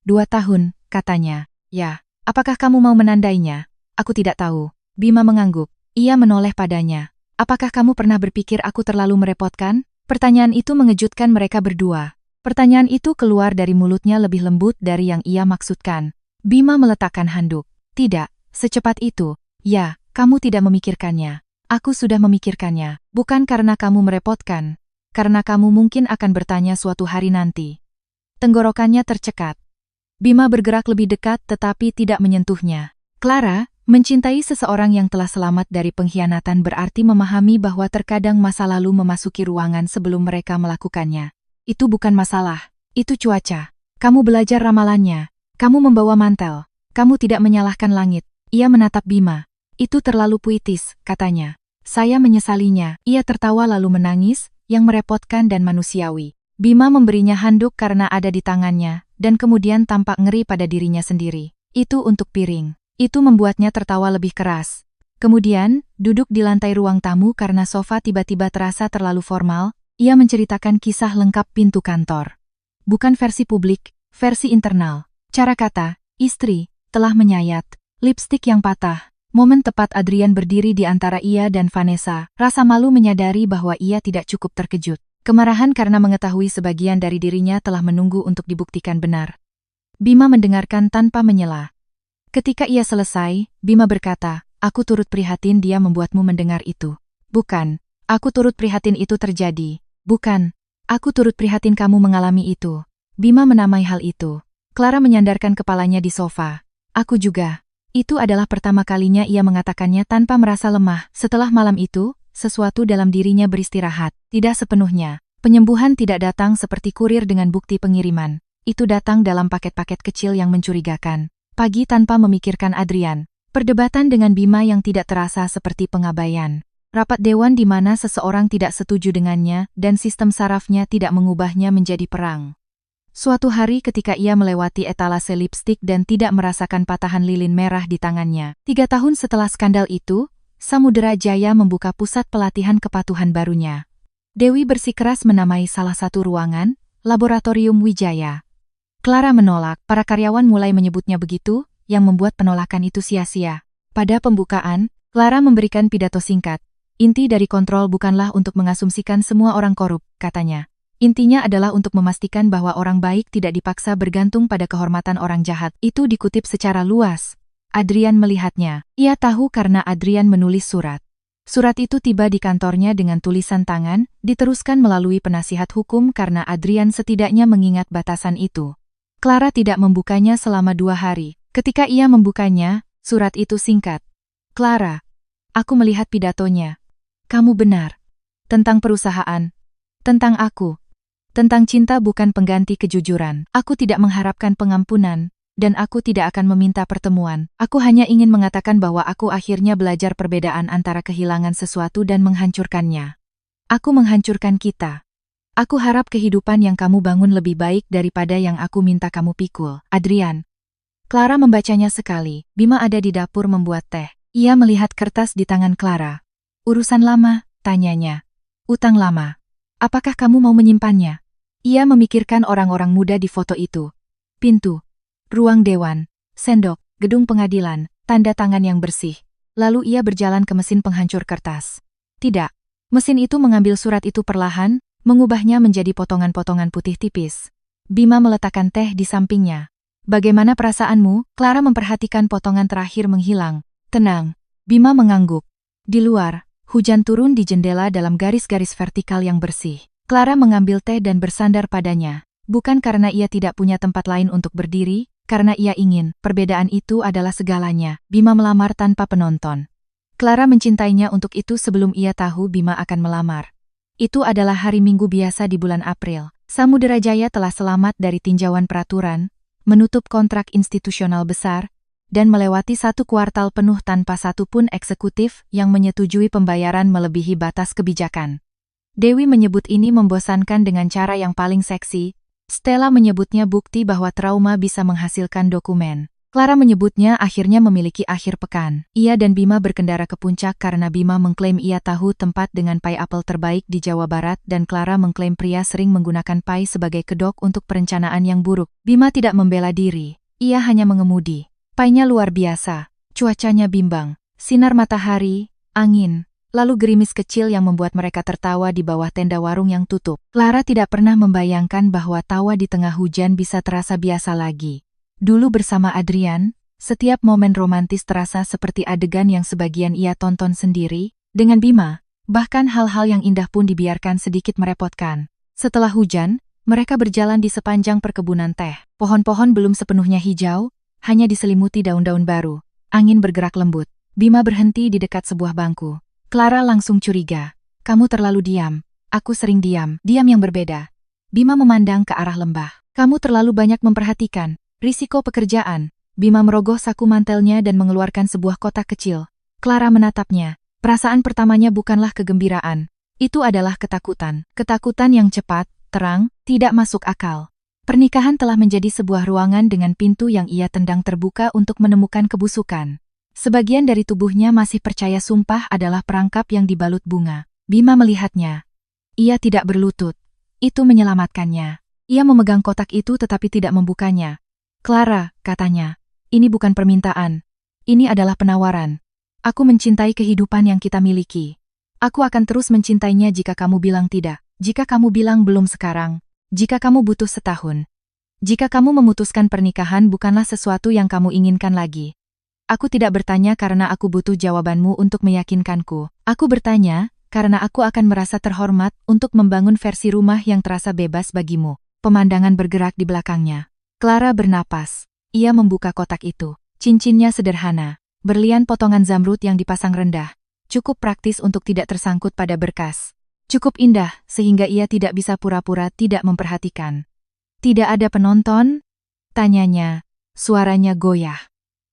2 tahun, katanya. "Ya, apakah kamu mau menandainya?" "Aku tidak tahu." Bima mengangguk. Ia menoleh padanya. "Apakah kamu pernah berpikir aku terlalu merepotkan?" Pertanyaan itu mengejutkan mereka berdua. Pertanyaan itu keluar dari mulutnya lebih lembut dari yang ia maksudkan. Bima meletakkan handuk. "Tidak, secepat itu." "Ya, kamu tidak memikirkannya." "Aku sudah memikirkannya, bukan karena kamu merepotkan. Karena kamu mungkin akan bertanya suatu hari nanti." Tenggorokannya tercekat. Bima bergerak lebih dekat tetapi tidak menyentuhnya. Clara, mencintai seseorang yang telah selamat dari pengkhianatan berarti memahami bahwa terkadang masa lalu memasuki ruangan sebelum mereka melakukannya. Itu bukan masalah, itu cuaca. Kamu belajar ramalannya. Kamu membawa mantel. Kamu tidak menyalahkan langit. Ia menatap Bima. "Itu terlalu puitis," katanya. "Saya menyesalinya." Ia tertawa lalu menangis, yang merepotkan dan manusiawi. Bima memberinya handuk karena ada di tangannya, dan kemudian tampak ngeri pada dirinya sendiri. "Itu untuk piring." Itu membuatnya tertawa lebih keras. Kemudian, duduk di lantai ruang tamu karena sofa tiba-tiba terasa terlalu formal, ia menceritakan kisah lengkap pintu kantor. Bukan versi publik, versi internal. Cara kata, istri, telah menyayat, lipstik yang patah. Momen tepat Adrian berdiri di antara ia dan Vanessa, rasa malu menyadari bahwa ia tidak cukup terkejut. Kemarahan karena mengetahui sebagian dari dirinya telah menunggu untuk dibuktikan benar. Bima mendengarkan tanpa menyela. Ketika ia selesai, Bima berkata, "Aku turut prihatin dia membuatmu mendengar itu." "Bukan, aku turut prihatin itu terjadi." "Bukan, aku turut prihatin kamu mengalami itu." Bima menamai hal itu. Clara menyandarkan kepalanya di sofa. "Aku juga." Itu adalah pertama kalinya ia mengatakannya tanpa merasa lemah. Setelah malam itu, sesuatu dalam dirinya beristirahat. Tidak sepenuhnya. Penyembuhan tidak datang seperti kurir dengan bukti pengiriman. Itu datang dalam paket-paket kecil yang mencurigakan. Pagi tanpa memikirkan Adrian. Perdebatan dengan Bima yang tidak terasa seperti pengabaian. Rapat dewan di mana seseorang tidak setuju dengannya dan sistem sarafnya tidak mengubahnya menjadi perang. Suatu hari ketika ia melewati etalase lipstik dan tidak merasakan patahan lilin merah di tangannya. 3 tahun setelah skandal itu, Samudera Jaya membuka pusat pelatihan kepatuhan barunya. Dewi bersikeras menamai salah satu ruangan, Laboratorium Wijaya. Clara menolak, para karyawan mulai menyebutnya begitu, yang membuat penolakan itu sia-sia. Pada pembukaan, Clara memberikan pidato singkat. "Inti dari kontrol bukanlah untuk mengasumsikan semua orang korup," katanya. "Intinya adalah untuk memastikan bahwa orang baik tidak dipaksa bergantung pada kehormatan orang jahat." Itu dikutip secara luas. Adrian melihatnya. Ia tahu karena Adrian menulis surat. Surat itu tiba di kantornya dengan tulisan tangan, diteruskan melalui penasihat hukum karena Adrian setidaknya mengingat batasan itu. Clara tidak membukanya selama 2 hari. Ketika ia membukanya, surat itu singkat. "Clara, aku melihat pidatonya. Kamu benar. Tentang perusahaan. Tentang aku. Tentang cinta bukan pengganti kejujuran. Aku tidak mengharapkan pengampunan. Dan aku tidak akan meminta pertemuan. Aku hanya ingin mengatakan bahwa aku akhirnya belajar perbedaan antara kehilangan sesuatu dan menghancurkannya. Aku menghancurkan kita. Aku harap kehidupan yang kamu bangun lebih baik daripada yang aku minta kamu pikul. Adrian." Clara membacanya sekali. Bima ada di dapur membuat teh. Ia melihat kertas di tangan Clara. "Urusan lama?" tanyanya. "Utang lama. Apakah kamu mau menyimpannya?" Ia memikirkan orang-orang muda di foto itu. Pintu. Ruang dewan, sendok, gedung pengadilan, tanda tangan yang bersih. Lalu ia berjalan ke mesin penghancur kertas. Tidak. Mesin itu mengambil surat itu perlahan, mengubahnya menjadi potongan-potongan putih tipis. Bima meletakkan teh di sampingnya. "Bagaimana perasaanmu?" Clara memperhatikan potongan terakhir menghilang. "Tenang." Bima mengangguk. Di luar, hujan turun di jendela dalam garis-garis vertikal yang bersih. Clara mengambil teh dan bersandar padanya. Bukan karena ia tidak punya tempat lain untuk berdiri, karena ia ingin, perbedaan itu adalah segalanya. Bima melamar tanpa penonton. Clara mencintainya untuk itu sebelum ia tahu Bima akan melamar. Itu adalah hari Minggu biasa di bulan April. Samudera Jaya telah selamat dari tinjauan peraturan, menutup kontrak institusional besar, dan melewati 1 kuartal penuh tanpa satu pun eksekutif yang menyetujui pembayaran melebihi batas kebijakan. Dewi menyebut ini membosankan dengan cara yang paling seksi. Stella menyebutnya bukti bahwa trauma bisa menghasilkan dokumen. Clara menyebutnya akhirnya memiliki akhir pekan. Ia dan Bima berkendara ke puncak karena Bima mengklaim ia tahu tempat dengan pai apel terbaik di Jawa Barat dan Clara mengklaim pria sering menggunakan pai sebagai kedok untuk perencanaan yang buruk. Bima tidak membela diri. Ia hanya mengemudi. Painya luar biasa. Cuacanya bimbang. Sinar matahari, angin. Lalu gerimis kecil yang membuat mereka tertawa di bawah tenda warung yang tutup. Clara tidak pernah membayangkan bahwa tawa di tengah hujan bisa terasa biasa lagi. Dulu bersama Adrian, setiap momen romantis terasa seperti adegan yang sebagian ia tonton sendiri. Dengan Bima, bahkan hal-hal yang indah pun dibiarkan sedikit merepotkan. Setelah hujan, mereka berjalan di sepanjang perkebunan teh. Pohon-pohon belum sepenuhnya hijau, hanya diselimuti daun-daun baru. Angin bergerak lembut. Bima berhenti di dekat sebuah bangku. Clara langsung curiga. "Kamu terlalu diam." "Aku sering diam." "Diam yang berbeda." Bima memandang ke arah lembah. "Kamu terlalu banyak memperhatikan risiko pekerjaan." Bima merogoh saku mantelnya dan mengeluarkan sebuah kotak kecil. Clara menatapnya. Perasaan pertamanya bukanlah kegembiraan. Itu adalah ketakutan. Ketakutan yang cepat, terang, tidak masuk akal. Pernikahan telah menjadi sebuah ruangan dengan pintu yang ia tendang terbuka untuk menemukan kebusukan. Sebagian dari tubuhnya masih percaya sumpah adalah perangkap yang dibalut bunga. Bima melihatnya. Ia tidak berlutut. Itu menyelamatkannya. Ia memegang kotak itu tetapi tidak membukanya. "Clara," katanya, "ini bukan permintaan. Ini adalah penawaran. Aku mencintai kehidupan yang kita miliki. Aku akan terus mencintainya jika kamu bilang tidak." Jika kamu bilang belum sekarang, jika kamu butuh setahun, jika kamu memutuskan pernikahan bukanlah sesuatu yang kamu inginkan lagi. Aku tidak bertanya karena aku butuh jawabanmu untuk meyakinkanku. Aku bertanya karena aku akan merasa terhormat untuk membangun versi rumah yang terasa bebas bagimu. Pemandangan bergerak di belakangnya. Clara bernapas. Ia membuka kotak itu. Cincinnya sederhana. Berlian potongan zamrud yang dipasang rendah. Cukup praktis untuk tidak tersangkut pada berkas. Cukup indah sehingga ia tidak bisa pura-pura tidak memperhatikan. Tidak ada penonton? Tanyanya. Suaranya goyah.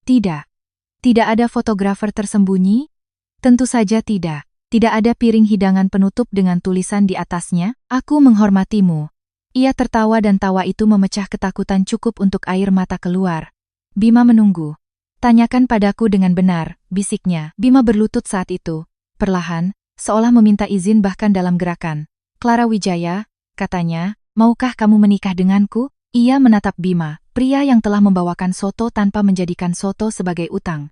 Tidak. Tidak ada fotografer tersembunyi? Tentu saja tidak. Tidak ada piring hidangan penutup dengan tulisan di atasnya, "Aku menghormatimu." Ia tertawa dan tawa itu memecah ketakutan cukup untuk air mata keluar. Bima menunggu. Tanyakan padaku dengan benar, bisiknya. Bima berlutut saat itu. Perlahan, seolah meminta izin bahkan dalam gerakan. Clara Wijaya, katanya, maukah kamu menikah denganku? Ia menatap Bima, pria yang telah membawakan soto tanpa menjadikan soto sebagai utang.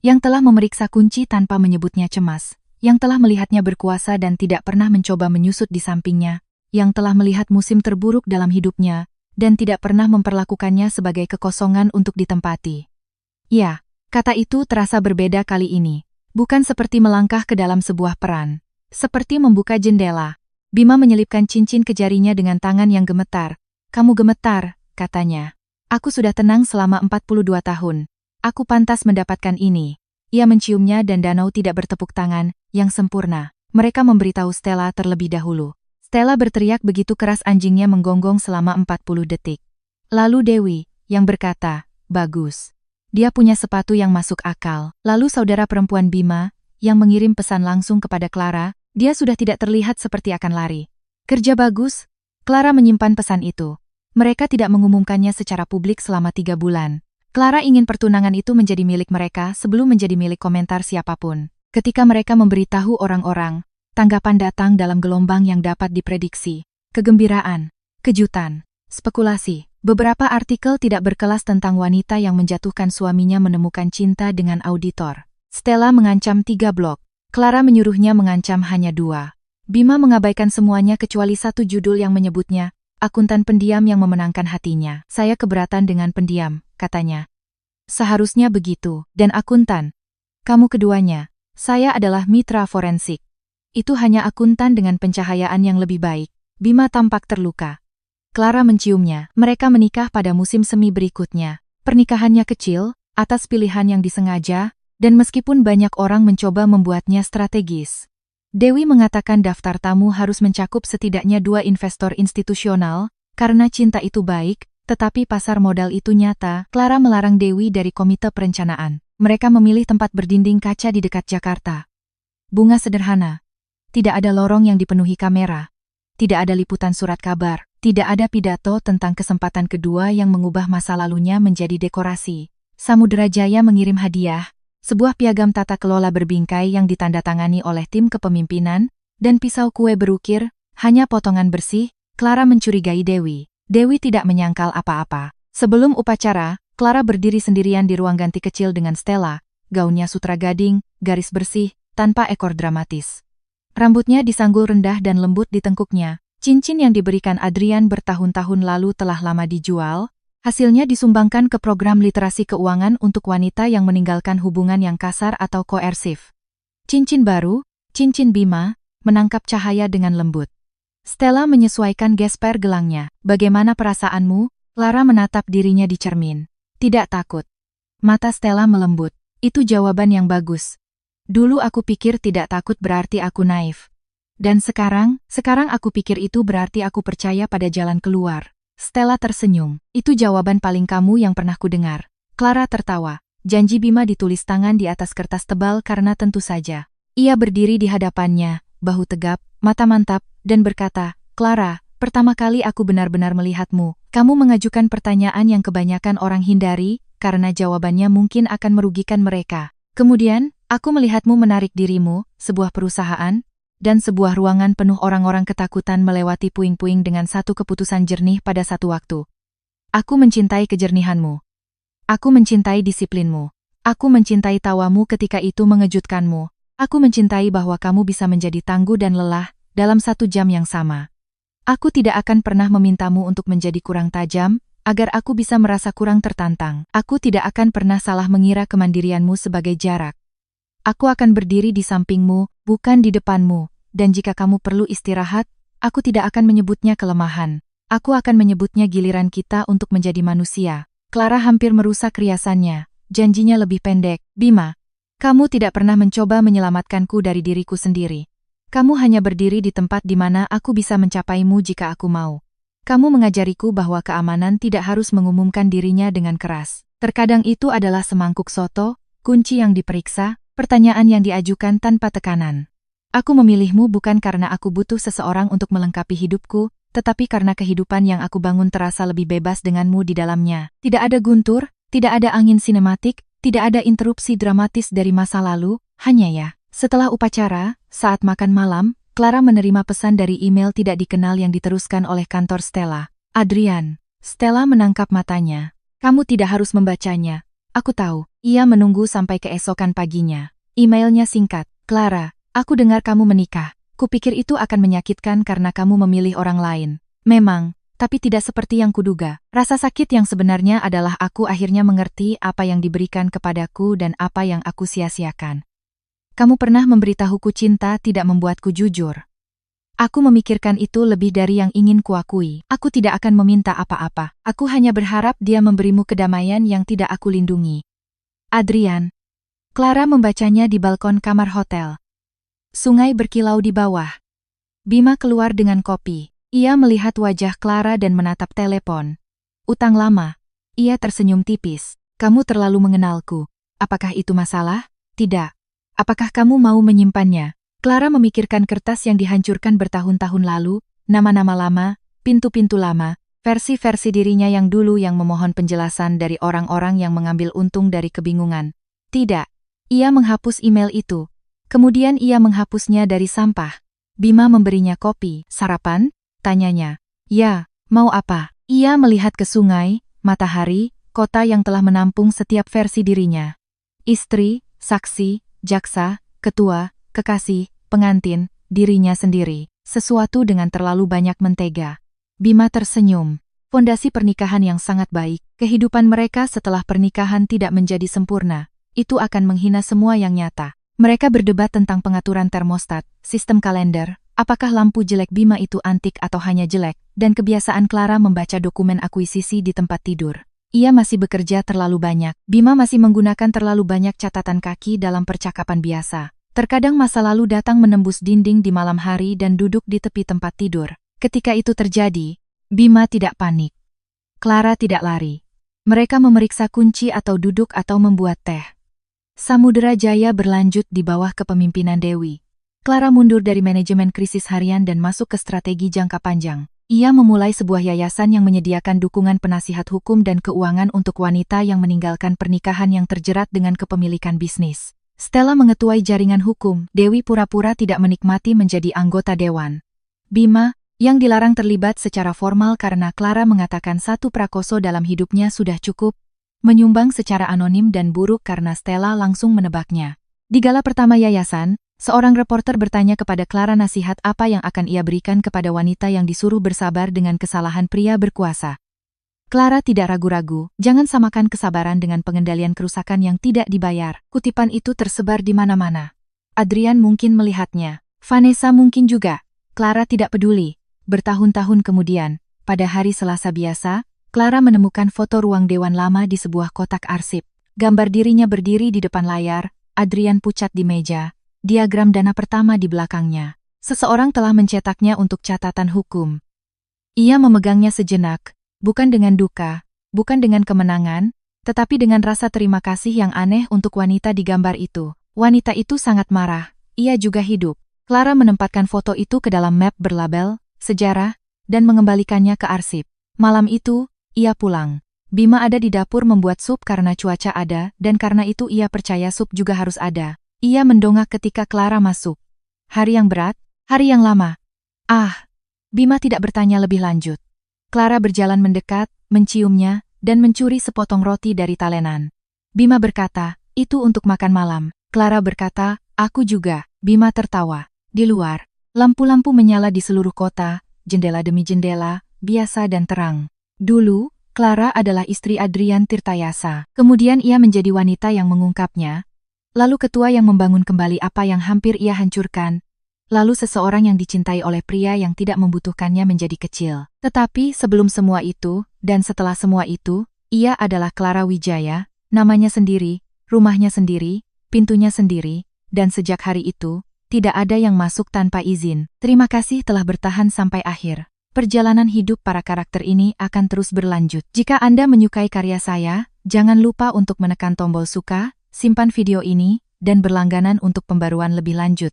Yang telah memeriksa kunci tanpa menyebutnya cemas. Yang telah melihatnya berkuasa dan tidak pernah mencoba menyusut di sampingnya. Yang telah melihat musim terburuk dalam hidupnya, dan tidak pernah memperlakukannya sebagai kekosongan untuk ditempati. Ya, kata itu terasa berbeda kali ini. Bukan seperti melangkah ke dalam sebuah peran. Seperti membuka jendela. Bima menyelipkan cincin ke jarinya dengan tangan yang gemetar. Kamu gemetar, katanya. Aku sudah tenang selama 42 tahun. Aku pantas mendapatkan ini. Ia menciumnya dan danau tidak bertepuk tangan, yang sempurna. Mereka memberitahu Stella terlebih dahulu. Stella berteriak begitu keras anjingnya menggonggong selama 40 detik. Lalu Dewi, yang berkata, bagus. Dia punya sepatu yang masuk akal. Lalu saudara perempuan Bima, yang mengirim pesan langsung kepada Clara, dia sudah tidak terlihat seperti akan lari. Kerja bagus. Clara menyimpan pesan itu. Mereka tidak mengumumkannya secara publik selama 3 bulan. Clara ingin pertunangan itu menjadi milik mereka sebelum menjadi milik komentar siapapun. Ketika mereka memberitahu orang-orang, tanggapan datang dalam gelombang yang dapat diprediksi. Kegembiraan, kejutan, spekulasi. Beberapa artikel tidak berkelas tentang wanita yang menjatuhkan suaminya menemukan cinta dengan auditor. Stella mengancam 3 blog. Clara menyuruhnya mengancam hanya 2. Bima mengabaikan semuanya kecuali satu judul yang menyebutnya, akuntan pendiam yang memenangkan hatinya. Saya keberatan dengan pendiam, katanya. Seharusnya begitu, dan akuntan. Kamu keduanya. Saya adalah mitra forensik. Itu hanya akuntan dengan pencahayaan yang lebih baik. Bima tampak terluka. Clara menciumnya. Mereka menikah pada musim semi berikutnya. Pernikahannya kecil, atas pilihan yang disengaja, dan meskipun banyak orang mencoba membuatnya strategis. Dewi mengatakan daftar tamu harus mencakup setidaknya 2 investor institusional, karena cinta itu baik, tetapi pasar modal itu nyata. Clara melarang Dewi dari komite perencanaan. Mereka memilih tempat berdinding kaca di dekat Jakarta. Bunga sederhana. Tidak ada lorong yang dipenuhi kamera. Tidak ada liputan surat kabar. Tidak ada pidato tentang kesempatan kedua yang mengubah masa lalunya menjadi dekorasi. Samudera Jaya mengirim hadiah. Sebuah piagam tata kelola berbingkai yang ditandatangani oleh tim kepemimpinan, dan pisau kue berukir, hanya potongan bersih. Clara mencurigai Dewi. Dewi tidak menyangkal apa-apa. Sebelum upacara, Clara berdiri sendirian di ruang ganti kecil dengan Stella, gaunnya sutra gading, garis bersih, tanpa ekor dramatis. Rambutnya disanggul rendah dan lembut di tengkuknya. Cincin yang diberikan Adrian bertahun-tahun lalu telah lama dijual. Hasilnya disumbangkan ke program literasi keuangan untuk wanita yang meninggalkan hubungan yang kasar atau koersif. Cincin baru, cincin Bima, menangkap cahaya dengan lembut. Stella menyesuaikan gesper gelangnya. Bagaimana perasaanmu? Clara menatap dirinya di cermin. Tidak takut. Mata Stella melembut. Itu jawaban yang bagus. Dulu aku pikir tidak takut berarti aku naif. Dan sekarang aku pikir itu berarti aku percaya pada jalan keluar. Stella tersenyum. Itu jawaban paling kamu yang pernah kudengar. Clara tertawa. Janji Bima ditulis tangan di atas kertas tebal karena tentu saja. Ia berdiri di hadapannya, bahu tegap, mata mantap, dan berkata, Clara, pertama kali aku benar-benar melihatmu. Kamu mengajukan pertanyaan yang kebanyakan orang hindari, karena jawabannya mungkin akan merugikan mereka. Kemudian, aku melihatmu menarik dirimu, sebuah perusahaan, dan sebuah ruangan penuh orang-orang ketakutan melewati puing-puing dengan satu keputusan jernih pada satu waktu. Aku mencintai kejernihanmu. Aku mencintai disiplinmu. Aku mencintai tawamu ketika itu mengejutkanmu. Aku mencintai bahwa kamu bisa menjadi tangguh dan lelah, dalam 1 jam yang sama. Aku tidak akan pernah memintamu untuk menjadi kurang tajam, agar aku bisa merasa kurang tertantang. Aku tidak akan pernah salah mengira kemandirianmu sebagai jarak. Aku akan berdiri di sampingmu, bukan di depanmu, dan jika kamu perlu istirahat, aku tidak akan menyebutnya kelemahan. Aku akan menyebutnya giliran kita untuk menjadi manusia. Clara hampir merusak riasannya. Janjinya lebih pendek. Bima, kamu tidak pernah mencoba menyelamatkanku dari diriku sendiri. Kamu hanya berdiri di tempat di mana aku bisa mencapaimu jika aku mau. Kamu mengajariku bahwa keamanan tidak harus mengumumkan dirinya dengan keras. Terkadang itu adalah semangkuk soto, kunci yang diperiksa, pertanyaan yang diajukan tanpa tekanan. Aku memilihmu bukan karena aku butuh seseorang untuk melengkapi hidupku, tetapi karena kehidupan yang aku bangun terasa lebih bebas denganmu di dalamnya. Tidak ada guntur, tidak ada angin sinematik, tidak ada interupsi dramatis dari masa lalu, hanya ya. Setelah upacara, saat makan malam, Clara menerima pesan dari email tidak dikenal yang diteruskan oleh kantor Stella. Adrian. Stella menangkap matanya. Kamu tidak harus membacanya. Aku tahu. Ia menunggu sampai keesokan paginya. Emailnya singkat. Clara, aku dengar kamu menikah. Kupikir itu akan menyakitkan karena kamu memilih orang lain. Memang. Tapi tidak seperti yang kuduga. Rasa sakit yang sebenarnya adalah aku akhirnya mengerti apa yang diberikan kepadaku dan apa yang aku sia-siakan. Kamu pernah memberitahuku cinta tidak membuatku jujur. Aku memikirkan itu lebih dari yang ingin kuakui. Aku tidak akan meminta apa-apa. Aku hanya berharap dia memberimu kedamaian yang tidak aku lindungi. Adrian. Clara membacanya di balkon kamar hotel. Sungai berkilau di bawah. Bima keluar dengan kopi. Ia melihat wajah Clara dan menatap telepon. Utang lama. Ia tersenyum tipis. Kamu terlalu mengenalku. Apakah itu masalah? Tidak. Apakah kamu mau menyimpannya? Clara memikirkan kertas yang dihancurkan bertahun-tahun lalu, nama-nama lama, pintu-pintu lama, versi-versi dirinya yang dulu yang memohon penjelasan dari orang-orang yang mengambil untung dari kebingungan. Tidak. Ia menghapus email itu. Kemudian ia menghapusnya dari sampah. Bima memberinya kopi. Sarapan? Tanyanya. Ya, mau apa? Ia melihat ke sungai, matahari, kota yang telah menampung setiap versi dirinya. Istri, saksi, jaksa, ketua, kekasih, pengantin, dirinya sendiri. Sesuatu dengan terlalu banyak mentega. Bima tersenyum. Fondasi pernikahan yang sangat baik, kehidupan mereka setelah pernikahan tidak menjadi sempurna. Itu akan menghina semua yang nyata. Mereka berdebat tentang pengaturan termostat, sistem kalender, apakah lampu jelek Bima itu antik atau hanya jelek, dan kebiasaan Clara membaca dokumen akuisisi di tempat tidur. Ia masih bekerja terlalu banyak. Bima masih menggunakan terlalu banyak catatan kaki dalam percakapan biasa. Terkadang masa lalu datang menembus dinding di malam hari dan duduk di tepi tempat tidur. Ketika itu terjadi, Bima tidak panik. Clara tidak lari. Mereka memeriksa kunci atau duduk atau membuat teh. Samudera Jaya berlanjut di bawah kepemimpinan Dewi. Clara mundur dari manajemen krisis harian dan masuk ke strategi jangka panjang. Ia memulai sebuah yayasan yang menyediakan dukungan penasihat hukum dan keuangan untuk wanita yang meninggalkan pernikahan yang terjerat dengan kepemilikan bisnis. Stella mengetuai jaringan hukum. Dewi pura-pura tidak menikmati menjadi anggota dewan. Bima, yang dilarang terlibat secara formal karena Clara mengatakan satu prakoso dalam hidupnya sudah cukup, menyumbang secara anonim dan buruk karena Stella langsung menebaknya. Di gala pertama yayasan, seorang reporter bertanya kepada Clara nasihat apa yang akan ia berikan kepada wanita yang disuruh bersabar dengan kesalahan pria berkuasa. Clara tidak ragu-ragu, jangan samakan kesabaran dengan pengendalian kerusakan yang tidak dibayar. Kutipan itu tersebar di mana-mana. Adrian mungkin melihatnya. Vanessa mungkin juga. Clara tidak peduli. Bertahun-tahun kemudian, pada hari Selasa biasa, Clara menemukan foto ruang dewan lama di sebuah kotak arsip. Gambar dirinya berdiri di depan layar, Adrian pucat di meja. Diagram dana pertama di belakangnya. Seseorang telah mencetaknya untuk catatan hukum. Ia memegangnya sejenak, bukan dengan duka, bukan dengan kemenangan, tetapi dengan rasa terima kasih yang aneh untuk wanita di gambar itu. Wanita itu sangat marah, ia juga hidup. Clara menempatkan foto itu ke dalam map berlabel, sejarah, dan mengembalikannya ke arsip. Malam itu, ia pulang. Bima ada di dapur membuat sup karena cuaca ada, dan karena itu ia percaya sup juga harus ada. Ia mendongak ketika Clara masuk. Hari yang berat, hari yang lama. Ah, Bima tidak bertanya lebih lanjut. Clara berjalan mendekat, menciumnya, dan mencuri sepotong roti dari talenan. Bima berkata, itu untuk makan malam. Clara berkata, aku juga. Bima tertawa. Di luar, Lampu-lampu menyala di seluruh kota, jendela demi jendela, biasa dan terang. Dulu, Clara adalah istri Adrian Tirtayasa. Kemudian ia menjadi wanita yang mengungkapnya, lalu ketua yang membangun kembali apa yang hampir ia hancurkan, lalu seseorang yang dicintai oleh pria yang tidak membutuhkannya menjadi kecil. Tetapi sebelum semua itu, dan setelah semua itu, ia adalah Clara Wijaya, namanya sendiri, rumahnya sendiri, pintunya sendiri, dan sejak hari itu, tidak ada yang masuk tanpa izin. Terima kasih telah bertahan sampai akhir. Perjalanan hidup para karakter ini akan terus berlanjut. Jika Anda menyukai karya saya, jangan lupa untuk menekan tombol suka, simpan video ini, dan berlangganan untuk pembaruan lebih lanjut.